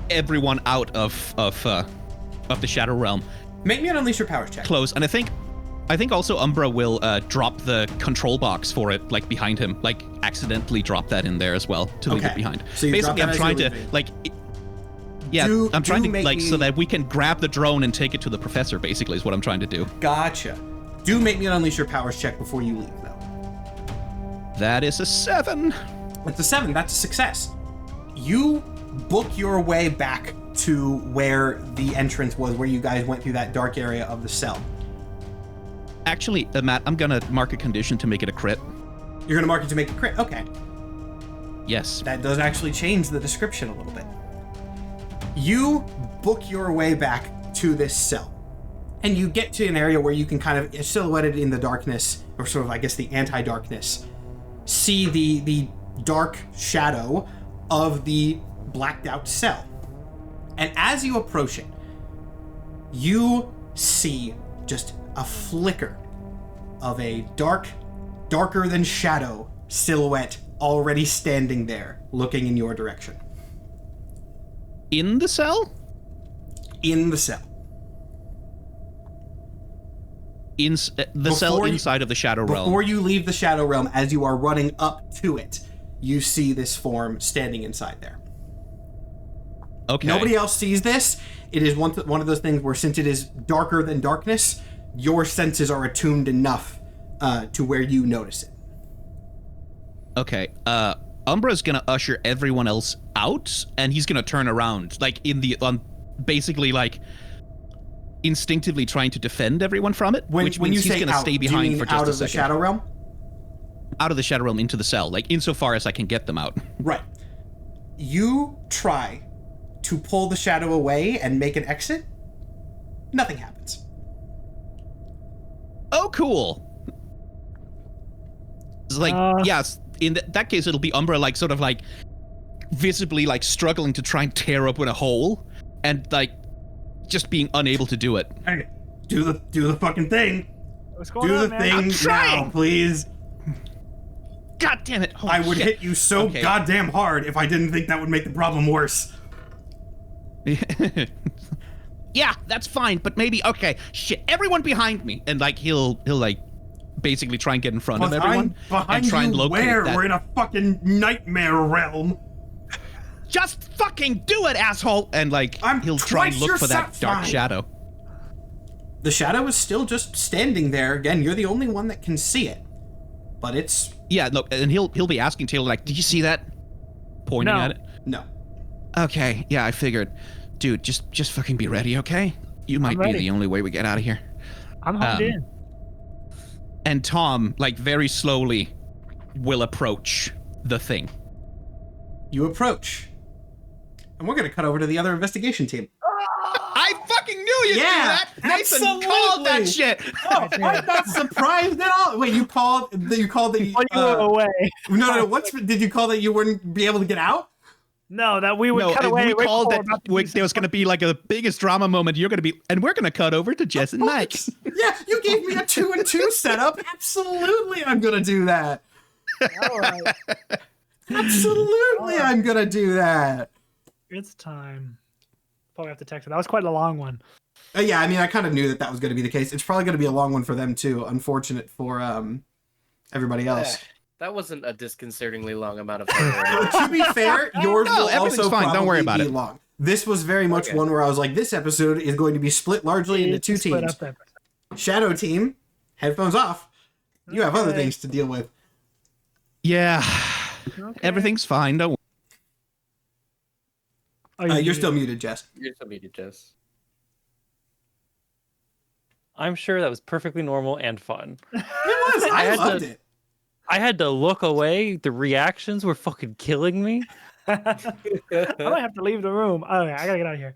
everyone out of the Shadow Realm. Make me an Unleash Your Powers check. Close. And I think also Umbra will drop the control box for it, like behind him, like accidentally drop that in there as well to leave it behind. So you drop basically, that I'm as trying you're to leaving. like, yeah, I'm trying to like so that we can grab the drone and take it to the professor. Basically, is what I'm trying to do. Gotcha. Do make me an Unleash Your Powers check before you leave, though. That is a 7. That's a 7. That's a success. You book your way back to where the entrance was, where you guys went through that dark area of the cell. Actually, Matt, I'm gonna mark a condition to make it a crit. You're gonna mark it to make a crit. Okay. Yes. That does actually change the description a little bit. You book your way back to this cell, and you get to an area where you can kind of, silhouetted in the darkness, or sort of, I guess, the anti-darkness, see the dark shadow of the blacked out cell. And as you approach it, you see just a flicker of a darker than shadow silhouette already standing there, looking in your direction. In the cell? In the cell. In the cell inside of the Shadow Realm. Before you leave the Shadow Realm, as you are running up to it, you see this form standing inside there. Okay. Nobody else sees this. It is one of those things where, since it is darker than darkness, your senses are attuned enough to where you notice it. Okay. Umbra's gonna usher everyone else out, and he's gonna turn around, like basically like instinctively trying to defend everyone from it. When which you means he's say gonna out, stay do you behind mean for just out a of the second. Shadow Realm? Out of the Shadow Realm into the cell, like insofar as I can get them out. Right. You try to pull the shadow away and make an exit. Nothing happens. Oh, cool. It's like, yes, in that case, it'll be Umbra, like, sort of, like, visibly, like, struggling to try and tear open a hole, and, like, just being unable to do it. Hey, do the fucking thing. What's going Do on, the man? thing I'm now, trying. please. God damn it. I would hit you so goddamn hard if I didn't think that would make the problem worse. Yeah, that's fine, but maybe, okay, shit, everyone behind me. And, like, he'll like, basically try and get in front of everyone. Behind and try you and locate where? that. We're in a fucking nightmare realm. Just fucking do it, asshole! And, like, he'll try and twice look your for that dark size. shadow. The shadow is still just standing there. Again, you're the only one that can see it. But it's... Yeah, look, and he'll be asking Taylor, like, did you see that? Pointing at it. No. Okay, yeah, I figured. Dude, just fucking be ready, okay? You might be ready. the only way we get out of here. I'm honed in. And Tom, like, very slowly will approach the thing. You approach. And we're going to cut over to the other investigation team. I fucking knew you'd do that! Nathan absolutely. called that shit! Oh, I'm not surprised at all. Wait, you called the... When you were away. No. Did you call that you wouldn't be able to get out? No, that we would No, cut and away. we right called before that we're about to do there was going to be like a biggest drama moment. You're going to be, and we're going to cut over to Jess and Mike. Yeah, you gave me a 2 and 2 setup. Absolutely, I'm gonna do that. All right. Absolutely, I'm gonna do that. It's time. Probably have to text it. That was quite a long one. Yeah, I mean, I kind of knew that was going to be the case. It's probably going to be a long one for them too. Unfortunate for everybody else. That wasn't a disconcertingly long amount of time. To be fair, yours No, will everything's also fine. Don't worry probably about be it. long. This was very much one where I was like, this episode is going to be split largely into two Split teams. up episode. Shadow team, headphones off. You have other Okay. things to deal with. Yeah. Okay. Everything's fine. Don't. Are You're still muted, Jess. You're so muted, Jess. I'm sure that was perfectly normal and fun. It was. I had loved to- it. I had to look away. The reactions were fucking killing me. I might have to leave the room. Oh, yeah, I gotta get out of here.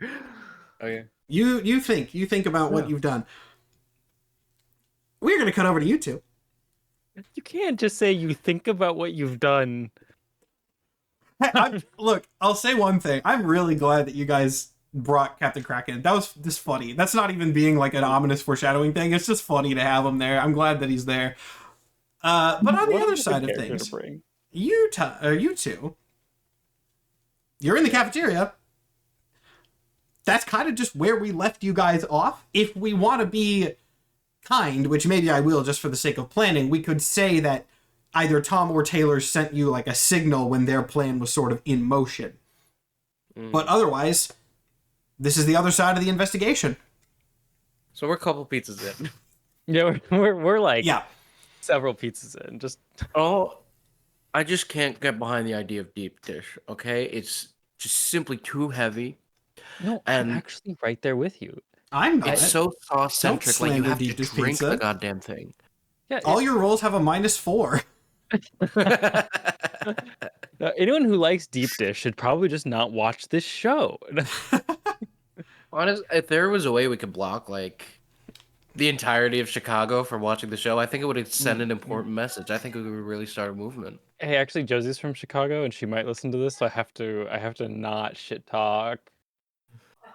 Okay. You think about what you've done. We're gonna cut over to you two. You can't just say you think about what you've done. Look, I'll say one thing. I'm really glad that you guys brought Captain Kraken. That was just funny. That's not even being like an ominous foreshadowing thing. It's just funny to have him there. I'm glad that he's there. But on the other side of things, you two, you're in the cafeteria. That's kind of just where we left you guys off. If we want to be kind, which maybe I will just for the sake of planning, we could say that either Tom or Taylor sent you like a signal when their plan was sort of in motion. But otherwise, this is the other side of the investigation. So we're a couple pizzas in. Yeah, we're like Yeah. several pizzas in. Just Oh, I just can't get behind the idea of deep dish. Okay, it's just simply too heavy. no, And- I'm actually right there with you. I'm not. It's so sauce centric. Like you slander have to deep dish drink pizza. the goddamn thing. Yeah, All your rolls have a -4. anyone who likes deep dish should probably just not watch this show. Honest, if there was a way we could block like the entirety of Chicago from watching the show, I think it would send an important message. I think it would really start a movement. Hey, actually, Josie's from Chicago, and she might listen to this, so I have to not shit talk.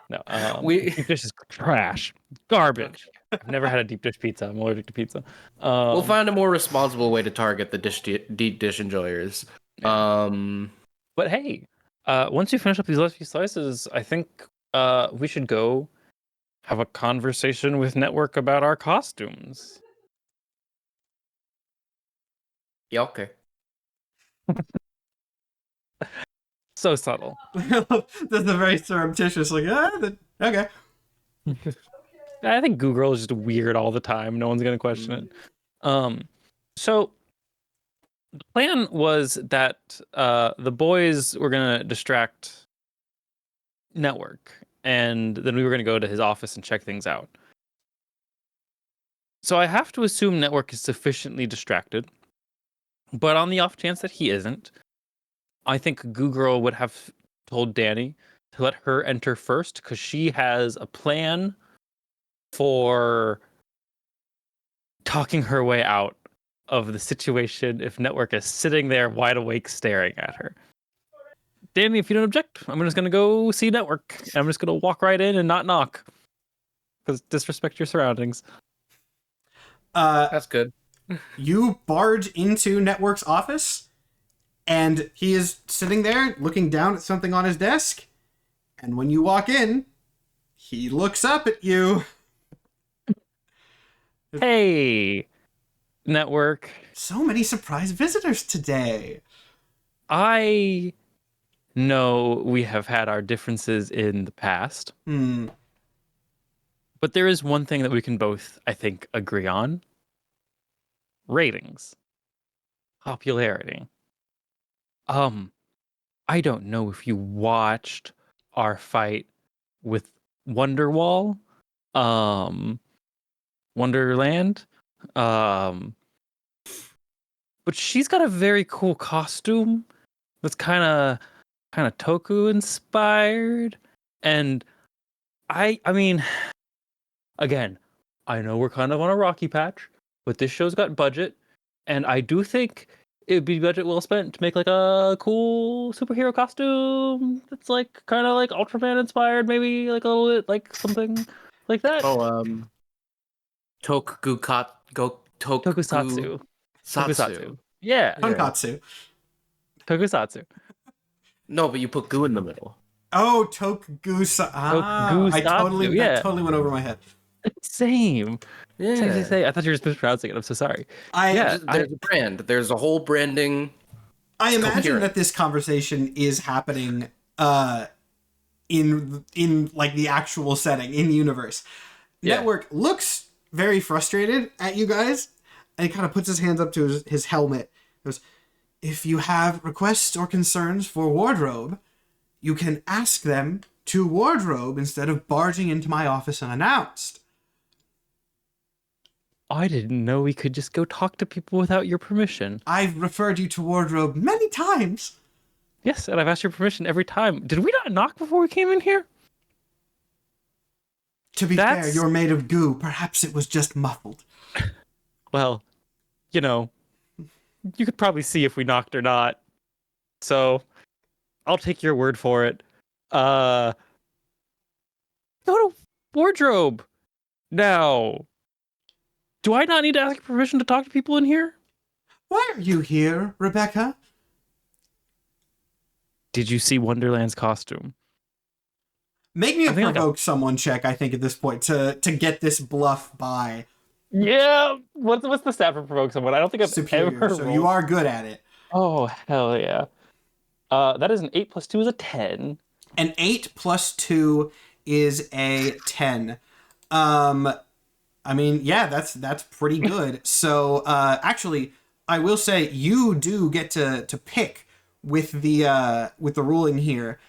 No, deep dish is trash, garbage. I've never had a deep dish pizza. I'm allergic to pizza. We'll find a more responsible way to target the deep dish enjoyers. But hey, once you finish up these last few slices, I think we should go have a conversation with Network about our costumes. Yeah, okay. So subtle. That's a very surreptitious, like, okay. I think Google is just weird all the time. No one's gonna question it. So the plan was that the boys were gonna distract Network, and then we were gonna go to his office and check things out. So I have to assume Network is sufficiently distracted, but on the off chance that he isn't, I think Goo Girl would have told Danny to let her enter first because she has a plan for talking her way out of the situation if Network is sitting there wide awake staring at her. Danny, if you don't object, I'm just going to go see Network. And I'm just going to walk right in and not knock. Because disrespect your surroundings. That's good. You barge into Network's office, and he is sitting there looking down at something on his desk. And when you walk in, he looks up at you. Hey, Network. So many surprise visitors today. I know we have had our differences in the past, but there is one thing that we can both, I think, agree on. Ratings. Popularity. I don't know if you watched our fight with Wonderwall, Wonderland, but she's got a very cool costume that's kind of Toku inspired, and I mean, again, I know we're kind of on a rocky patch, but this show's got budget, and I do think it'd be budget well spent to make like a cool superhero costume that's like kind of like Ultraman inspired, maybe like a little bit like something like that. Tokusatsu. Tokusatsu. Yeah. Tonkatsu. Tokusatsu. No, but you put goo in the middle. Oh, Tokugusa. Tokusatsu, That yeah. totally went over my head. Same. Yeah. Say. I thought you were just mispronouncing it. I'm so sorry. There's a brand. There's a whole branding. I imagine coherent. that this conversation is happening in like the actual setting in universe. Yeah. Network looks very frustrated at you guys, and he kind of puts his hands up to his helmet. He goes, if you have requests or concerns for Wardrobe, you can ask them to Wardrobe instead of barging into my office unannounced. I didn't know we could just go talk to people without your permission. I've referred you to Wardrobe many times. Yes, and I've asked your permission every time. Did we not knock before we came in here? To be fair, you're made of goo. Perhaps it was just muffled. Well, you know, you could probably see if we knocked or not. So, I'll take your word for it. Go to Wardrobe now. Do I not need to ask your permission to talk to people in here? Why are you here, Rebecca? Did you see Wonderland's costume? Make me a I think I got- provoke someone check, I think, at this point, to get this bluff by Yeah. What's the stat for provoke someone? I don't think I've superior. ever So rolled. you are good at it. Oh, hell yeah. That is an 8 plus 2 is a 10. An 8 plus 2 is a 10. I mean, yeah, that's pretty good. So, actually, I will say you do get to pick with the ruling here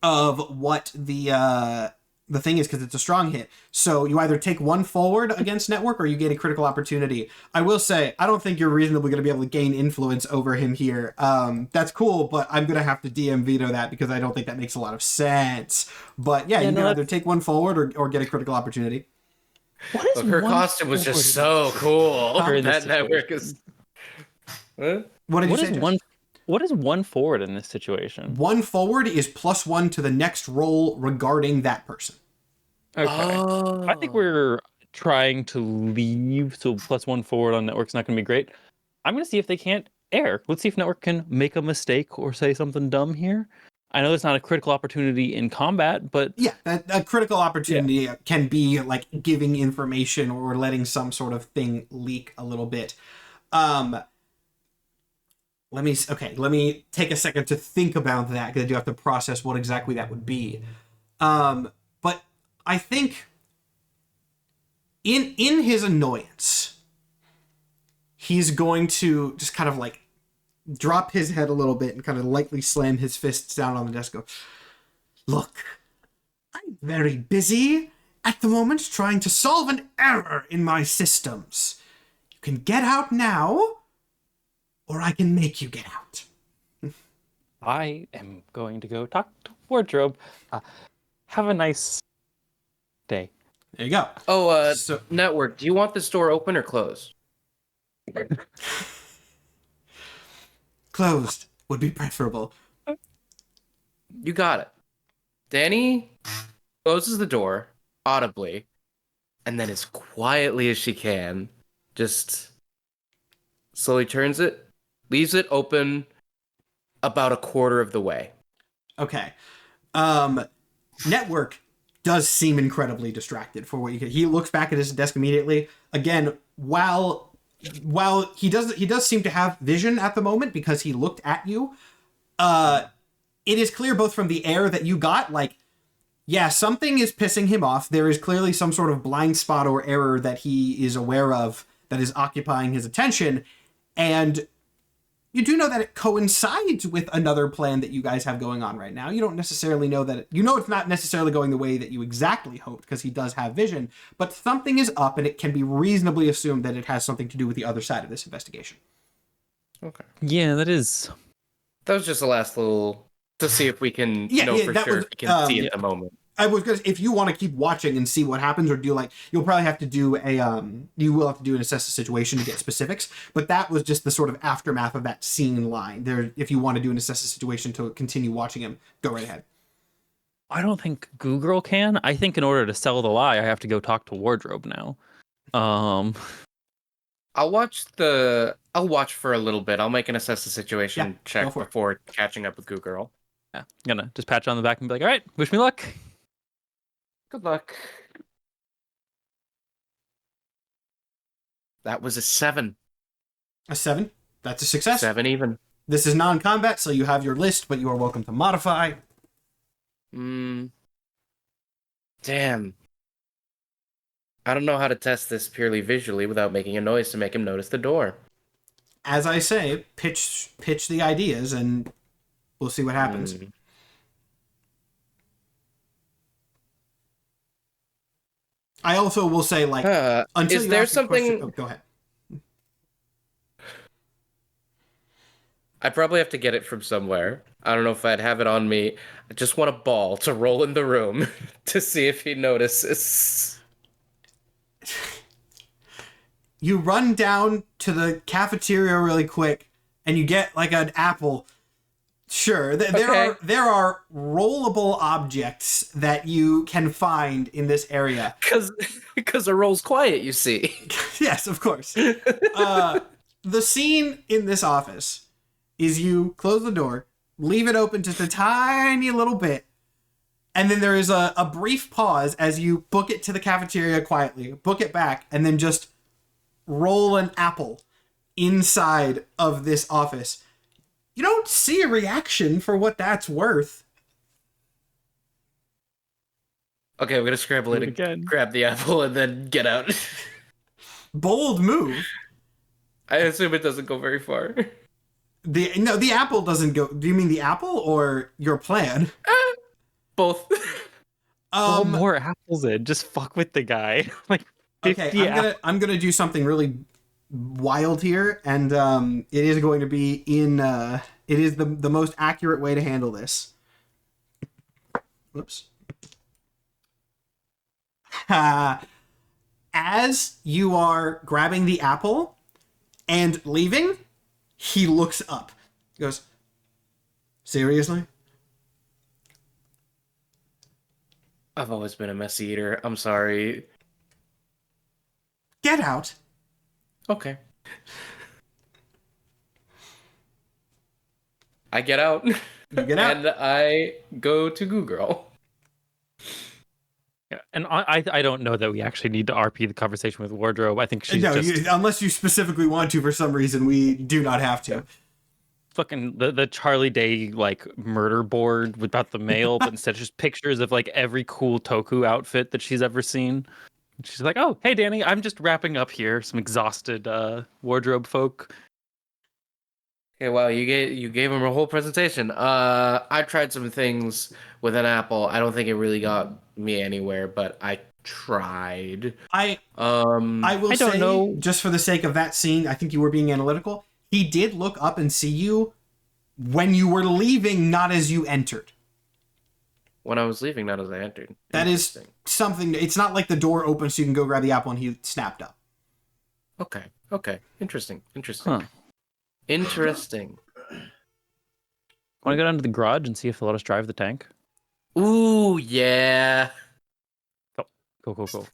of what the thing is, because it's a strong hit. So you either take one forward against Network or you gain a critical opportunity. I will say, I don't think you're reasonably going to be able to gain influence over him here. That's cool, but I'm going to have to DM veto that because I don't think that makes a lot of sense. But yeah, you can either take one forward or get a critical opportunity. What is Her one costume was just forward? so cool. During this That Network is. What? What did you What say, is Josh? one? What is one forward in this situation? One forward is +1 to the next roll regarding that person. Okay. Oh. I think we're trying to leave, so +1 forward on Network's not going to be great. I'm going to see if they can't err. Let's see if Network can make a mistake or say something dumb here. I know there's not a critical opportunity in combat, but Yeah, a critical opportunity can be like giving information or letting some sort of thing leak a little bit. Let me take a second to think about that, because I do have to process what exactly that would be. But I think in his annoyance, he's going to just kind of like drop his head a little bit and kind of lightly slam his fists down on the desk. Go, look, I'm very busy at the moment trying to solve an error in my systems. You can get out now, or I can make you get out. I am going to go talk to Wardrobe. Have a nice day. There you go. Oh, So- Network, do you want this door open or closed? Closed would be preferable. You got it. Danny closes the door audibly, and then as quietly as she can, just slowly turns it, leaves it open about a quarter of the way. Okay. Network does seem incredibly distracted for what you can. He looks back at his desk immediately. Again, while he does seem to have vision at the moment because he looked at you, it is clear both from the air that you got, like, yeah, something is pissing him off. There is clearly some sort of blind spot or error that he is aware of that is occupying his attention, and you do know that it coincides with another plan that you guys have going on right now. You don't necessarily know that it's not necessarily going the way that you exactly hoped, because he does have vision, but something is up, and it can be reasonably assumed that it has something to do with the other side of this investigation. Okay. Yeah, that is. That was just the last little to see if we can Yeah, know yeah, for that sure was, if we can see at the moment. I was gonna, if you want to keep watching and see what happens, or do you'll probably have to do you will have to do an assess the situation to get specifics, but that was just the sort of aftermath of that scene line there. If you want to do an assess the situation to continue watching him, go right ahead. I don't think Goo Girl can. I think in order to sell the lie, I have to go talk to Wardrobe now. I'll watch for a little bit. I'll make an assess the situation Yeah, go check for it. before catching up with Goo Girl. Yeah, I'm gonna just pat you on the back and be like, all right, wish me luck. Good luck. That was a 7. A 7. That's a success. 7 even. This is non-combat, so you have your list, but you are welcome to modify. Damn. I don't know how to test this purely visually without making a noise to make him notice the door. As I say, pitch the ideas, and we'll see what happens. I also will say, like, until is you there ask a something... question... Oh, go ahead. I probably have to get it from somewhere. I don't know if I'd have it on me. I just want a ball to roll in the room to see if he notices. You run down to the cafeteria really quick, and you get, like, an apple. Sure, there are rollable objects that you can find in this area. Because the roll's quiet, you see. Yes, of course. The scene in this office is you close the door, leave it open just a tiny little bit, and then there is a brief pause as you book it to the cafeteria quietly, book it back, and then just roll an apple inside of this office. You don't see a reaction for what that's worth. Okay, I'm gonna scramble it again, grab the apple, and then get out. Bold move. I assume it doesn't go very far. The apple doesn't go. Do you mean the apple or your plan? Both. More apples in. Just fuck with the guy. Like, okay, I'm gonna do something really wild here, and it is going to be in. It is the most accurate way to handle this. Whoops. As you are grabbing the apple and leaving, he looks up. He goes, "Seriously?" I've always been a messy eater. I'm sorry. Get out. Okay. I get out. You get out. And I go to Goo Girl. Yeah, and I don't know that we actually need to RP the conversation with Wardrobe. I think she's unless you specifically want to for some reason, we do not have to. Fucking the Charlie Day like murder board about the mail, but instead just pictures of like every cool Toku outfit that she's ever seen. And she's like, "Oh, hey Danny, I'm just wrapping up here. Some exhausted wardrobe folk." Okay, wow, you gave him a whole presentation. I tried some things with an apple. I don't think it really got me anywhere, but I tried. I will say, just for the sake of that scene, I think you were being analytical. He did look up and see you when you were leaving, not as you entered. When I was leaving, not as I entered. That is something. It's not like the door opened so you can go grab the apple and he snapped up. Okay. Interesting. Huh. Interesting. Want to go down to the garage and see if they'll let us drive the tank? Ooh, yeah. Oh, cool.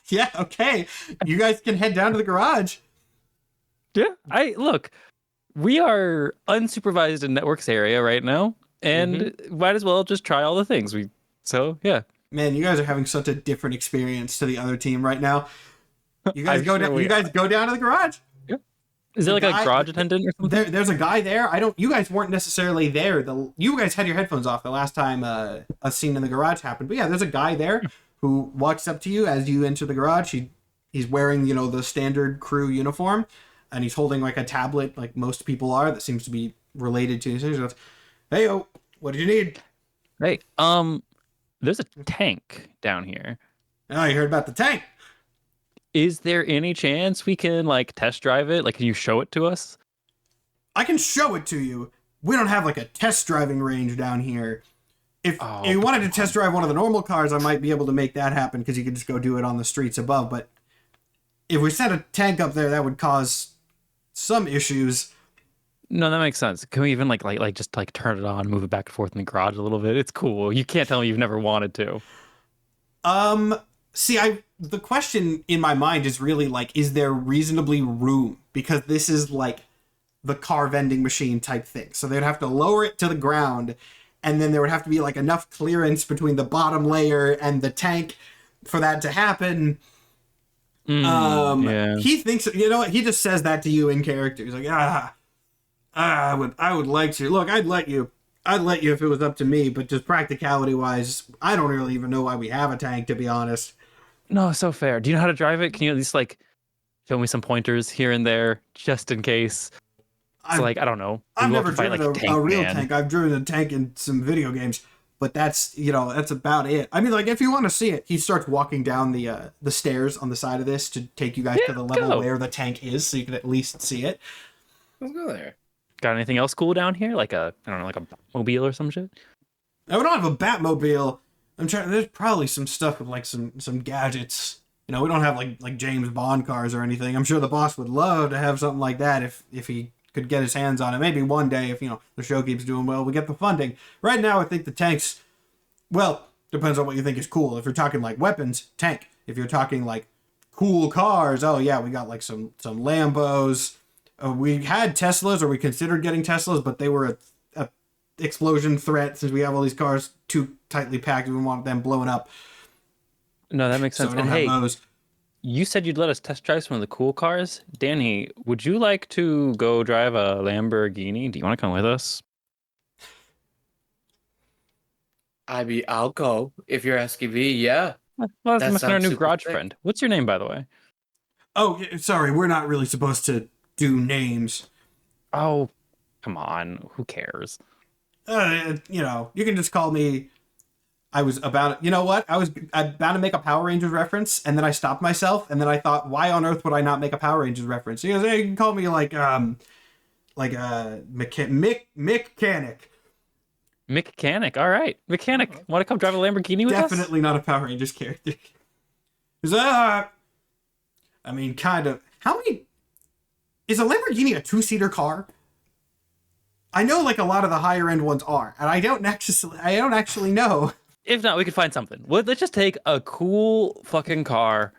Yeah, okay. You guys can head down to the garage. Yeah, look, we are unsupervised in Networks area right now, and might as well just try all the things. Yeah. Man, you guys are having such a different experience to the other team right now. You guys go down. You guys go down to the garage. Yeah. Is there like a garage attendant or something? There's a guy there. You guys weren't necessarily there. You guys had your headphones off the last time a scene in the garage happened. But yeah, there's a guy there who walks up to you as you enter the garage. He's wearing the standard crew uniform. And he's holding like a tablet, like most people are, that seems to be related to. He goes, "Hey, what did you need?" Hey, there's a tank down here. Oh, you heard about the tank? Is there any chance we can like test drive it? Like, can you show it to us? I can show it to you. We don't have like a test driving range down here. If you wanted to test drive one of the normal cars, I might be able to make that happen because you could just go do it on the streets above. But if we set a tank up there, that would cause some issues. No, that makes sense. Can we even like just turn it on, move it back and forth in the garage a little bit? It's cool. You can't tell me you've never wanted to. See, the question in my mind is really like, is there reasonably room? Because this is like the car vending machine type thing. So they'd have to lower it to the ground, and then there would have to be like enough clearance between the bottom layer and the tank for that to happen. Yeah. He thinks, he just says that to you in character. He's like, I would like to. Look, I'd let you. I'd let you if it was up to me, but just practicality-wise, I don't really even know why we have a tank, to be honest. No, so fair. Do you know how to drive it? Can you at least like show me some pointers here and there, just in case? It's like, I don't know. I've We have never to fight, driven like, a real man. tank. I've driven a tank in some video games, but that's about it. I mean, like, if you want to see it, he starts walking down the stairs on the side of this to take you guys to the level where the tank is, so you can at least see it. Let's go there. Got anything else cool down here? Like a, I don't know, like a mobile or some shit? Now, we don't have a Batmobile. There's probably some stuff with, like, some gadgets. You know, we don't have, like James Bond cars or anything. I'm sure the boss would love to have something like that if he could get his hands on it. Maybe one day, if, the show keeps doing well, we get the funding. Right now, I think the tanks, well, depends on what you think is cool. If you're talking, like, weapons, tank. If you're talking, like, cool cars, oh, yeah, we got, like, some Lambos. We had Teslas, or we considered getting Teslas, but they were a explosion threat since we have all these cars too tightly packed. We want them blowing up. No, that makes sense. So we And don't hey, have those. you said you'd let us test drive some of the cool cars. Danny, would you like to go drive a Lamborghini? Do you want to come with us? I'll go if you're asking me. Yeah. Well, that's That our sounds new super garage sick. friend. What's your name, by the way? Oh, sorry, we're not really supposed to do names. Oh, come on. Who cares? You can just call me. I was about, you know what? I was about to make a Power Rangers reference, and then I stopped myself, and then I thought, why on earth would I not make a Power Rangers reference? He goes, hey, you can call me like mechanic. Mechanic. All right. Mechanic. Want to come drive a Lamborghini with us? Definitely not a Power Rangers character. He's I mean, kind of. How many? Is a Lamborghini a two-seater car? I know, like, a lot of the higher end ones are, and I don't actually know. If not, we could find something. Let's just take a cool fucking car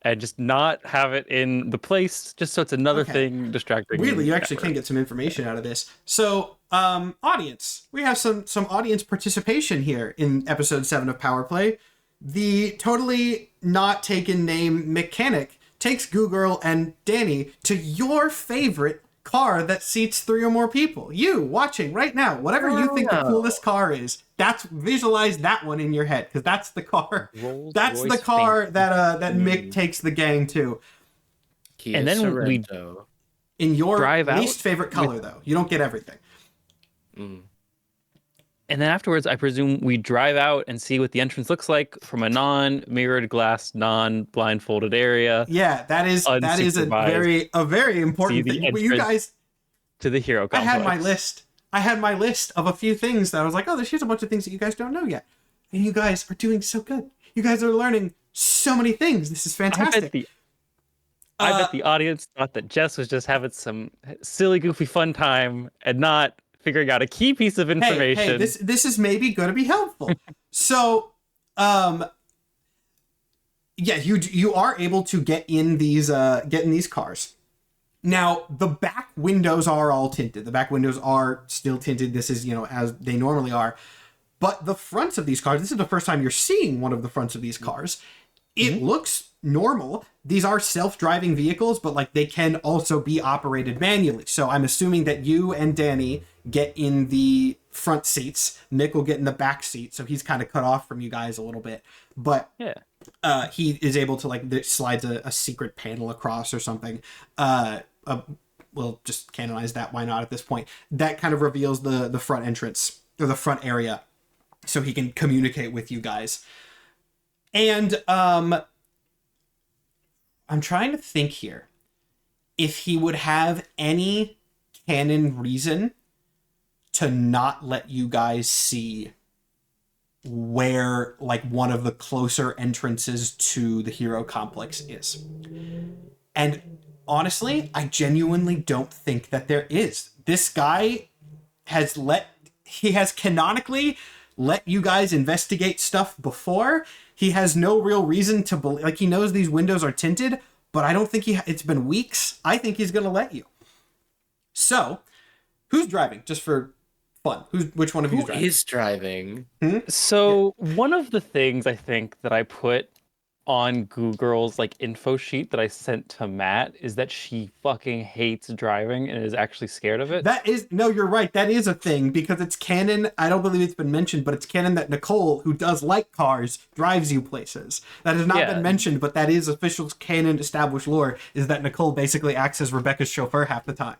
and just not have it in the place, just so it's another thing distracting. Really, you actually can get some information out of this. So, audience. We have some audience participation here in episode 7 of Power Play. The totally not taken name Mechanic takes Googirl and Danny to your favorite car that seats 3 or more people. You watching right now, whatever you think the coolest car is, visualize that one in your head, because that's the car. That's the car that Mick takes the gang to. And then Sorrento. In your drive out least favorite color, though. You don't get everything. And then afterwards, I presume we drive out and see what the entrance looks like from a non-mirrored glass, non-blindfolded area. Yeah, that is a very important thing. Well, you guys, to the hero complex. I had my list of a few things that I was like, oh, here's a bunch of things that you guys don't know yet, and you guys are doing so good. You guys are learning so many things. This is fantastic. I bet the audience thought that Jess was just having some silly, goofy, fun time and not figuring out a key piece of information. Hey, this is maybe going to be helpful. So, yeah, you are able to get in these cars. Now, the back windows are all tinted. The back windows are still tinted. This is, as they normally are. But the fronts of these cars, this is the first time you're seeing one of the fronts of these cars. It looks normal. These are self-driving vehicles, but like they can also be operated manually. So I'm assuming that you and Danny get in the front seats. Nick will get in the back seat, so he's kind of cut off from you guys a little bit. But he is able to slides a secret panel across or something. We'll just canonize that. Why not at this point? That kind of reveals the front entrance or the front area, so he can communicate with you guys. And I'm trying to think here if he would have any canon reason to not let you guys see where one of the closer entrances to the hero complex is. And honestly, I genuinely don't think that there is. This guy has canonically let you guys investigate stuff before. He has no real reason to believe, he knows these windows are tinted, but I don't think it's been weeks. I think he's going to let you. So, who's driving? Just for fun. Which one of you is driving? Who is driving? So one of the things I think that I put on Google's like info sheet that I sent to Matt is that she fucking hates driving and is actually scared of it. No, you're right. That is a thing because it's canon. I don't believe it's been mentioned, but it's canon that Nicole, who does like cars, drives you places. That has not been mentioned, but that is official canon established lore, is that Nicole basically acts as Rebecca's chauffeur half the time.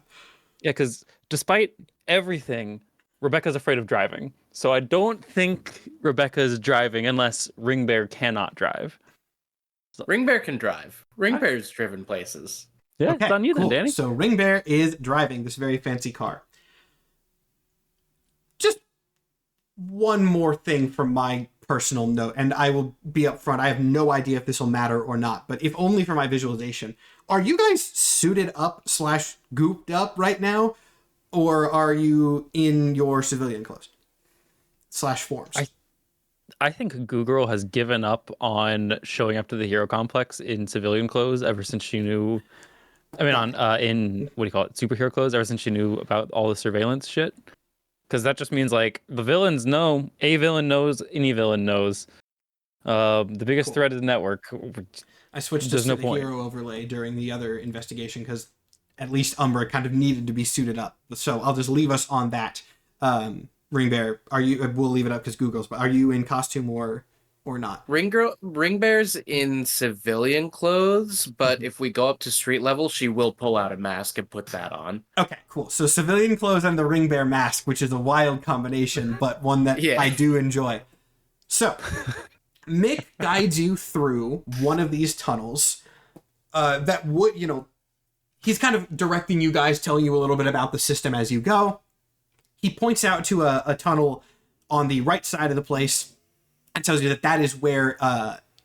Yeah, because despite everything, Rebecca's afraid of driving. So I don't think Rebecca's driving unless Ring Bear cannot drive. Ring Bear can drive. Ring Bear's driven places. Yeah, Okay, it's on you cool. then, Danny. So Ring Bear is driving this very fancy car. Just one more thing from my personal note, and I will be upfront. I have no idea if this will matter or not, but if only for my visualization. Are you guys suited up / gooped up right now, or are you in your civilian clothes / forms? I think Google has given up on showing up to the hero complex in civilian clothes ever since she knew. I mean, in what do you call it, superhero clothes, ever since she knew about all the surveillance shit. Because that just means like the villains know, a villain knows, any villain knows. The biggest threat is the network. I switched There's to no the point. hero overlay during the other investigation because at least Umbra kind of needed to be suited up. So I'll just leave us on that. Ring Bear, we'll leave it up because Google's, but are you in costume or not? Ring Bear's in civilian clothes, but if we go up to street level, she will pull out a mask and put that on. Okay, cool. So civilian clothes and the Ring Bear mask, which is a wild combination, but one that I do enjoy. So Mick guides you through one of these tunnels that would, he's kind of directing you guys, telling you a little bit about the system as you go. He points out to a tunnel on the right side of the place and tells you that is where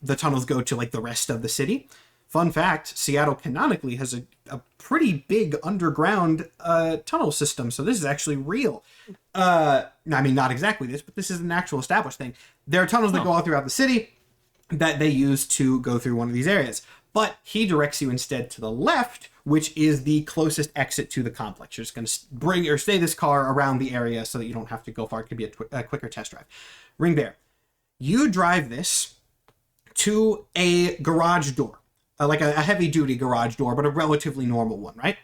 the tunnels go to like the rest of the city. Fun fact, Seattle canonically has a pretty big underground tunnel system, so this is actually real. I mean, not exactly this, but this is an actual established thing. There are tunnels that go all throughout the city that they use to go through one of these areas. But he directs you instead to the left, which is the closest exit to the complex. You're just going to stay this car around the area so that you don't have to go far. It could be a quicker test drive. Ring Bear, you drive this to a garage door, like a heavy-duty garage door, but a relatively normal one, right?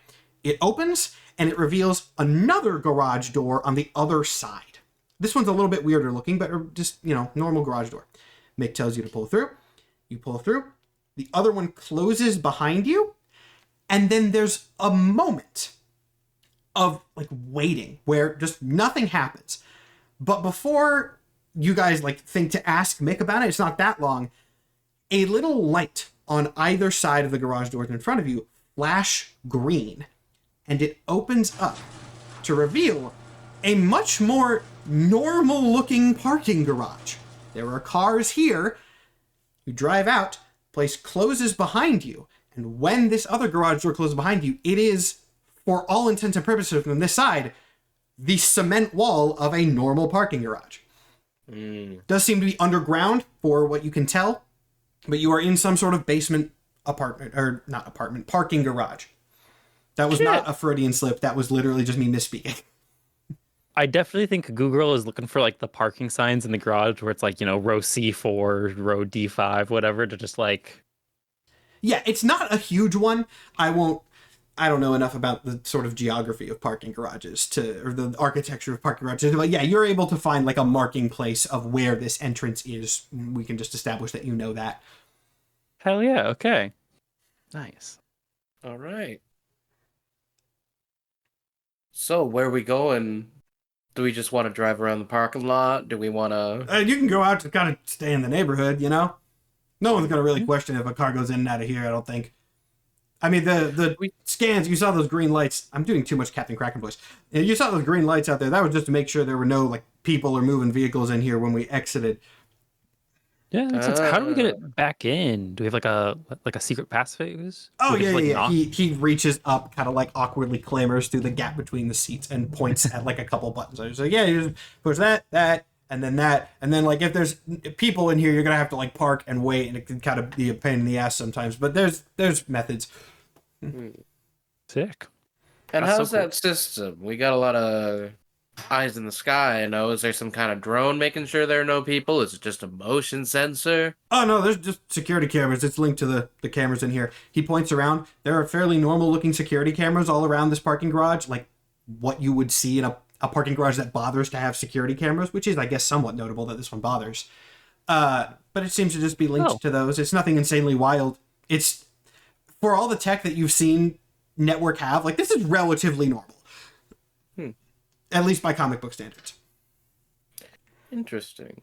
It opens, and it reveals another garage door on the other side. This one's a little bit weirder looking, but just, normal garage door. Mick tells you to pull through. You pull through. The other one closes behind you, and then there's a moment of like waiting where just nothing happens. But before you guys think to ask Mick about it, it's not that long. A little light on either side of the garage doors in front of you flash green, and it opens up to reveal a much more normal looking parking garage. There are cars here. You drive out. Place closes behind you, and when this other garage door closes behind you, it is, for all intents and purposes from this side, the cement wall of a normal parking garage. Does seem to be underground for what you can tell, but you are in some sort of basement parking garage. That was not a Freudian slip. That was literally just me misspeaking. I definitely think Google is looking for like the parking signs in the garage where it's like, row C4, row D5, whatever, to just like. Yeah, it's not a huge one. I don't know enough about the sort of geography of parking garages or the architecture of parking garages. But yeah, you're able to find like a marking place of where this entrance is. We can just establish that you know that. Hell yeah, okay. Nice. All right. So where are we going? Do we just want to drive around the parking lot? Do we want to... You can go out to kind of stay in the neighborhood, No one's going to really question if a car goes in and out of here, I don't think. I mean, the scans, you saw those green lights. I'm doing too much Captain Kraken voice. You saw those green lights out there. That was just to make sure there were no people or moving vehicles in here when we exited. Yeah, that makes sense. How do we get it back in? Do we have like a secret passphase? Oh, yeah. He reaches up, kind of like awkwardly clambers through the gap between the seats and points at like a couple buttons. I was like, yeah, you just push that, and then that. And then like if there's people in here, you're going to have to like park and wait, and it can kind of be a pain in the ass sometimes. But there's methods. Sick. And That's how's so cool. that system? We got a lot of eyes in the sky. You know, is there some kind of drone making sure there are no people? Is it just a motion sensor? Oh no, there's just security cameras. It's linked to the cameras in here. He points around. There are fairly normal looking security cameras all around this parking garage, like what you would see in a parking garage that bothers to have security cameras, which is, I guess, somewhat notable that this one bothers. But it seems to just be linked to those. It's nothing insanely wild. It's, for all the tech that you've seen Network have, like, this is relatively normal. At least by comic book standards. Interesting.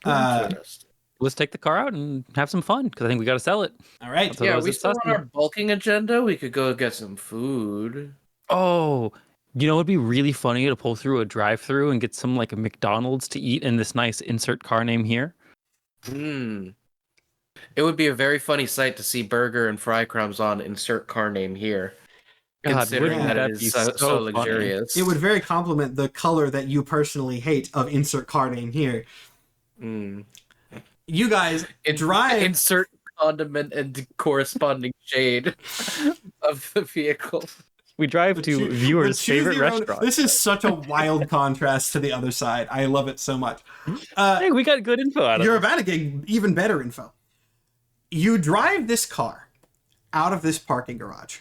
Let's take the car out and have some fun, because I think we got to sell it. All right. Yeah, we still on our bulking agenda. We could go get some food. Oh, you know, it'd be really funny to pull through a drive-through and get some like a McDonald's to eat in this nice insert car name here. It would be a very funny sight to see burger and fry crumbs on insert car name here. God, Considering wouldn't that that it be is so so funny? luxurious. It would very complement the color that you personally hate of insert car name here. You guys drive... Insert condiment and corresponding shade of the vehicle. We drive to viewers' favorite restaurant. This is such a wild contrast to the other side. I love it so much. Hey, we got good info out of it. You're about to get even better info. You drive this car out of this parking garage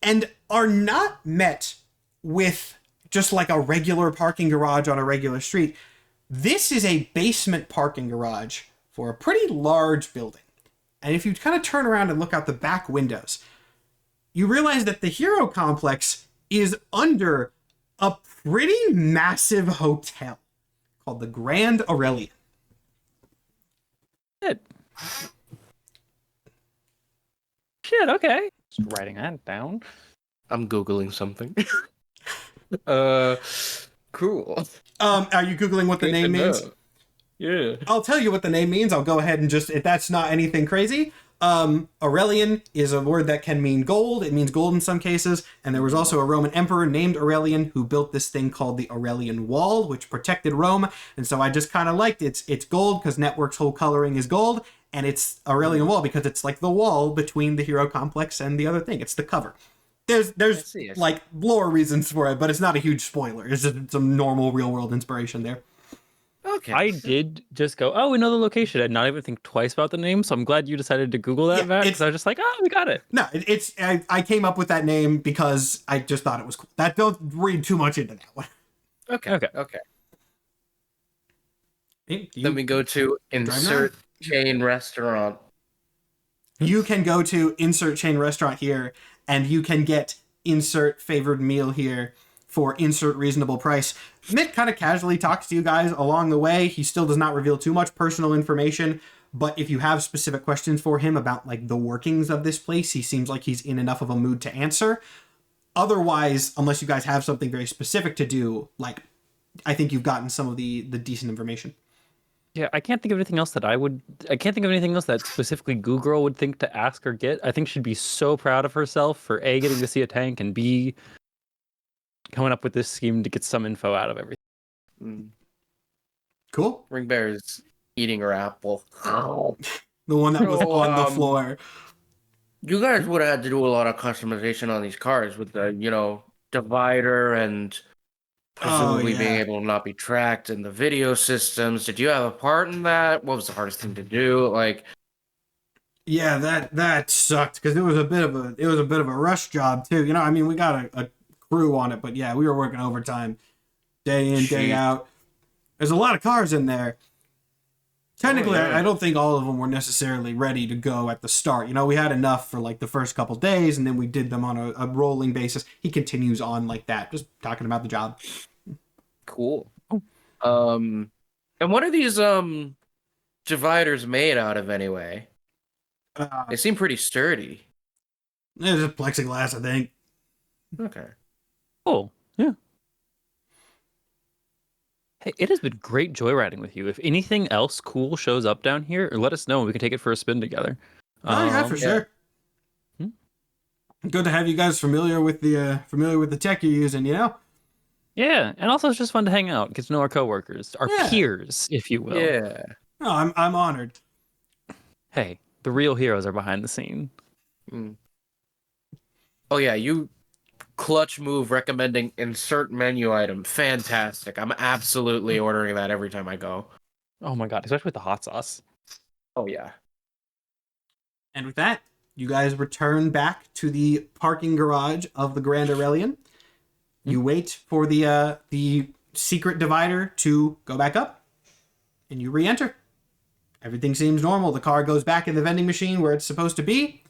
and are not met with just like a regular parking garage on a regular street. This is a basement parking garage for a pretty large building. And if you kind of turn around and look out the back windows, you realize that the Hero Complex is under a pretty massive hotel called the Grand Aurelian. Shit, okay. Just writing that down. I'm Googling something. Cool. Are you Googling what the name means? Yeah. I'll tell you what the name means. I'll go ahead and just, if that's not anything crazy. Aurelian is a word that can mean gold. It means gold in some cases. And there was also a Roman emperor named Aurelian who built this thing called the Aurelian Wall, which protected Rome. And so I just kind of liked it. It's gold because Network's whole coloring is gold. And it's Aurelian Wall because it's like the wall between the Hero Complex and the other thing. It's the cover. There's like lore reasons for it, but it's not a huge spoiler. It's just some normal real world inspiration there. Okay. I did just go, oh, we know the location. I did not even think twice about the name, so I'm glad you decided to Google that, Matt, because I was just like, oh, we got it. No, I came up with that name because I just thought it was cool. Don't read too much into that one. Okay. Then we go to insert chain restaurant. You can go to insert chain restaurant here, and you can get insert favored meal here for insert reasonable price. Mick kind of casually talks to you guys along the way. He still does not reveal too much personal information, but if you have specific questions for him about like the workings of this place, he seems like he's in enough of a mood to answer. Otherwise, unless you guys have something very specific to do, like I think you've gotten some of the decent information. Yeah, I can't think of anything else that I can't think of anything else that specifically Goo Girl would think to ask or get. I think she'd be so proud of herself for A, getting to see a tank, and B, coming up with this scheme to get some info out of everything. Cool. Ring Bear is eating her apple. The one that was on the floor. You guys would have had to do a lot of customization on these cars with the, divider and presumably being able to not be tracked in the video systems. Did you have a part in that? What was the hardest thing to do? Yeah, that sucked because it was a bit of a rush job too. We got a crew on it, but yeah, we were working overtime day in, day out. There's a lot of cars in there. Technically, I don't think all of them were necessarily ready to go at the start. We had enough for like the first couple days, and then we did them on a rolling basis. He continues on like that, just talking about the job. Cool. And what are these dividers made out of anyway? They seem pretty sturdy. It's just plexiglass, I think. Okay. Cool. Yeah. Hey, it has been great joyriding with you. If anything else cool shows up down here, let us know and we can take it for a spin together. Oh yeah, for sure. Good to have you guys familiar with the tech you're using, Yeah, and also it's just fun to hang out, get to know our coworkers, our peers, if you will. Yeah. No, I'm honored. Hey, the real heroes are behind the scene. Oh yeah, you clutch move recommending insert menu item. Fantastic. I'm absolutely ordering that every time I go. Oh my god, especially with the hot sauce. Oh yeah. And with that, you guys return back to the parking garage of the Grand Aurelian. You wait for the secret divider to go back up, and you re-enter. Everything seems normal. The car goes back in the vending machine where it's supposed to be.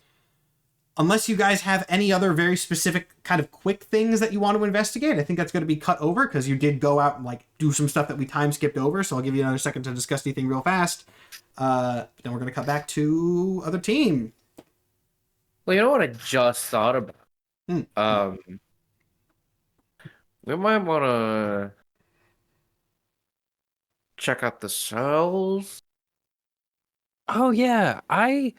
Unless you guys have any other very specific kind of quick things that you want to investigate, I think that's going to be cut over because you did go out and like do some stuff that we time skipped over. So I'll give you another second to discuss anything real fast. Then we're going to cut back to other team. Well, you know what I just thought about? We might want to check out the cells. Oh yeah, I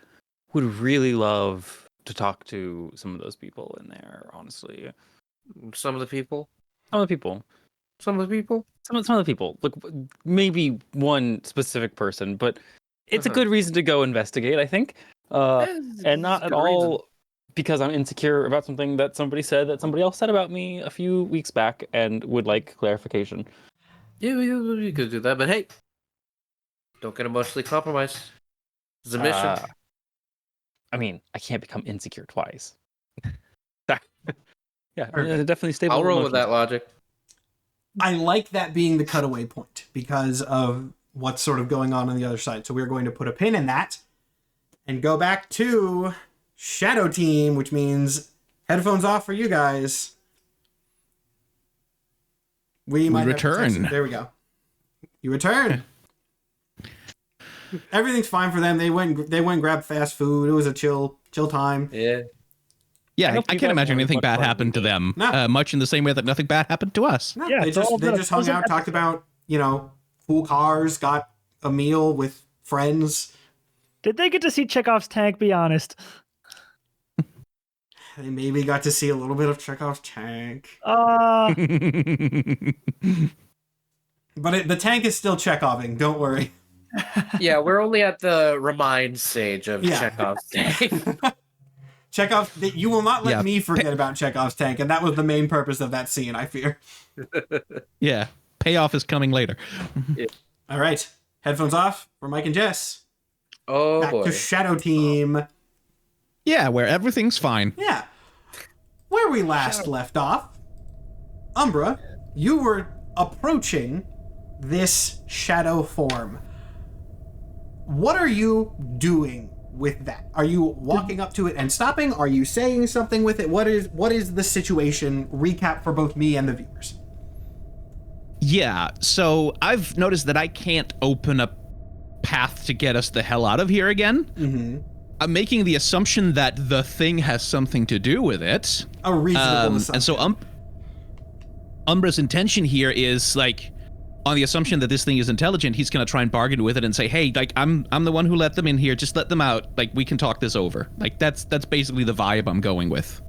would really love to talk to some of those people in there, honestly. Some of the people. Some of the people. Some of the people. Some of the people. Look, maybe one specific person, but it's a good reason to go investigate, I think. And not at all because I'm insecure about something that somebody said that somebody else said about me a few weeks back and would like clarification. Yeah, you could do that, but hey, don't get emotionally compromised. It's a mission. I mean, I can't become insecure twice. Yeah, definitely stable. I'll roll emotions. with that logic. I like that being the cutaway point because of what's sort of going on the other side. So we're going to put a pin in that and go back to Shadow Team, which means headphones off for you guys. We might return. There we go. You return. Everything's fine for them. They went and grabbed fast food. It was a chill time. Yeah. Yeah, I can't imagine anything bad happened to them. No. Much in the same way that nothing bad happened to us. No, Yeah, they it's all just hung out, talked about, cool cars, got a meal with friends. Did they get to see Chekhov's tank? Be honest. They maybe got to see a little bit of Chekhov's tank. Uh, But the tank is still Chekhoving, don't worry. Yeah, we're only at the remind stage of Yeah. Chekhov's tank. Chekhov, you will not let me forget about Chekhov's tank, and that was the main purpose of that scene, I fear. Yeah, payoff is coming later. All right, headphones off for Mike and Jess. Oh Back boy. to Shadow Team. Yeah, where everything's fine. Yeah. Where we last left off, Umbra, you were approaching this shadow form. What are you doing with that? Are you walking up to it and stopping? Are you saying something with it? What is the situation? Recap for both me and the viewers. Yeah, so I've noticed that I can't open a path to get us the hell out of here again. Mm-hmm. I'm making the assumption that the thing has something to do with it. A reasonable assumption. And so Umbra's intention here is like, on the assumption that this thing is intelligent, he's gonna try and bargain with it and say, hey, like I'm the one who let them in here, just let them out. Like we can talk this over. Like that's basically the vibe I'm going with.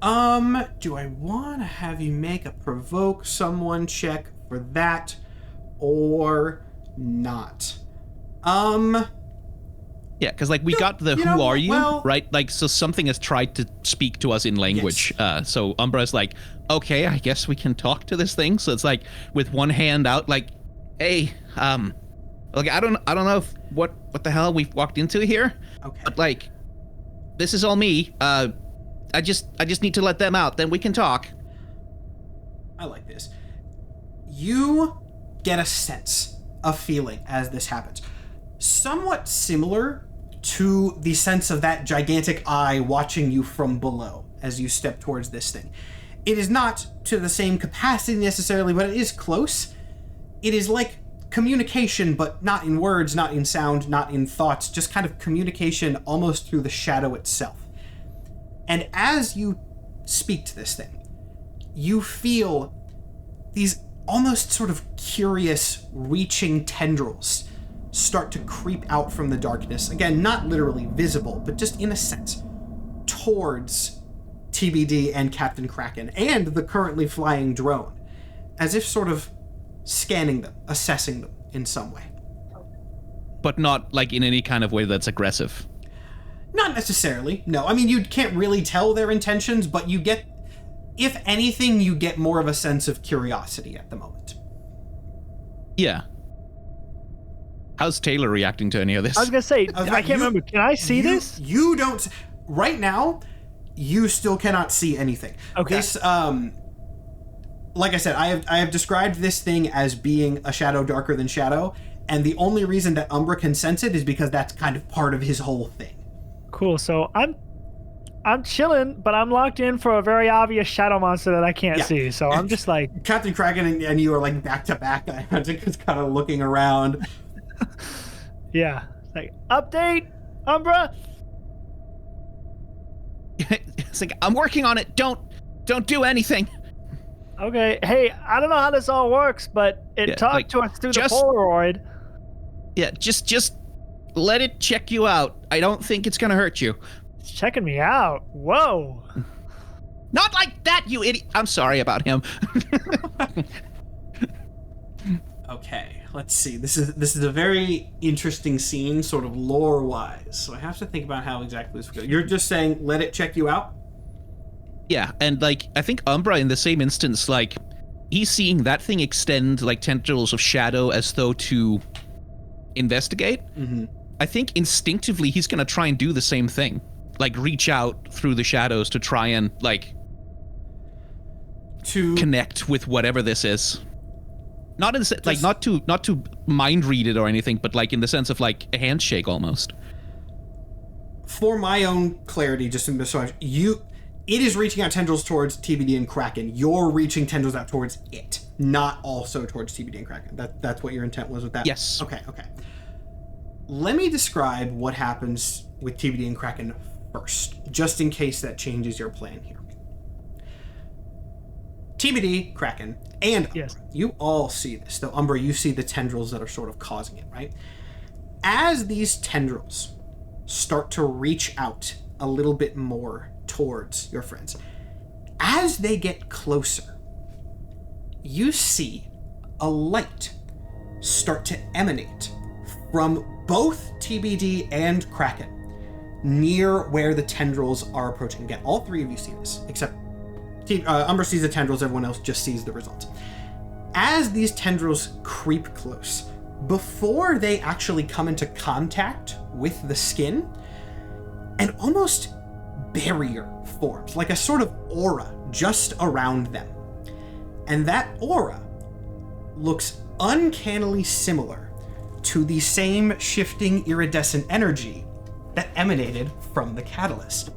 Do I want to have you make a provoke someone check for that or not? Yeah, because like we got the who are you, right? Like so something has tried to speak to us in language. Yes. So Umbra's like, okay, I guess we can talk to this thing. So it's like with one hand out, like, hey, like I don't know if, what the hell we've walked into here. Okay. But like, this is all me. I just need to let them out, then we can talk. I like this. You get a sense, a feeling as this happens. Somewhat similar to the sense of that gigantic eye watching you from below as you step towards this thing. It is not to the same capacity necessarily, but it is close. It is like communication, but not in words, not in sound, not in thoughts, just kind of communication almost through the shadow itself. And as you speak to this thing, you feel these almost sort of curious, reaching tendrils start to creep out from the darkness. Again, not literally visible, but just in a sense, towards TBD and Captain Kraken, and the currently flying drone, as if sort of scanning them, assessing them in some way. But not like in any kind of way that's aggressive. Not necessarily, no. I mean, you can't really tell their intentions, but you get, if anything, you get more of a sense of curiosity at the moment. Yeah. How's Taylor reacting to any of this? I was gonna say, I can't remember. Can I see this? You don't. Right now, you still cannot see anything. Okay. This, like I said, I have described this thing as being a shadow darker than shadow, and the only reason that Umbra can sense it is because that's kind of part of his whole thing. Cool. So I'm chilling, but I'm locked in for a very obvious shadow monster that I can't see. So I'm just like Captain Kraken and you are like back to back. I'm just kind of looking around. Yeah. Like, update, Umbra. It's like, I'm working on it. Don't do anything. Okay. Hey, I don't know how this all works, but it talked to us through the Polaroid. Yeah, just let it check you out. I don't think it's gonna hurt you. It's checking me out. Whoa. Not like that, you idiot. I'm sorry about him. Okay, let's see. This is a very interesting scene, sort of lore-wise. So I have to think about how exactly this goes. You're just saying, let it check you out? Yeah, and like, I think Umbra in the same instance, like, he's seeing that thing extend like tendrils of shadow as though to investigate. Mm-hmm. I think instinctively he's gonna try and do the same thing. Like, reach out through the shadows to try and, like, connect with whatever this is. Not in the like, not to mind read it or anything, but like in the sense of like a handshake almost. For my own clarity, just in so it is reaching out tendrils towards TBD and Kraken. You're reaching tendrils out towards it, not also towards TBD and Kraken. That's what your intent was with that? Yes. Okay. Let me describe what happens with TBD and Kraken first, just in case that changes your plan here. TBD, Kraken, and Umbra. Yes. You all see this, though Umbra, you see the tendrils that are sort of causing it, right? As these tendrils start to reach out a little bit more towards your friends, as they get closer, you see a light start to emanate from both TBD and Kraken near where the tendrils are approaching. Again, all three of you see this, except Umbra sees the tendrils, everyone else just sees the results. As these tendrils creep close, before they actually come into contact with the skin, an almost barrier forms, like a sort of aura just around them. And that aura looks uncannily similar to the same shifting iridescent energy that emanated from the catalyst.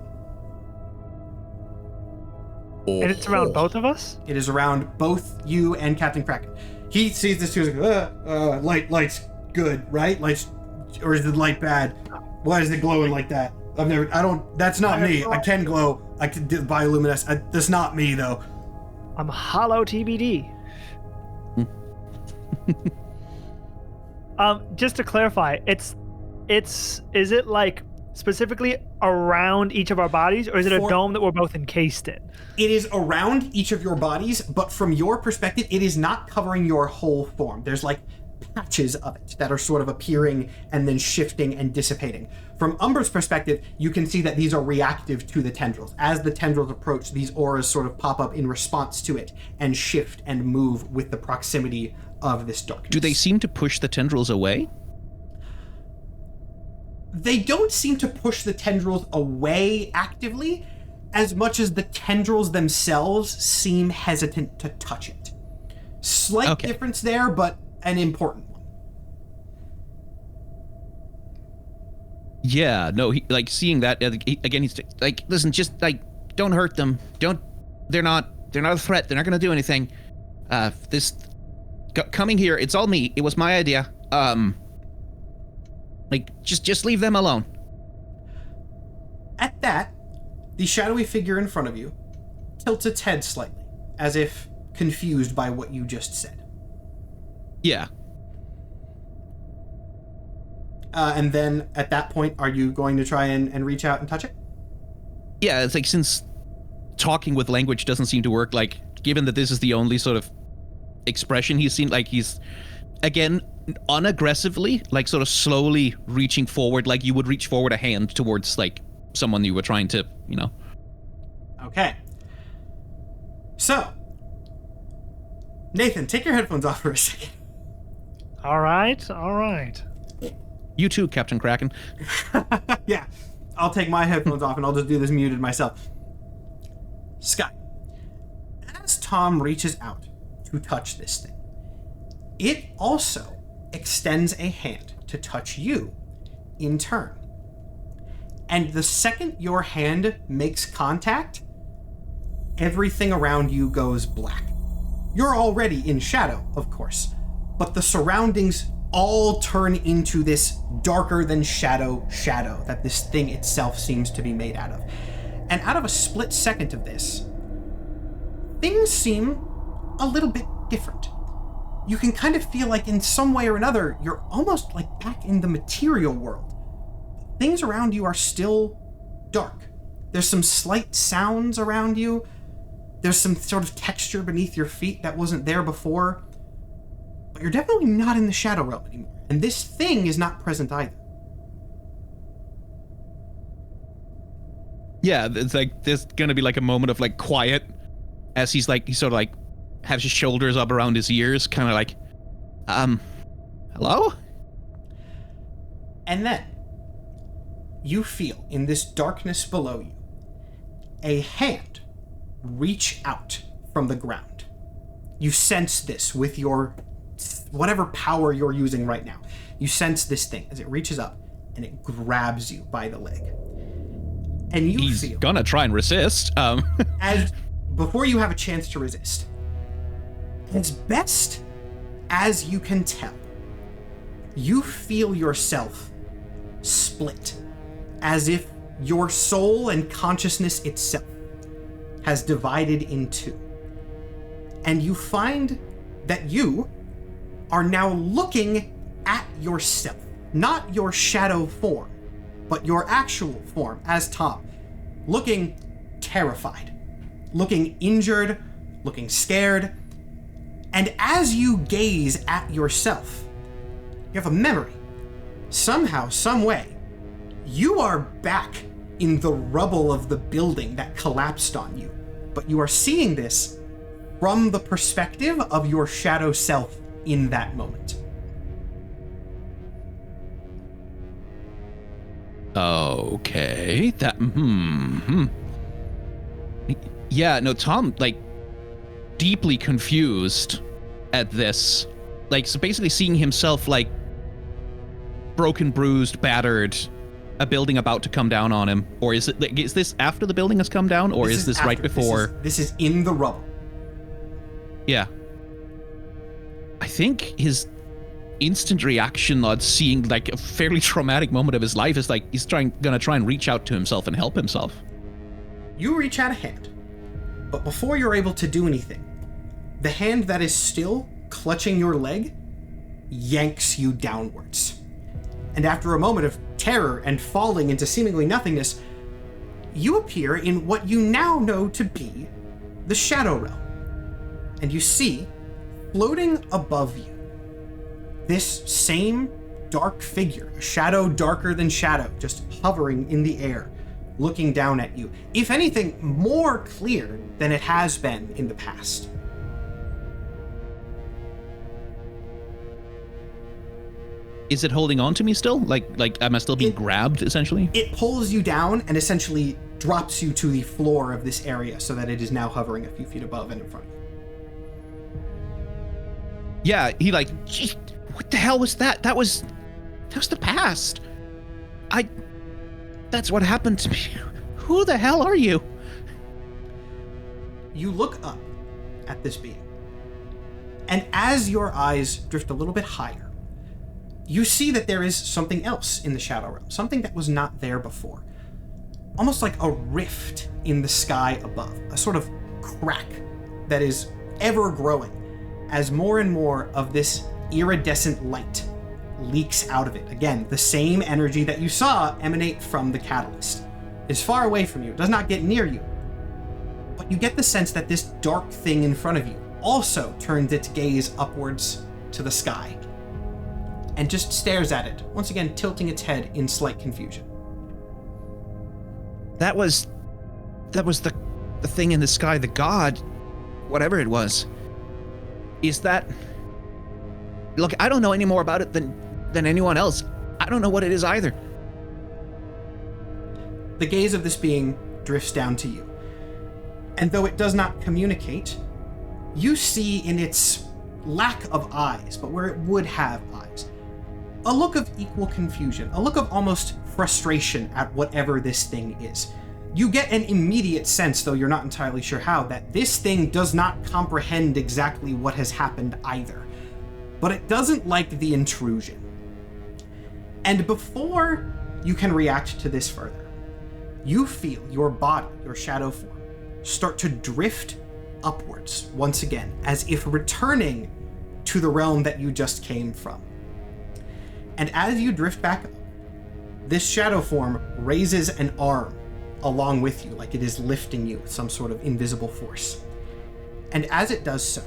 And it's around both of us? It is around both you and Captain Kraken. He sees this too. He's like, light's good, right? Or is the light bad? Why is it glowing like that? That's not me. I can glow. I can do bioluminescence. That's not me, though. I'm hollow TBD. Just to clarify, is it like specifically around each of our bodies, or is it a dome that we're both encased in? It is around each of your bodies, but from your perspective, it is not covering your whole form. There's like patches of it that are sort of appearing and then shifting and dissipating. From Umbra's perspective, you can see that these are reactive to the tendrils. As the tendrils approach, these auras sort of pop up in response to it and shift and move with the proximity of this darkness. Do they seem to push the tendrils away? They don't seem to push the tendrils away actively as much as the tendrils themselves seem hesitant to touch it. Slight difference there, but an important one. Yeah, no, like seeing that again, he's like, listen, just like, don't hurt them. They're not a threat. They're not going to do anything. Coming here, it's all me. It was my idea. Like, just leave them alone. At that, the shadowy figure in front of you tilts its head slightly, as if confused by what you just said. Yeah. And then, at that point, are you going to try and reach out and touch it? Yeah, it's like, since talking with language doesn't seem to work, like, given that this is the only sort of expression he's seen, like, he's, again, unaggressively, like, sort of slowly reaching forward, like you would reach forward a hand towards, like, someone you were trying to, Okay. So, Nathan, take your headphones off for a second. All right. You too, Captain Kraken. Yeah, I'll take my headphones off and I'll just do this muted myself. Sky, as Tom reaches out to touch this thing, it also extends a hand to touch you in turn. And the second your hand makes contact, everything around you goes black. You're already in shadow, of course, but the surroundings all turn into this darker than shadow that this thing itself seems to be made out of. And out of a split second of this, things seem a little bit different. You can kind of feel like in some way or another, you're almost like back in the material world. Things around you are still dark. There's some slight sounds around you. There's some sort of texture beneath your feet that wasn't there before. But you're definitely not in the shadow realm anymore. And this thing is not present either. Yeah, it's like there's gonna be like a moment of like quiet as he sort of like has his shoulders up around his ears, kind of like, hello? And then you feel in this darkness below you a hand reach out from the ground. You sense this with your whatever power you're using right now. You sense this thing as it reaches up and it grabs you by the leg. And you He's feel gonna try and resist. as before you have a chance to resist, as best as you can tell, you feel yourself split, as if your soul and consciousness itself has divided in two. And you find that you are now looking at yourself, not your shadow form, but your actual form as Tom, looking terrified, looking injured, looking scared. And as you gaze at yourself, you have a memory. Somehow, some way, you are back in the rubble of the building that collapsed on you. But you are seeing this from the perspective of your shadow self in that moment. Okay, Yeah, no, Tom, like, deeply confused at this. Like, so basically seeing himself, like, broken, bruised, battered, a building about to come down on him. Or is it, like, is this after the building has come down, or is this right before? This is in the rubble. Yeah. I think his instant reaction on seeing, like, a fairly traumatic moment of his life is, like, he's gonna try and reach out to himself and help himself. You reach out a hand, but before you're able to do anything, the hand that is still clutching your leg yanks you downwards. And after a moment of terror and falling into seemingly nothingness, you appear in what you now know to be the Shadow Realm. And you see, floating above you, this same dark figure, a shadow darker than shadow, just hovering in the air, looking down at you. If anything, more clear than it has been in the past. Is it holding on to me still? Like am I still being grabbed, essentially? It pulls you down and essentially drops you to the floor of this area so that it is now hovering a few feet above and in front of you. Yeah, he like, gee, what the hell was that? That was the past. That's what happened to me. Who the hell are you? You look up at this being, and as your eyes drift a little bit higher, you see that there is something else in the Shadow Realm, something that was not there before. Almost like a rift in the sky above, a sort of crack that is ever growing as more and more of this iridescent light leaks out of it. Again, the same energy that you saw emanate from the catalyst is far away from you. It does not get near you. But you get the sense that this dark thing in front of you also turns its gaze upwards to the sky and just stares at it, once again tilting its head in slight confusion. That was the thing in the sky, the god, whatever it was. Is that... Look, I don't know any more about it than anyone else. I don't know what it is either. The gaze of this being drifts down to you. And though it does not communicate, you see in its lack of eyes, but where it would have eyes, a look of equal confusion, a look of almost frustration at whatever this thing is. You get an immediate sense, though you're not entirely sure how, that this thing does not comprehend exactly what has happened either. But it doesn't like the intrusion. And before you can react to this further, you feel your body, your shadow form, start to drift upwards once again, as if returning to the realm that you just came from. And as you drift back up, this shadow form raises an arm along with you, like it is lifting you with some sort of invisible force. And as it does so,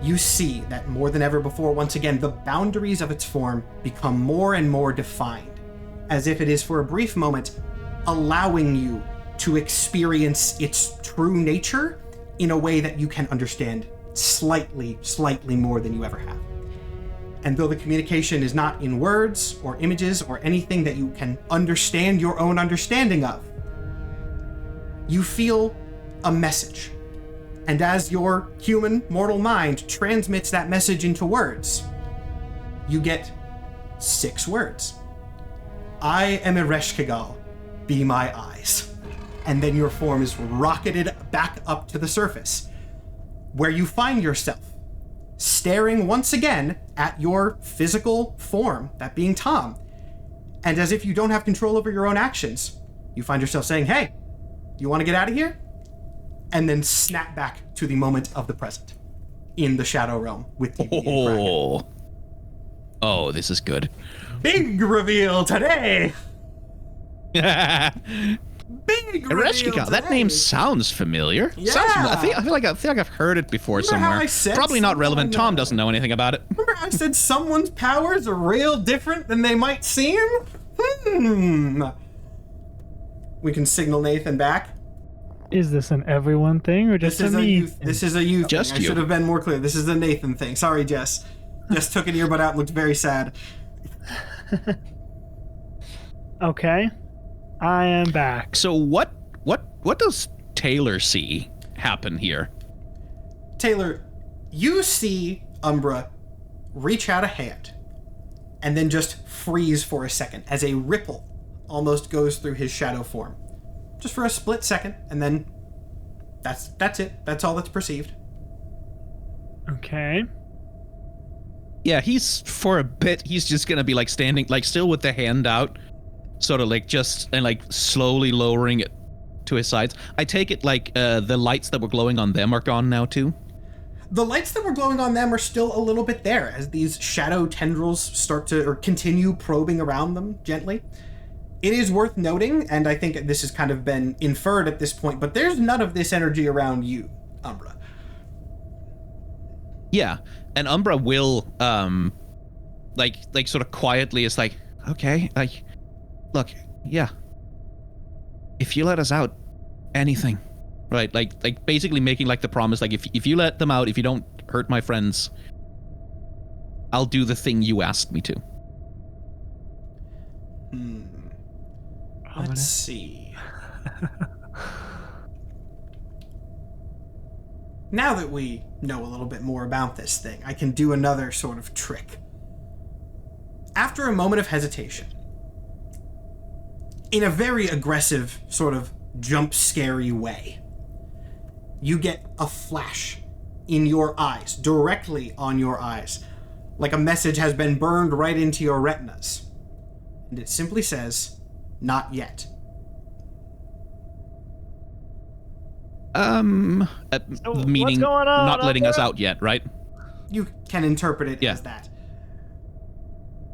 you see that more than ever before, once again, the boundaries of its form become more and more defined, as if it is for a brief moment allowing you to experience its true nature in a way that you can understand slightly more than you ever have. And though the communication is not in words or images or anything that you can understand your own understanding of, you feel a message. And as your human mortal mind transmits that message into words, you get 6 words. I am Ereshkigal, be my eyes. And then your form is rocketed back up to the surface, where you find yourself staring once again at your physical form, that being Tom. And as if you don't have control over your own actions, you find yourself saying, hey, you want to get out of here? And then snap back to the moment of the present in the Shadow Realm with you. Oh, this is good. Big reveal today! Big reveal Ereshkigal, that today. name sounds familiar. Yeah. I feel like I've heard it before Remember how somewhere. I said Probably not relevant. someone, Tom doesn't know anything about it. Remember I said someone's powers are real different than they might seem? We can signal Nathan back. Is this an everyone thing or just This is a a me? youth. This is a youth Just thing. I you. should have been more clear. This is a Nathan thing. Sorry, Jess. Just took an earbud out and looked very sad. Okay, I am back. So what does Taylor see happen here? Taylor, you see Umbra reach out a hand and then just freeze for a second as a ripple almost goes through his shadow form. Just for a split second, and then that's it. That's all that's perceived. Okay. Yeah, for a bit, he's just gonna be like standing, like still with the hand out, sort of like just, and like slowly lowering it to his sides. I take it like the lights that were glowing on them are gone now too? The lights that were glowing on them are still a little bit there as these shadow tendrils start to, or continue probing around them gently. It is worth noting, and I think this has kind of been inferred at this point, but there's none of this energy around you, Umbra. Yeah, and Umbra will, like sort of quietly is like, okay, like, look, yeah, if you let us out, anything, right? Like basically making like the promise, like if you let them out, if you don't hurt my friends, I'll do the thing you asked me to. Let's see. Now that we know a little bit more about this thing, I can do another sort of trick. After a moment of hesitation, in a very aggressive, sort of jump-scary way, you get a flash in your eyes, directly on your eyes, like a message has been burned right into your retinas. And it simply says, not yet. So Meaning what's going on not letting us Umbra? out yet, right? You can interpret it Yeah. as that.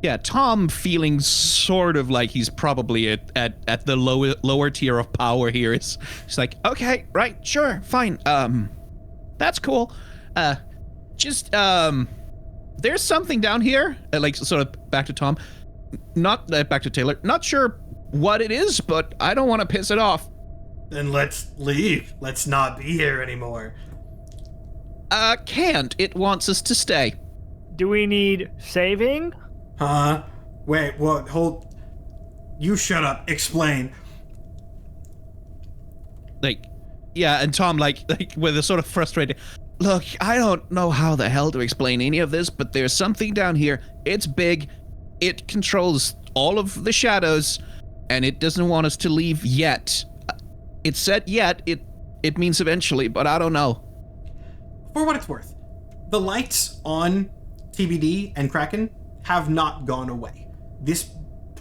Yeah, Tom feeling sort of like he's probably at the lower tier of power here. He's like, okay, right, sure, fine. That's cool. There's something down here. Like sort of back to Tom, not back to Taylor. Not sure what it is, but I don't want to piss it off. Then let's leave. Let's not be here anymore. Can't. It wants us to stay. Do we need saving? Huh? Wait, what? Hold. You shut up. Explain. Like, yeah, and Tom, like with a sort of frustrated, look, I don't know how the hell to explain any of this, but there's something down here. It's big. It controls all of the shadows, and it doesn't want us to leave yet. It said yet. It means eventually, but I don't know. For what it's worth, the lights on TBD and Kraken have not gone away. This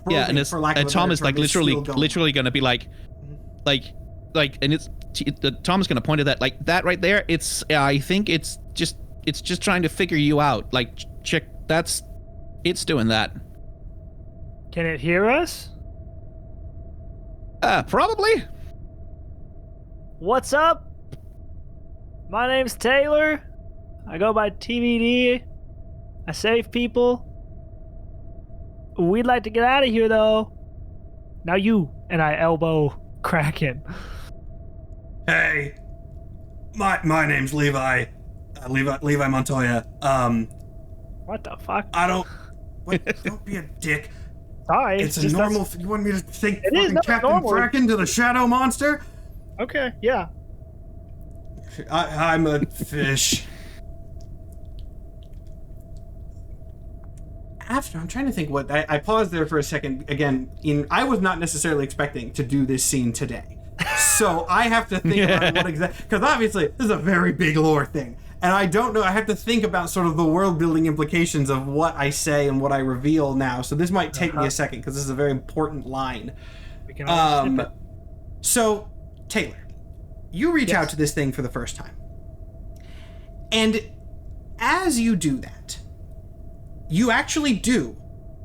yeah, and it's for lack of a Tom better is term, like literally gonna be like, and it's Tom is gonna point at that, like that right there. It's I think it's just trying to figure you out. Like check it's doing that. Can it hear us? Probably. What's up? My name's Taylor. I go by TBD. I save people. We'd like to get out of here, though. Now you, and I elbow Kraken. Hey, my name's Levi. Levi Montoya. What the fuck? Don't be a dick. Sorry. It's a just normal. You want me to think It is fucking not Captain normal. Kraken to the Shadow Monster? Okay, yeah. I'm a fish. I'm trying to think what I paused there for a second. Again, I was not necessarily expecting to do this scene today, so I have to think about what exactly, because obviously this is a very big lore thing, and I don't know. I have to think about sort of the world building implications of what I say and what I reveal now. So this might take me a second because this is a very important line. We can always skip it. So Taylor, you reach out to this thing for the first time, and as you do that, you actually do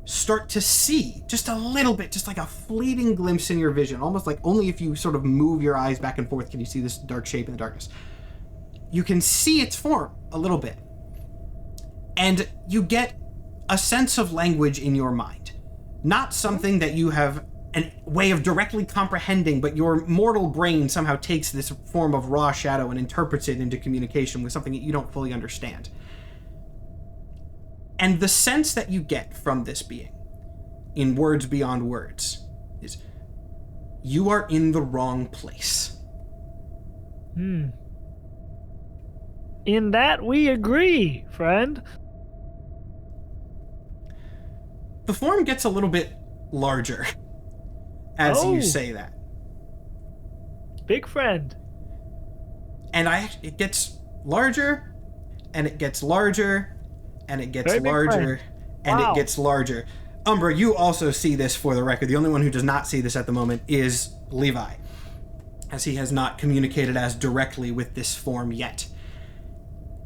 start to see just a little bit, just like a fleeting glimpse in your vision, almost like only if you sort of move your eyes back and forth can you see this dark shape in the darkness. You can see its form a little bit, and you get a sense of language in your mind. Not something that you have a way of directly comprehending, but your mortal brain somehow takes this form of raw shadow and interprets it into communication with something that you don't fully understand. And the sense that you get from this being, in words beyond words, is you are in the wrong place. In that we agree, friend. The form gets a little bit larger as you say that. Big friend. And it gets larger, and it gets larger, and it gets Very big larger, friend. and Wow. it gets larger. Umbra, you also see this for the record. The only one who does not see this at the moment is Levi, as he has not communicated as directly with this form yet.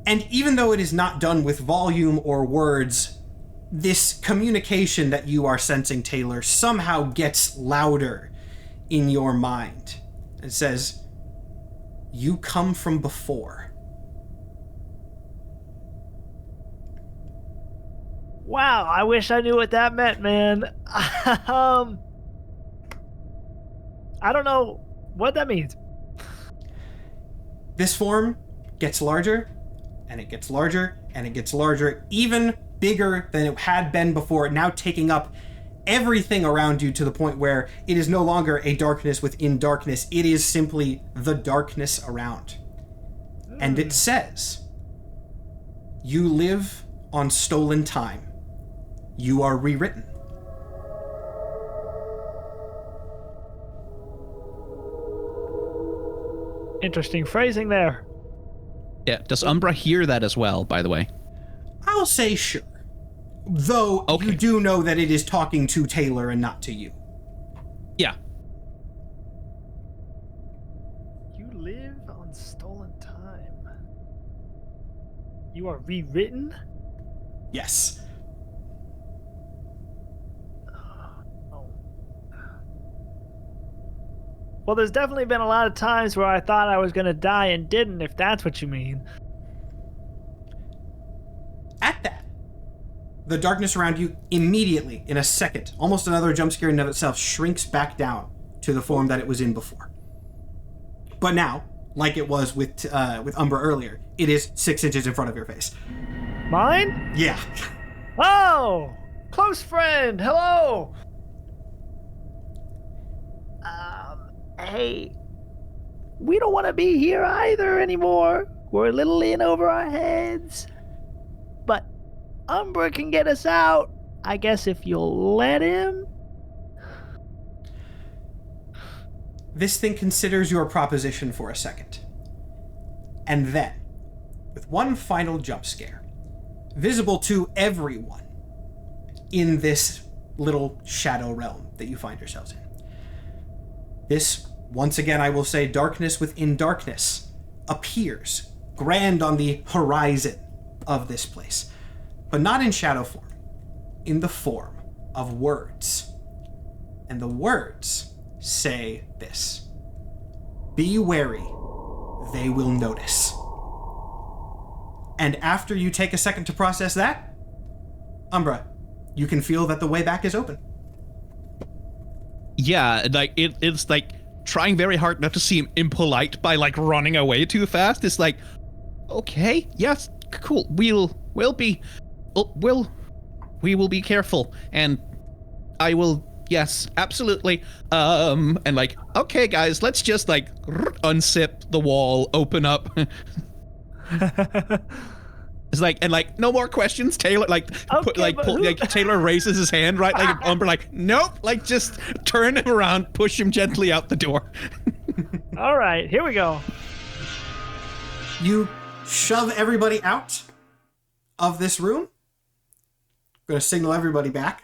And even though it is not done with volume or words, this communication that you are sensing, Taylor, somehow gets louder in your mind. It says, "You come from before." Wow, I wish I knew what that meant, man. I don't know what that means. This form gets larger, and it gets larger, and it gets larger, even bigger than it had been before, now taking up everything around you to the point where it is no longer a darkness within darkness. It is simply the darkness around. And it says, "You live on stolen time. You are rewritten." Interesting phrasing there. Yeah. Does Umbra hear that as well, by the way? I'll say sure. Though Okay. you do know that it is talking to Taylor and not to you. Yeah. You live on stolen time. You are rewritten? Yes. Oh. Well, there's definitely been a lot of times where I thought I was going to die and didn't, if that's what you mean. At that, The darkness around you immediately, in a second, almost another jump scare in and of itself, shrinks back down to the form that it was in before. But now, like it was with Umbra earlier, it is 6 inches in front of your face. Mine? Yeah. Oh! Close friend, hello! Hey, we don't want to be here either anymore. We're a little in over our heads. But Umbra can get us out, I guess, if you'll let him. This thing considers your proposition for a second. And then, with one final jump scare, visible to everyone in this little shadow realm that you find yourselves in. This, once again, I will say, darkness within darkness appears grand on the horizon of this place, but not in shadow form, in the form of words. And the words say this: "Be wary, they will notice." And after you take a second to process that, Umbra, you can feel that the way back is open. Yeah, like it's like trying very hard not to seem impolite by like running away too fast. It's like, okay, yes, cool. We will be careful, and I will. Yes, absolutely. And like, okay, guys, let's just like unzip the wall, open up. It's like, and like, no more questions. Taylor, like, Taylor raises his hand, right? Like, Umbra, like, nope, like, just turn him around, push him gently out the door. All right, here we go. You shove everybody out of this room. I'm going to signal everybody back.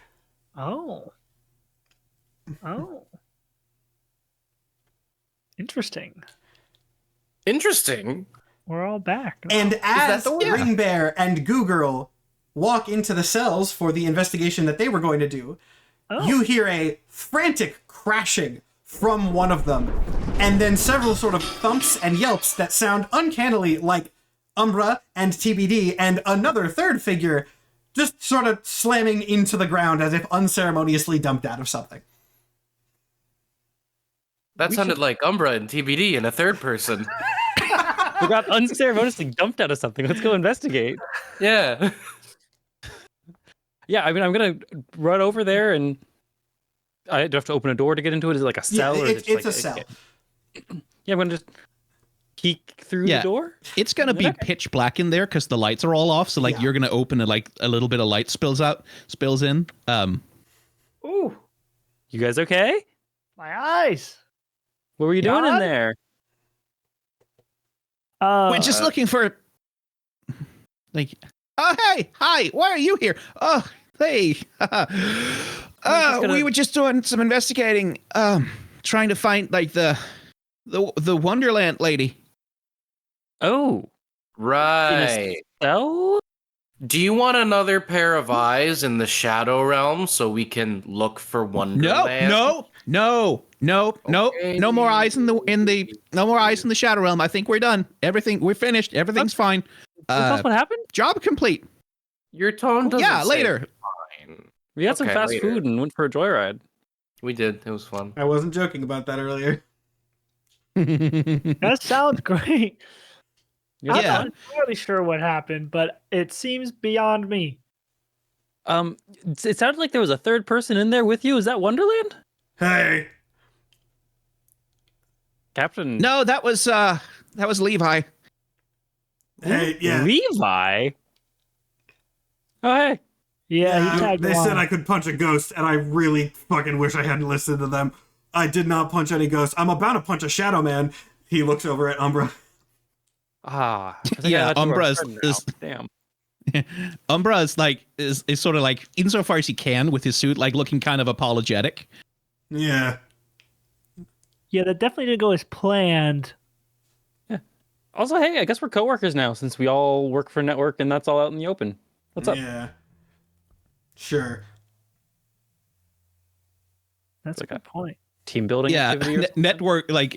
Oh. Interesting. Interesting. We're all back. And as the word? Ring Bear and Goo Girl walk into the cells for the investigation that they were going to do, you hear a frantic crashing from one of them, and then several sort of thumps and yelps that sound uncannily like Umbra and TBD and another third figure just sort of slamming into the ground as if unceremoniously dumped out of something. That sounded like Umbra and TBD in a third person. We got unceremoniously dumped out of something. Let's go investigate. Yeah. Yeah, I mean, I'm gonna run over there, and I do have to open a door to get into it. Is it like a cell? Yeah, or is it it's just a like cell. Yeah, I'm gonna just peek through the door. It's gonna be pitch black in there because the lights are all off. So like, you're gonna open it, like a little bit of light spills in. Ooh, You guys okay? my eyes. What were you doing in God? there? We're just looking for, like, oh hey, hi, why are you here? Oh hey, we were just doing some investigating, trying to find like the Wonderland lady. Oh, Right. cell? Do you want another pair of eyes in the shadow realm so we can look for Wonderland? No, Okay. no more eyes in the shadow realm. I think we're done. We're finished. Everything's fine. Tell us what happened? Job complete. Your tone doesn't Yeah, say later. fine. We had some Okay, fast later. food and went for a joyride. We did. It was fun. I wasn't joking about that earlier. That sounds great. Yeah. I'm not entirely sure what happened, but it seems beyond me. It sounded like there was a third person in there with you. Is that Wonderland? Hey, Captain No, that was Levi. hey, yeah. Levi? Oh, hey. Yeah, he tagged they along. said I could punch a ghost, and I really fucking wish I hadn't listened to them. I did not punch any ghosts. I'm about to punch a shadow man. He looks over at Umbra. Ah. I think Yeah, I had to our Umbra friend is- now. Damn. Umbra is sort of like, insofar as he can with his suit, like looking kind of apologetic. Yeah. Yeah, that definitely didn't go as planned. Also, hey, I guess we're coworkers now since we all work for Network and that's all out in the open. What's up? Yeah. Sure. That's a Okay. good point. Team building Yeah, activity or something? Network, like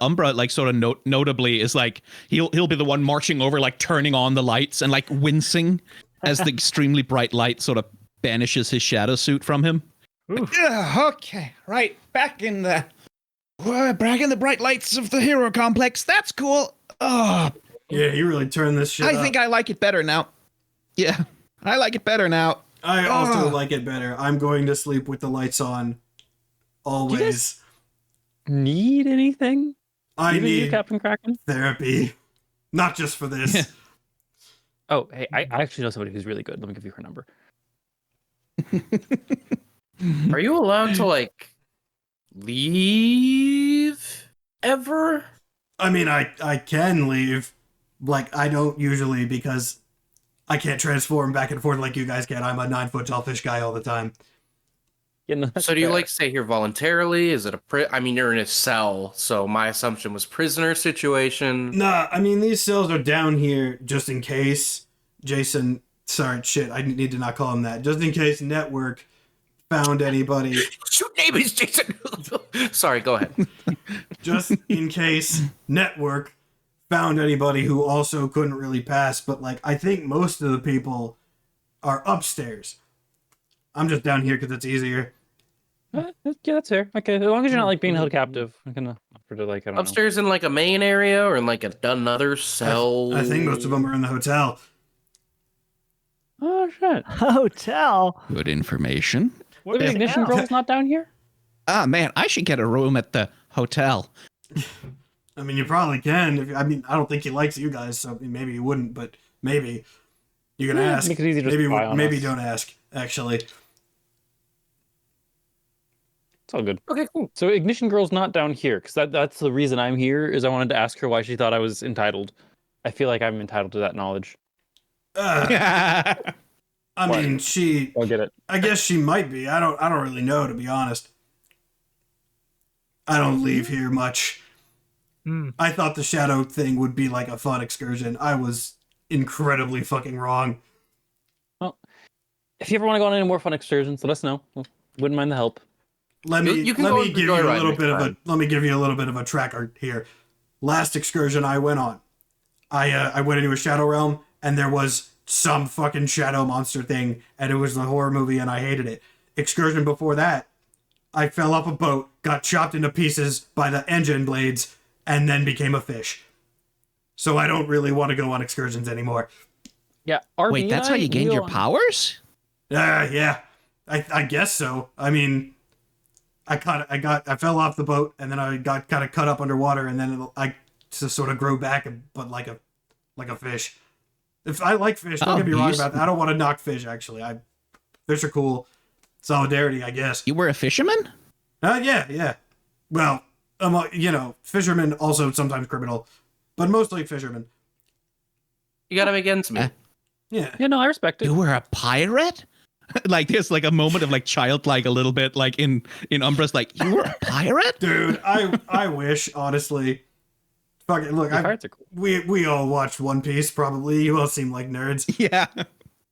Umbra, like sort of notably is like he'll be the one marching over, like turning on the lights and like wincing as the extremely bright light sort of banishes his shadow suit from him. Okay, right. Back in the bright lights of the hero complex. That's cool. Oh, Yeah, you really turned this shit I up. think I like it better now. Yeah, I like it better now. I also like it better. I'm going to sleep with the lights on. Always. Need anything? I Even you, need Captain Kraken? therapy. Not just for this. Oh, hey, I actually know somebody who's really good. Let me give you her number. Are you allowed to like leave ever? I mean, I can leave. Like, I don't usually because I can't transform back and forth like you guys can. I'm a 9-foot tall fish guy all the time. You know, that's So do you fair. like stay here voluntarily? Is it I mean, you're in a cell, so my assumption was prisoner situation. Nah, I mean, these cells are down here just in case Jason... Sorry, shit, I need to not call him that. Just in case Network found anybody. Your name is Jason. Sorry, go ahead. Just in case Network found anybody who also couldn't really pass. But, like, I think most of the people are upstairs. I'm just down here because it's easier. Yeah, that's fair. Okay, as long as you're not like being held captive, I'm gonna offer to like I don't Upstairs in like a main area or in like another cell? I think most of them are in the hotel. know. Oh shit! Hotel. Good information. What, the ignition hell? girl's not down here? Ah, man, I should get a room at the hotel. I mean, you probably can. I mean, I don't think he likes you guys, so maybe he wouldn't, but maybe. You can Yeah, ask. make it easier to Maybe spy on maybe us. don't ask, actually. It's all good. Okay, cool. So ignition girl's not down here because that's the reason I'm here. Is I wanted to ask her why she thought I was entitled. I feel like I'm entitled to that knowledge. I What? mean, she... I'll get it. I guess she might be. I don't really know, to be honest. I don't leave here much. Hmm. I thought the shadow thing would be like a fun excursion. I was incredibly fucking wrong. If you ever want to go on any more fun excursions, let us know. Wouldn't mind the help. Let me You can let go me on the give you a joyride little next bit of a time. let me give you a little bit of a tracker here. Last excursion I went on, I went into a shadow realm and there was some fucking shadow monster thing and it was a horror movie and I hated it. Excursion before that, I fell off a boat, got chopped into pieces by the engine blades, and then became a fish. So I don't really want to go on excursions anymore. Yeah. RB Wait, and that's how I you gained your will- powers? Yeah. I guess so. I mean, I fell off the boat and then I got kind of cut up underwater and then I just sort of grew back, but like a fish. If I like fish, don't Oh, get me you wrong used- about that. I don't want to knock fish. Actually, fish are cool. Solidarity, I guess. You were a fisherman? Yeah. Well, fishermen also sometimes criminal, but mostly fishermen. You gotta make ends meet. Yeah. Yeah, no, I respect it. You were a pirate? Like there's like a moment of like childlike a little bit like in Umbra's like, you were a pirate? Dude, I wish, honestly. Fuck it, look, The pirates are cool. we all watched One Piece, probably. You all seem like nerds. Yeah.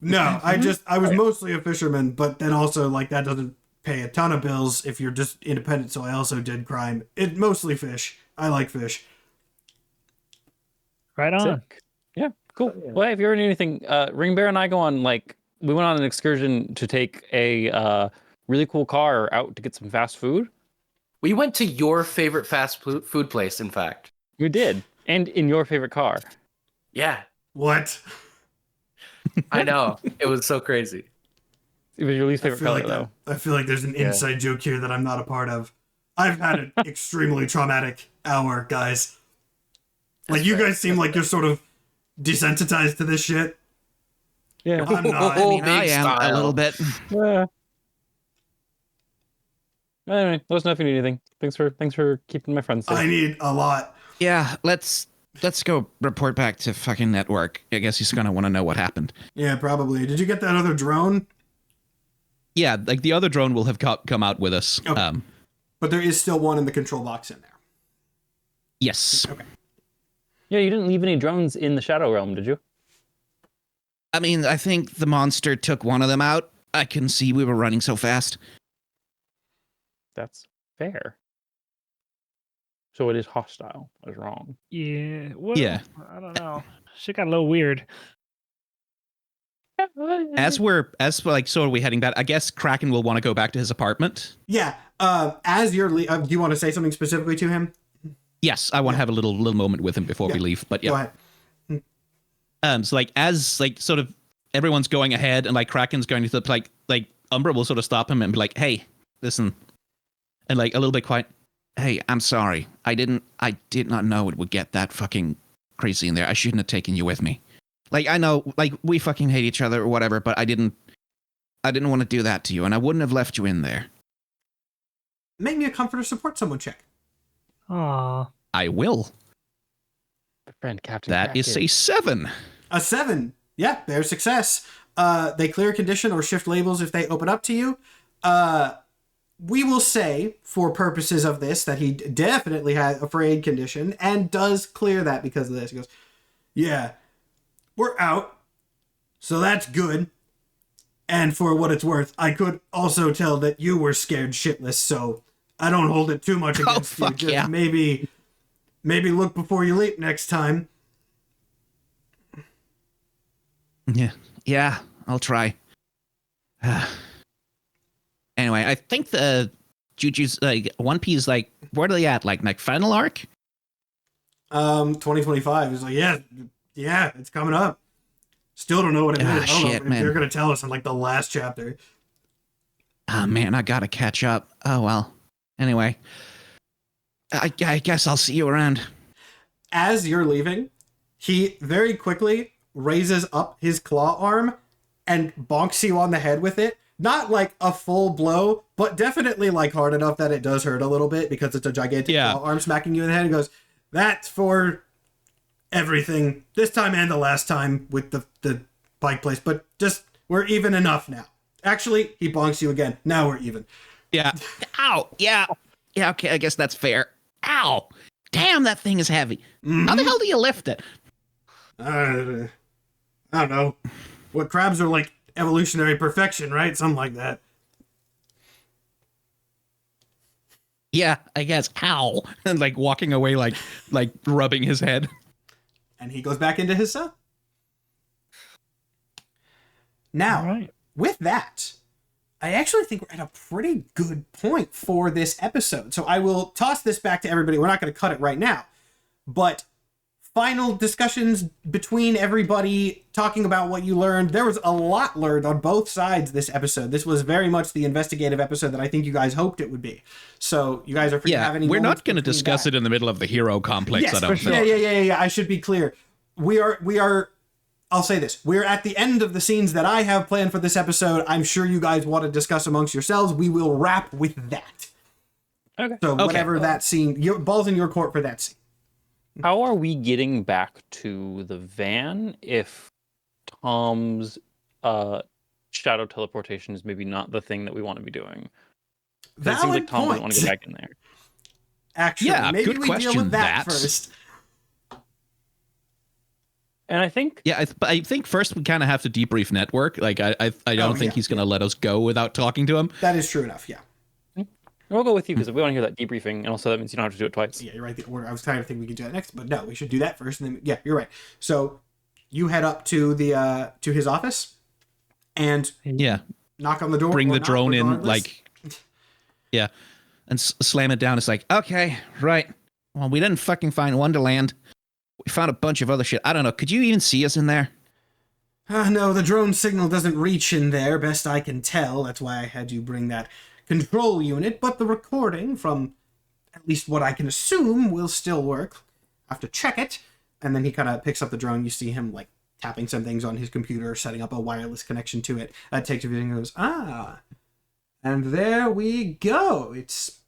No, I was mostly a fisherman, but then also, like, that doesn't pay a ton of bills if you're just independent, so I also did crime. It mostly fish. I like fish. Right on. Sick. Yeah, cool. Well, if you ever need anything, Ring Bear and I go on we went on an excursion to take a really cool car out to get some fast food. We went to your favorite fast food place, in fact. We did, and in your favorite car. Yeah, What? I know. It was so crazy. It was your least I favorite feel color, like though. I feel like there's an Yeah. inside joke here that I'm not a part of. I've had an extremely traumatic hour, guys. Like, That's you fair. guys seem like you're sort of desensitized to this shit. Yeah. I'm not. I mean, Big I am a style. little bit. Yeah. Anyway, let us know if you need anything. Thanks for keeping my friends safe. I need a lot. Yeah, let's go report back to fucking Network. I guess he's gonna want to know what happened. Yeah, probably. Did you get that other drone? Yeah, like the other drone will have come out with us. Okay. But there is still one in the control box in there. Yes. Yeah, you didn't leave any drones in the Shadow Realm, did you? I mean, I think the monster took one of them out. I couldn't see we were running so fast. That's fair. So it is hostile. I was wrong. Yeah. Well, Yeah. I don't know. Shit got a little weird. Yeah, as we're sort of we heading back, I guess Kraken will want to go back to his apartment. Yeah. As you're do you want to say something specifically to him? Yes, I want to have a little moment with him before we leave. But yeah. Go ahead. So as sort of everyone's going ahead and Kraken's going to like Umbra will sort of stop him and be like, "Hey, listen," and a little bit quiet. "Hey, I'm sorry. I did not know it would get that fucking crazy in there. I shouldn't have taken you with me. I know, we fucking hate each other or whatever, but I didn't want to do that to you, and I wouldn't have left you in there." Make me a comfort or support someone check. Aw. I will. My friend Captain. That is a 7. A 7. Yeah, there's success. They clear a condition or shift labels if they open up to you. We will say, for purposes of this, that he definitely had a afraid condition and does clear that because of this. He goes, "Yeah, we're out, so that's good. And for what it's worth, I could also tell that you were scared shitless, so I don't hold it too much against you. Just yeah. maybe look before you leap next time." Yeah, I'll try. Anyway, I think the Juju's One Piece where are they at? Like final arc? 2025 is yeah, it's coming up. Still don't know what it is. I don't know if man. they're gonna tell us in the last chapter. Oh man, I gotta catch up. Oh well. Anyway, I guess I'll see you around. As you're leaving, he very quickly raises up his claw arm and bonks you on the head with it. Not a full blow, but definitely hard enough that it does hurt a little bit because it's a gigantic claw arm smacking you in the head. And goes, "That's for everything, this time and the last time with the bike place, but just we're even enough now." Actually, he bonks you again. Now we're even. Yeah. Ow. Yeah. Yeah. Okay. I guess that's fair. Ow. Damn, that thing is heavy. Mm-hmm. How the hell do you lift it? I don't know. What crabs are evolutionary perfection, right? Something like that. Yeah, I guess. Ow. And walking away, rubbing his head. And he goes back into his cell. Now, with that, I actually think we're at a pretty good point for this episode. So I will toss this back to everybody. We're not going to cut it right now. But final discussions between everybody, talking about what you learned. There was a lot learned on both sides this episode. This was very much the investigative episode that I think you guys hoped it would be. So you guys are free to have any. We're not going to discuss it in the middle of the hero complex. Yes, I don't think. Yeah. I should be clear. We are. I'll say this. We're at the end of the scenes that I have planned for this episode. I'm sure you guys want to discuss amongst yourselves. We will wrap with that. Okay. So whatever that scene, ball's in your court for that scene. How are we getting back to the van if Tom's shadow teleportation is maybe not the thing that we want to be doing? It seems like Tom doesn't want to get back in there. Actually, maybe good we question, deal with that first. And I think, I think first we kind of have to debrief Network. I don't think he's going to let us go without talking to him. That is true enough. Yeah. We'll go with you because we want to hear that debriefing, and also that means you don't have to do it twice. Yeah, you're right. The order. I was trying to think we could do that next, but no, we should do that first. And then, yeah, you're right. So you head up to the to his office, and knock on the door. Bring the drone in, and slam it down. It's okay, right. Well, we didn't fucking find Wonderland. We found a bunch of other shit. I don't know. Could you even see us in there? No, the drone signal doesn't reach in there, best I can tell. That's why I had you bring that control unit, but the recording, from at least what I can assume, will still work. I have to check it. And then he kind of picks up the drone. You see him tapping some things on his computer, setting up a wireless connection to it. Takes everything and goes, and there we go. It's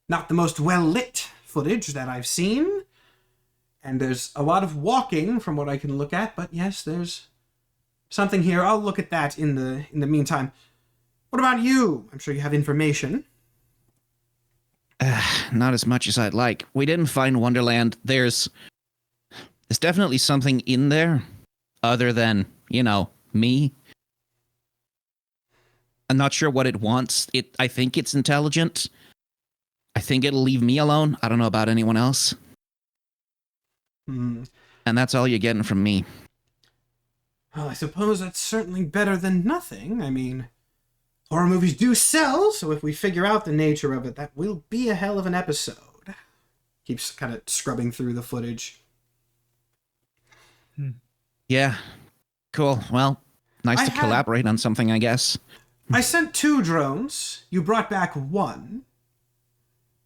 not the most well-lit footage that I've seen. And there's a lot of walking from what I can look at, but yes, there's something here. I'll look at that in the meantime. What about you? I'm sure you have information. Not as much as I'd like. We didn't find Wonderland. There's definitely something in there other than, me. I'm not sure what it wants. I think it's intelligent. I think it'll leave me alone. I don't know about anyone else. And that's all you're getting from me. Well, I suppose that's certainly better than nothing. I mean, horror movies do sell, so if we figure out the nature of it, that will be a hell of an episode. Keeps kind of scrubbing through the footage. Yeah. Cool. Well, nice to collaborate on something, I guess. I sent 2 drones. You brought back 1.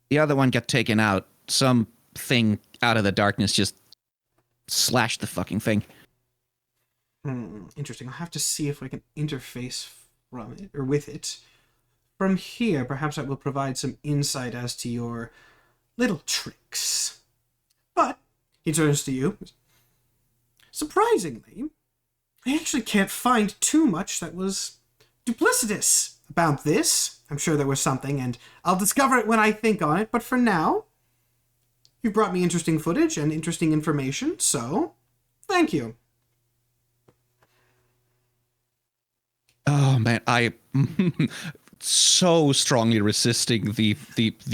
The other one got taken out. Something out of the darkness just slashed the fucking thing. Interesting. I'll have to see if I can interface from it, or with it. From here, perhaps I will provide some insight as to your little tricks. But, he turns to you. Surprisingly, I actually can't find too much that was duplicitous about this. I'm sure there was something, and I'll discover it when I think on it, but for now, you brought me interesting footage and interesting information, so thank you. Oh man, I so strongly resisting the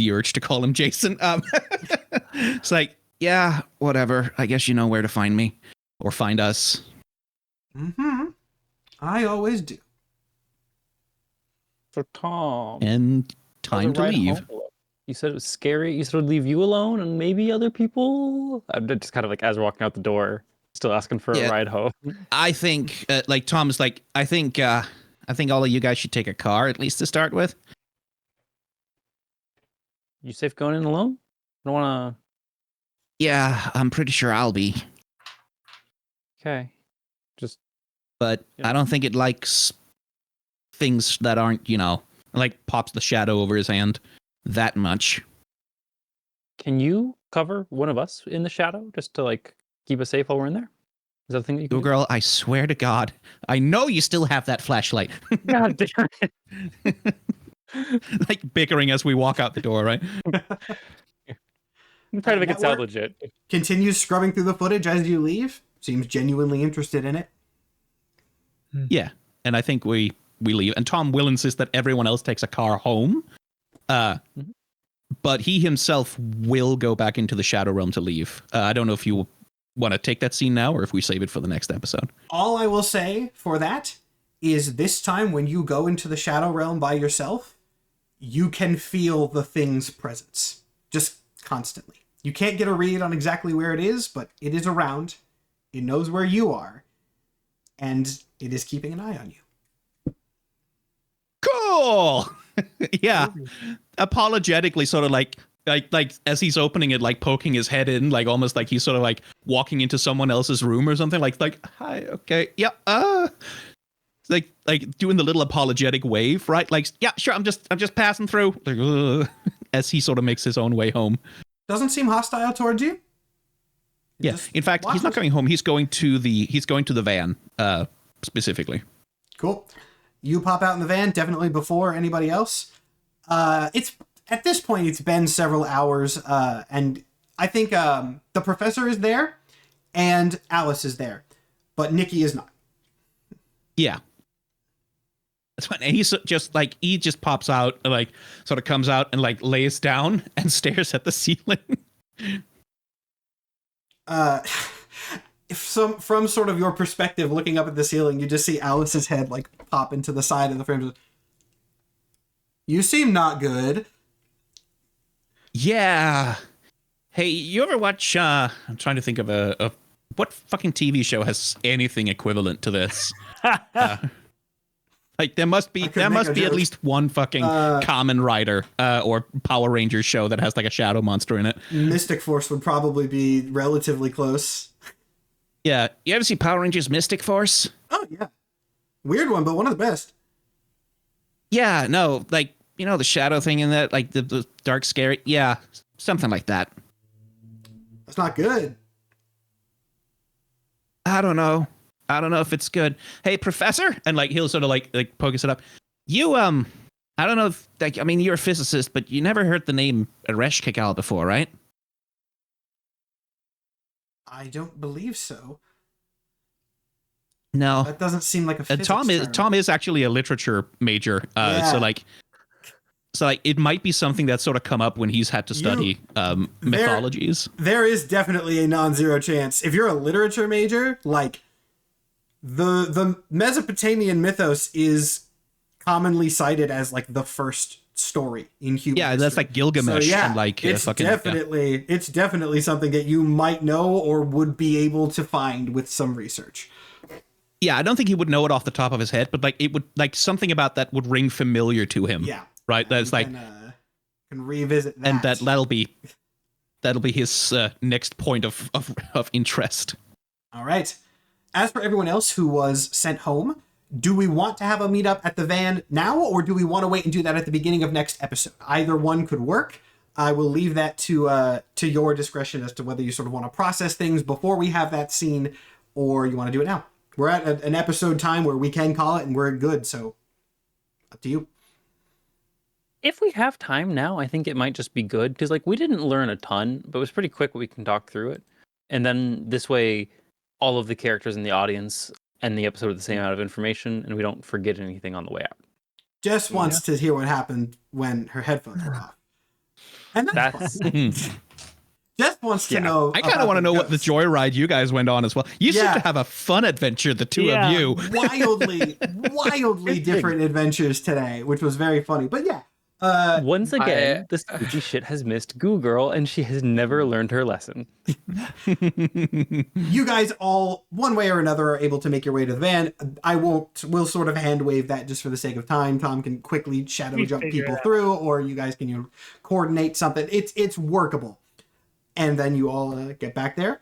urge to call him Jason. It's like, yeah, whatever. I guess you know where to find me or find us. I always do. So Tom, And time to ride leave. home. You said it was scary. You said it would leave you alone and maybe other people. I'm just kind of like as we're walking out the door, still asking for a ride home. I think, like Tom's like, I think all of you guys should take a car at least to start with. You safe going in alone? I don't want Yeah, I'm pretty sure I'll be, to. Okay, just but Yeah. I don't think it likes things that aren't, like pops the shadow over his hand that much. can you cover one of us in the shadow just to like keep us safe while we're in there? Is that the thing that you can Yo, girl, I swear to God, I know you still have that flashlight. do? God damn it. Like bickering as we walk out the door, right? I'm trying to make it sound Network? legit. Continues scrubbing through the footage as you leave. Seems genuinely interested in it. Yeah, and I think we leave. And Tom will insist that everyone else takes a car home. But he himself will go back into the Shadow Realm to leave. I don't know if you want to take that scene now or if we save it for the next episode. All I will say for that is this time when you go into the Shadow Realm by yourself, you can feel the thing's presence. Just constantly. You can't get a read on exactly where it is, but it is around. It knows where you are. And it is keeping an eye on you. Cool! Yeah. Apologetically sort of like as he's opening it, like poking his head in, like almost like he's sort of like walking into someone else's room or something. Like hi, okay, yeah, like doing the little apologetic wave, right? Like, yeah, sure, I'm just passing through. Like, as he sort of makes his own way home. Doesn't seem hostile towards you. Yeah. In fact, he's not going home. He's going to the van, specifically. Cool. You pop out in the van, definitely before anybody else. It's at this point, it's been several hours, and I think the professor is there, and Alice is there, but Nikki is not. Yeah. That's when he's just like, he just pops out, like sort of comes out and like lays down and stares at the ceiling. From sort of your perspective, looking up at the ceiling, you just see Alice's head like pop into the side of the frame. You seem not good. Yeah. Hey, you ever watch? I'm trying to think of a what fucking TV show has anything equivalent to this. Like there must be at least one fucking Kamen Rider or Power Rangers show that has like a shadow monster in it. Mystic Force would probably be relatively close. Yeah, you ever see Power Rangers Mystic Force? Oh yeah, weird one, but one of the best. Yeah, no, like the shadow thing in that, like the dark scary. Yeah, something like that. That's not good. I don't know if it's good. Hey, Professor, and like he'll sort of like poke it up. You I don't know if like I mean you're a physicist, but you never heard the name Aresh Kikal before, right? I don't believe so. No. That doesn't seem like a physics term. Tom is actually a literature major, so it might be something that's sort of come up when he's had to study mythologies. There is definitely a non-zero chance. If you're a literature major, like the Mesopotamian mythos is commonly cited as like the first story in human Yeah, that's history. like Gilgamesh and like it's fucking it's definitely something that you might know or would be able to find with some research. Yeah, I don't think he would know it off the top of his head, but like it would like something about that would ring familiar to him. Yeah, right. That's you like can revisit that, and that'll be his next point of interest. All right. As for everyone else who was sent home, do we want to have a meetup at the van now, or do we want to wait and do that at the beginning of next episode? Either one could work. I will leave that to your discretion as to whether you sort of want to process things before we have that scene, or you want to do it now. We're at an episode time where we can call it and we're good, so up to you. If we have time now, I think it might just be good because like we didn't learn a ton, but it was pretty quick. We can talk through it, and then this way, all of the characters in the audience and the episode with the same amount of information, and we don't forget anything on the way out. Jess wants to hear what happened when her headphones were off. And that's fine. Jess wants to know. I kind of want to know what the joyride you guys went on as well. You seem to have a fun adventure, the two of you. Wildly different adventures today, which was very funny. But yeah. Once again, the spooky shit has missed Goo Girl, and she has never learned her lesson. You guys all, one way or another, are able to make your way to the van. We'll sort of hand wave that just for the sake of time. Tom can quickly shadow jump people through, or you guys can coordinate something. It's workable. And then you all get back there.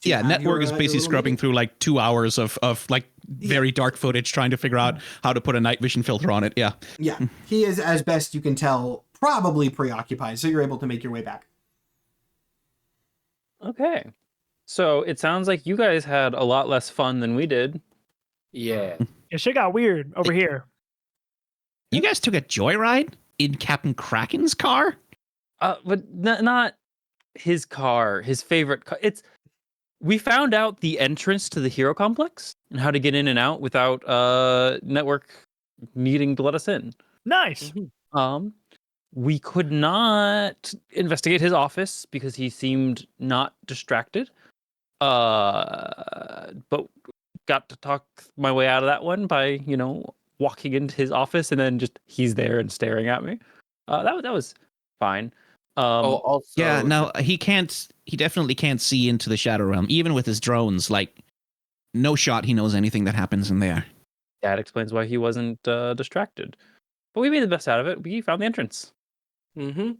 Yeah, Network is basically scrubbing through like 2 hours of like very dark footage, trying to figure out how to put a night vision filter on it. Yeah. Yeah. He is, as best you can tell, probably preoccupied. So you're able to make your way back. Okay. So it sounds like you guys had a lot less fun than we did. Yeah. Yeah, shit got weird over here. You guys took a joyride in Captain Kraken's car? But not his car, his favorite car. We found out the entrance to the hero complex and how to get in and out without Network needing to let us in. Nice. We could not investigate his office because he seemed not distracted. But got to talk my way out of that one by, walking into his office and then just he's there and staring at me. That was fine. Also, yeah, no, he definitely can't see into the Shadow Realm, even with his drones. Like, no shot he knows anything that happens in there. That explains why he wasn't distracted. But we made the best out of it. We found the entrance. Mm-hmm.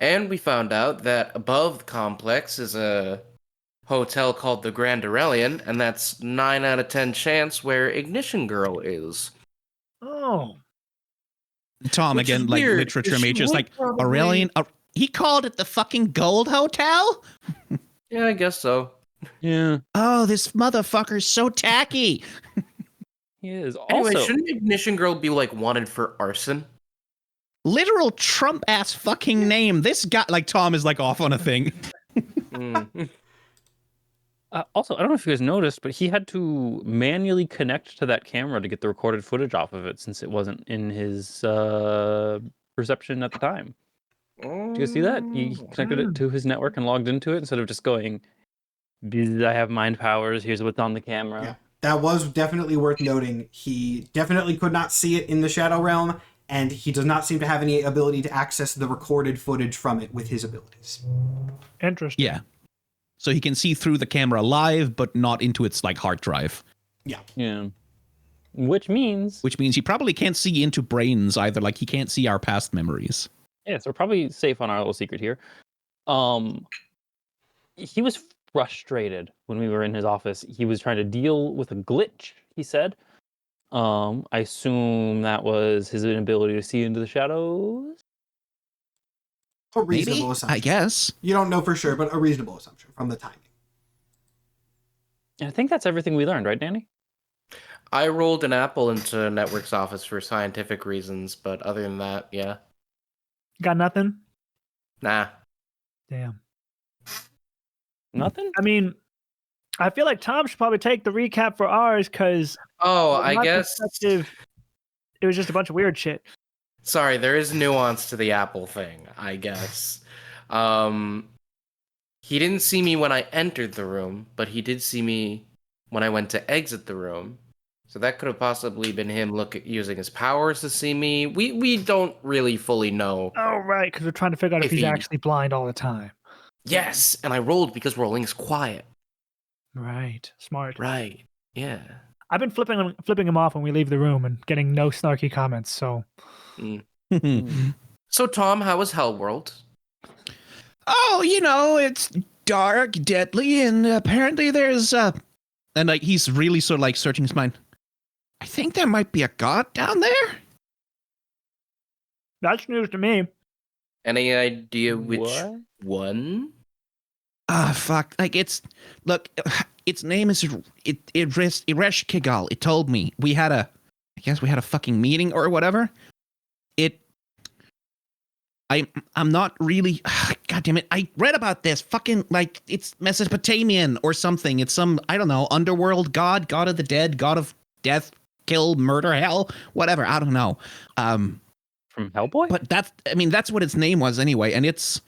And we found out that above the complex is a hotel called the Grand Aurelian, and that's 9 out of 10 chance where Ignition Girl is. Oh. Tom, Which again, is like weird, literature 'cause she majors, would like probably- Aurelian. He called it the fucking Gold Hotel? Yeah, I guess so. Yeah. Oh, this motherfucker's so tacky. He is. Anyway, Also, shouldn't Ignition Girl be like wanted for arson? Literal Trump ass fucking name. This guy, like Tom, is like off on a thing. also, I don't know if you guys noticed, but he had to manually connect to that camera to get the recorded footage off of it since it wasn't in his perception at the time. Did you guys see that? He connected it to his network and logged into it instead of just going, I have mind powers, here's what's on the camera. Yeah, that was definitely worth noting. He definitely could not see it in the Shadow Realm, and he does not seem to have any ability to access the recorded footage from it with his abilities. Interesting. Yeah. So he can see through the camera live, but not into its like hard drive. Yeah. Which means he probably can't see into brains either. Like he can't see our past memories. yeah, so we're probably safe on our little secret here. He was frustrated when we were in his office. He was trying to deal with a glitch, he said. I assume that was his inability to see into the shadows. A reasonable Maybe? assumption. I guess. You don't know for sure, but a reasonable assumption from the timing. I think that's everything we learned, right, Danny? I rolled an apple into Network's office for scientific reasons, but other than that, yeah. Got nothing? Nah. Damn. Nothing? I mean, I feel like Tom should probably take the recap for ours because Oh, I guess. it was just a bunch of weird shit. Sorry, there is nuance to the apple thing, I guess. He didn't see me when I entered the room, but he did see me when I went to exit the room. So that could have possibly been him using his powers to see me. We don't really fully know. Oh, right, because we're trying to figure out if he's actually blind all the time. Yes, and I rolled because rolling is quiet. Right, smart. Right, yeah. I've been flipping him off when we leave the room and getting no snarky comments, so... So, Tom, how was Hellworld? Oh, it's dark, deadly, and apparently there's and like he's really sort of like searching his mind. I think there might be a god down there. That's news to me. Any idea which one? Fuck. Like its name is Iresh Kigal. It told me I guess we had a fucking meeting or whatever. I'm not really. God damn it! I read about this. Fucking like it's Mesopotamian or something. It's some I don't know underworld god of the dead, god of death, kill, murder, hell, whatever. I don't know. From Hellboy. But that's what its name was anyway. And it's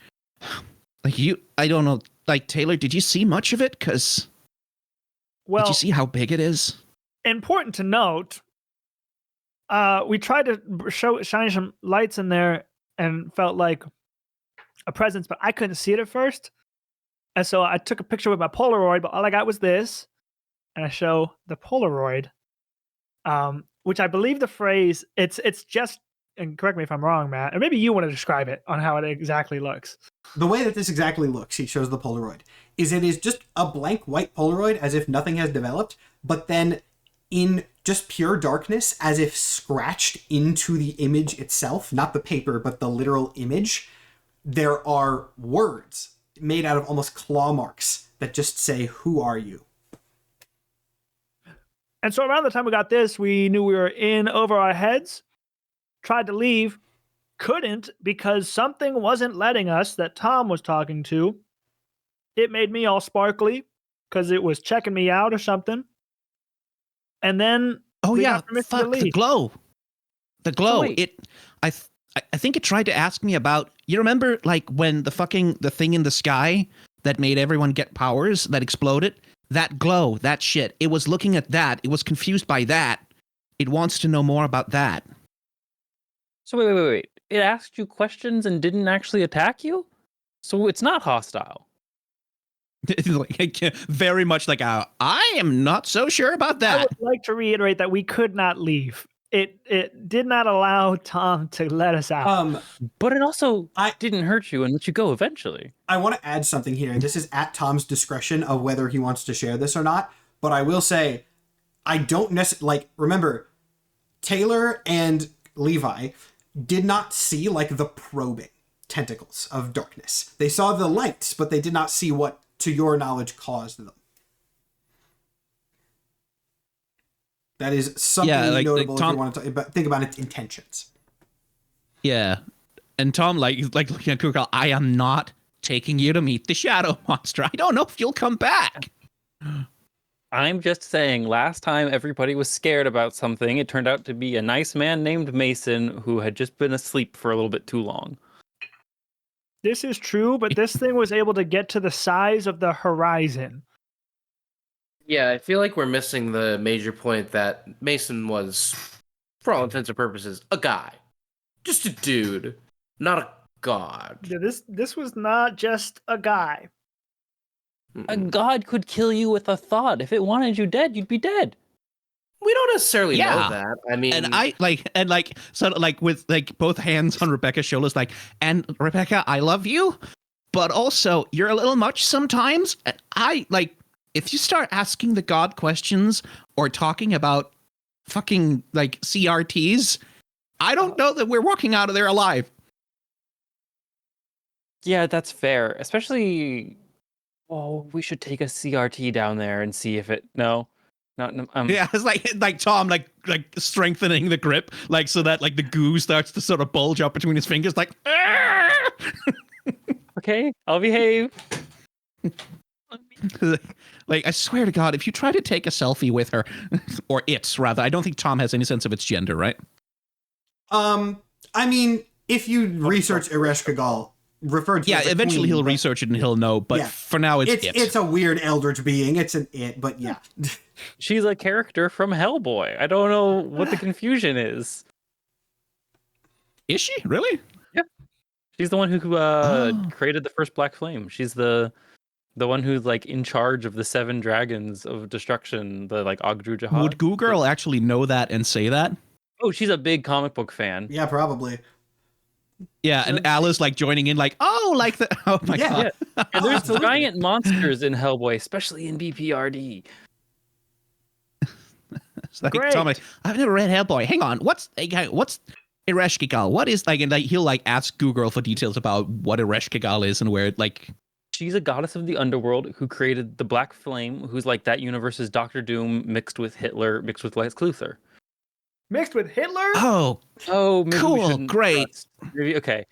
like I don't know. Like Taylor, did you see much of it? Did you see how big it is? Important to note. We tried to shine some lights in there. And felt like a presence, but I couldn't see it at first. And so I took a picture with my Polaroid, but all I got was this. And I show the Polaroid, which I believe the phrase, it's just, and correct me if I'm wrong, Matt, or maybe you want to describe it on how it exactly looks. The way that this exactly looks, he shows the Polaroid, is it is just a blank white Polaroid as if nothing has developed, but then in just pure darkness, as if scratched into the image itself, not the paper, but the literal image, there are words made out of almost claw marks that just say, "Who are you?" And so around the time we got this, we knew we were in over our heads, tried to leave, couldn't because something wasn't letting us that Tom was talking to. It made me all sparkly because it was checking me out or something. And then the glow. The glow. So I think it tried to ask me about. You remember like when the thing in the sky that made everyone get powers that exploded? That glow, that shit. It was looking at that. It was confused by that. It wants to know more about that. So wait. It asked you questions and didn't actually attack you? So it's not hostile. Very much like I am not so sure about that. I would like to reiterate that we could not leave. It did not allow Tom to let us out. But it also didn't hurt you and let you go eventually. I want to add something here. This is at Tom's discretion of whether he wants to share this or not. But I will say, I don't necessarily remember Taylor and Levi did not see like the probing tentacles of darkness. They saw the lights, but they did not see what, to your knowledge, caused them. That is something notable Tom, if you want to think about its intentions. Yeah. And Tom, like looking at Kukal, I am not taking you to meet the shadow monster. I don't know if you'll come back. I'm just saying, last time everybody was scared about something, it turned out to be a nice man named Mason who had just been asleep for a little bit too long. This is true, but this thing was able to get to the size of the horizon. Yeah, I feel like we're missing the major point that Mason was, for all intents and purposes, a guy. Just a dude, not a god. Yeah, this was not just a guy. A god could kill you with a thought. If it wanted you dead, you'd be dead. We don't necessarily know that. I mean, and with both hands on Rebecca's shoulders, and Rebecca, I love you, but also you're a little much sometimes. If you start asking the god questions or talking about fucking CRTs, I don't know that we're walking out of there alive. Yeah, that's fair. Especially, we should take a CRT down there and see if it. No. Yeah, it's like Tom strengthening the grip, so that the goo starts to sort of bulge up between his fingers, Okay, I'll behave. I swear to God, if you try to take a selfie with her, or it's rather, I don't think Tom has any sense of its gender, right? I mean, if you research Iresh Kigal, referred to. Yeah, as a eventually queen, he'll but research it and he'll know. But Yeah. for now, it's it. It's a weird eldritch being. It's an it, but yeah. She's a character from Hellboy. I don't know what the confusion is. Is she really? She's the one who created the first Black Flame. She's the one who's like in charge of the 7 dragons of destruction, the like Ogdru Jahad. Would Goo Girl actually know that and say that? Oh, she's a big comic book fan. Yeah, probably. Yeah, and Alice like joining in, like, oh, like the oh my god. Yeah. And there's Absolutely. giant monsters in Hellboy, especially in BPRD. It's like, Great. Tommy, I've never read Hellboy. Hang on, what's Ereshkigal? What is like? And like he'll like ask Goo Girl for details about what Ereshkigal is and where it like. She's a goddess of the underworld who created the Black Flame, who's like that universe's Doctor Doom mixed with Hitler, mixed with Lex Luthor. Mixed with Hitler? Oh, Oh, maybe we Cool, shouldn't great. trust- Maybe, okay.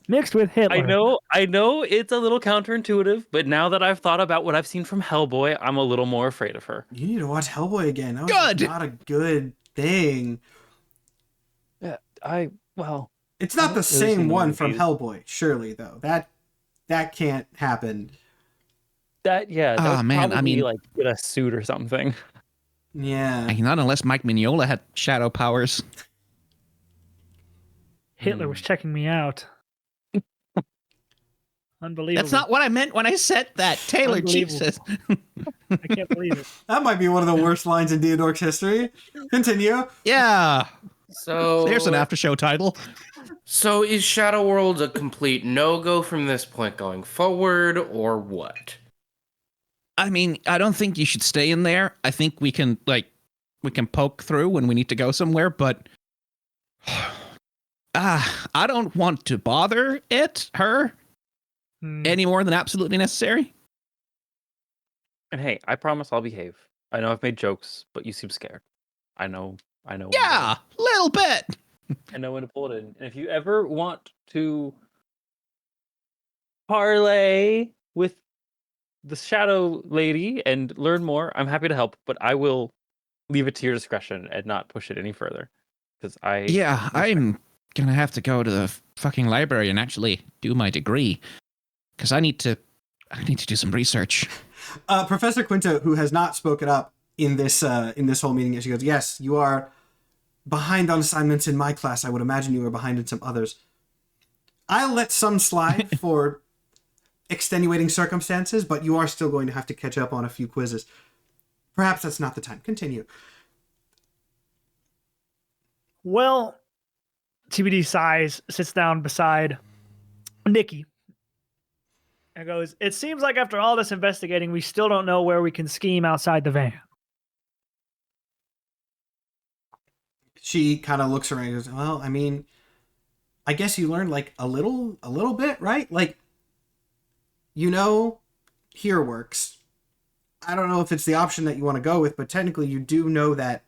Mixed with Hitler. I know it's a little counterintuitive, but now that I've thought about what I've seen from Hellboy, I'm a little more afraid of her. You need to watch Hellboy again. That was Good. not a good thing. Yeah, It's I not don't the really see same the one from movies. Hellboy, surely though. That can't happen. that Ah, would man, I probably mean- like get a suit or something. Yeah. like, not unless Mike Mignola had shadow powers. Hitler was checking me out. Unbelievable. That's not what I meant when I said that. Taylor Chief says. I can't believe it. That might be one of the worst lines in D&Dorks history. Continue. Yeah, So there's an after show title. So is Shadow World a complete no-go from this point going forward, or what? I mean, I don't think you should stay in there. I think we can poke through when we need to go somewhere, but I don't want to bother her any more than absolutely necessary. And hey, I promise I'll behave. I know I've made jokes, but you seem scared. I know. Yeah, little bit. I know when to pull it in. And if you ever want to parlay with the Shadow Lady and learn more, I'm happy to help, but I will leave it to your discretion and not push it any further. Because I'm gonna have to go to the fucking library and actually do my degree because I need to do some research. Professor Quinto, who has not spoken up in this whole meeting, she goes, "Yes, you are behind on assignments in my class. I would imagine you are behind in some others. I'll let some slide for extenuating circumstances, but you are still going to have to catch up on a few quizzes. Perhaps that's not the time. Continue." Well, TBD sighs, sits down beside Nikki, and goes, "It seems like after all this investigating, we still don't know where we can scheme outside the van." She kind of looks around and goes, "Well, I mean, I guess you learned like a little bit, right? Like, you know, here works. I don't know if it's the option that you want to go with, but technically you do know that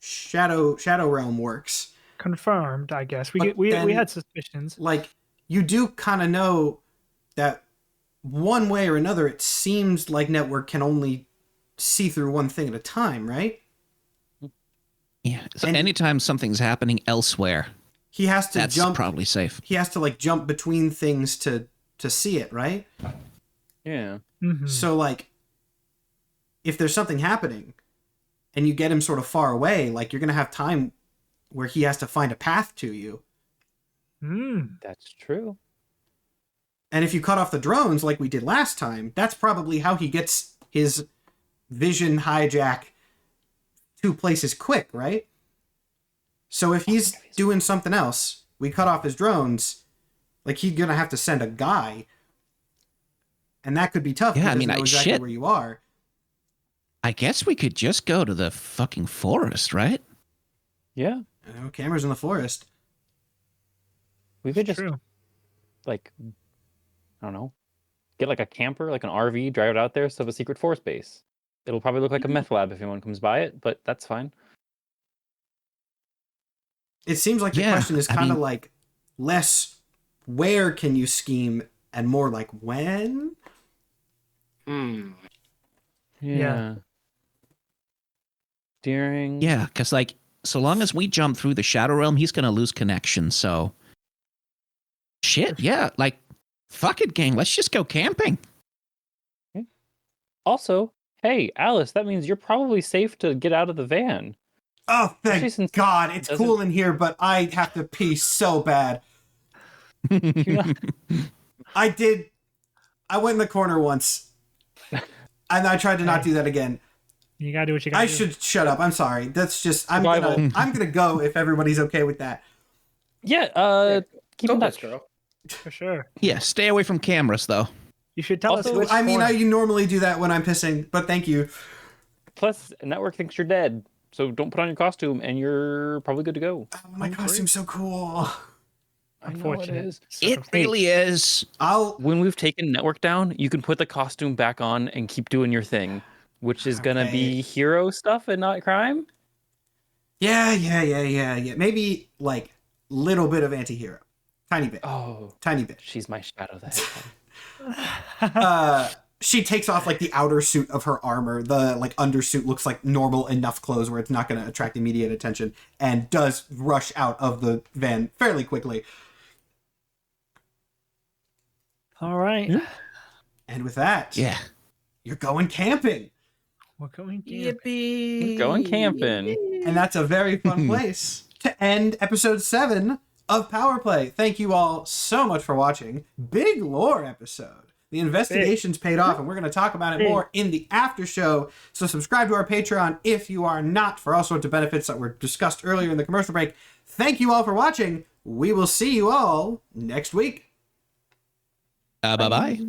Shadow Realm works. Confirmed, I guess. But We then- had suspicions. Like, you do kind of know that one way or another, it seems like Network can only see through one thing at a time, right? Yeah. So And- anytime something's happening elsewhere, He has to that's jump. probably safe. He has to like jump between things to see it, right? Yeah. Mhm. So like, if there's something happening, and you get him sort of far away, like you're gonna have time where he has to find a path to you. That's true. And if you cut off the drones like we did last time, that's probably how he gets his vision hijack two places quick, right? So if he's doing something else, we cut off his drones, like he's gonna have to send a guy. And that could be tough. Yeah, because I mean, he doesn't know exactly shit. where you are. I guess we could just go to the fucking forest, right? Yeah. Cameras in the forest. We could just True. like I don't know. Get like a camper, like an RV, drive it out there, so have a secret forest base. It'll probably look like a meth lab if anyone comes by it, but that's fine. It seems like the Yeah, question is I kind of mean- like less where can you scheme and more like when? Yeah. During Yeah, because like so long as we jump through the Shadow Realm, he's gonna lose connection. So Shit, yeah. Like, fuck it, gang. Let's just go camping. Also, hey, Alice, that means you're probably safe to get out of the van. Oh, Especially thank since God. It's doesn't- cool in here, but I have to pee so bad. You're not- I went in the corner once. And I tried to not do that again. You gotta do what you gotta I do. should shut up. I'm sorry. That's just I'm Survival. gonna go if everybody's okay with that. Yeah, keep in Go, touch. girl. For sure. Yeah, stay away from cameras, though. You should tell Also, us which I mean, corner- you normally do that when I'm pissing, but thank you. Plus, network thinks you're dead, so don't put on your costume, and you're probably good to go. Oh, my costume's so cool. I know it Unfortunate. is. It really is. When we've taken network down, you can put the costume back on and keep doing your thing, which is gonna be hero stuff and not crime. Yeah. Maybe like little bit of anti-hero. Tiny bit. Oh, Tiny bit. she's my shadow. The Hedgehog. She takes off like the outer suit of her armor. The like undersuit looks like normal enough clothes where it's not going to attract immediate attention, and does rush out of the van fairly quickly. All right. And with that, Yeah. you're going camping. We're going camping. Yippee! Going camping. And that's a very fun place to end episode 7 of Power Play. Thank you all so much for watching. Big lore episode. The investigation's paid off, and we're going to talk about it more in the after show. So subscribe to our Patreon if you are not, for all sorts of benefits that were discussed earlier in the commercial break. Thank you all for watching. We will see you all next week. Bye-bye.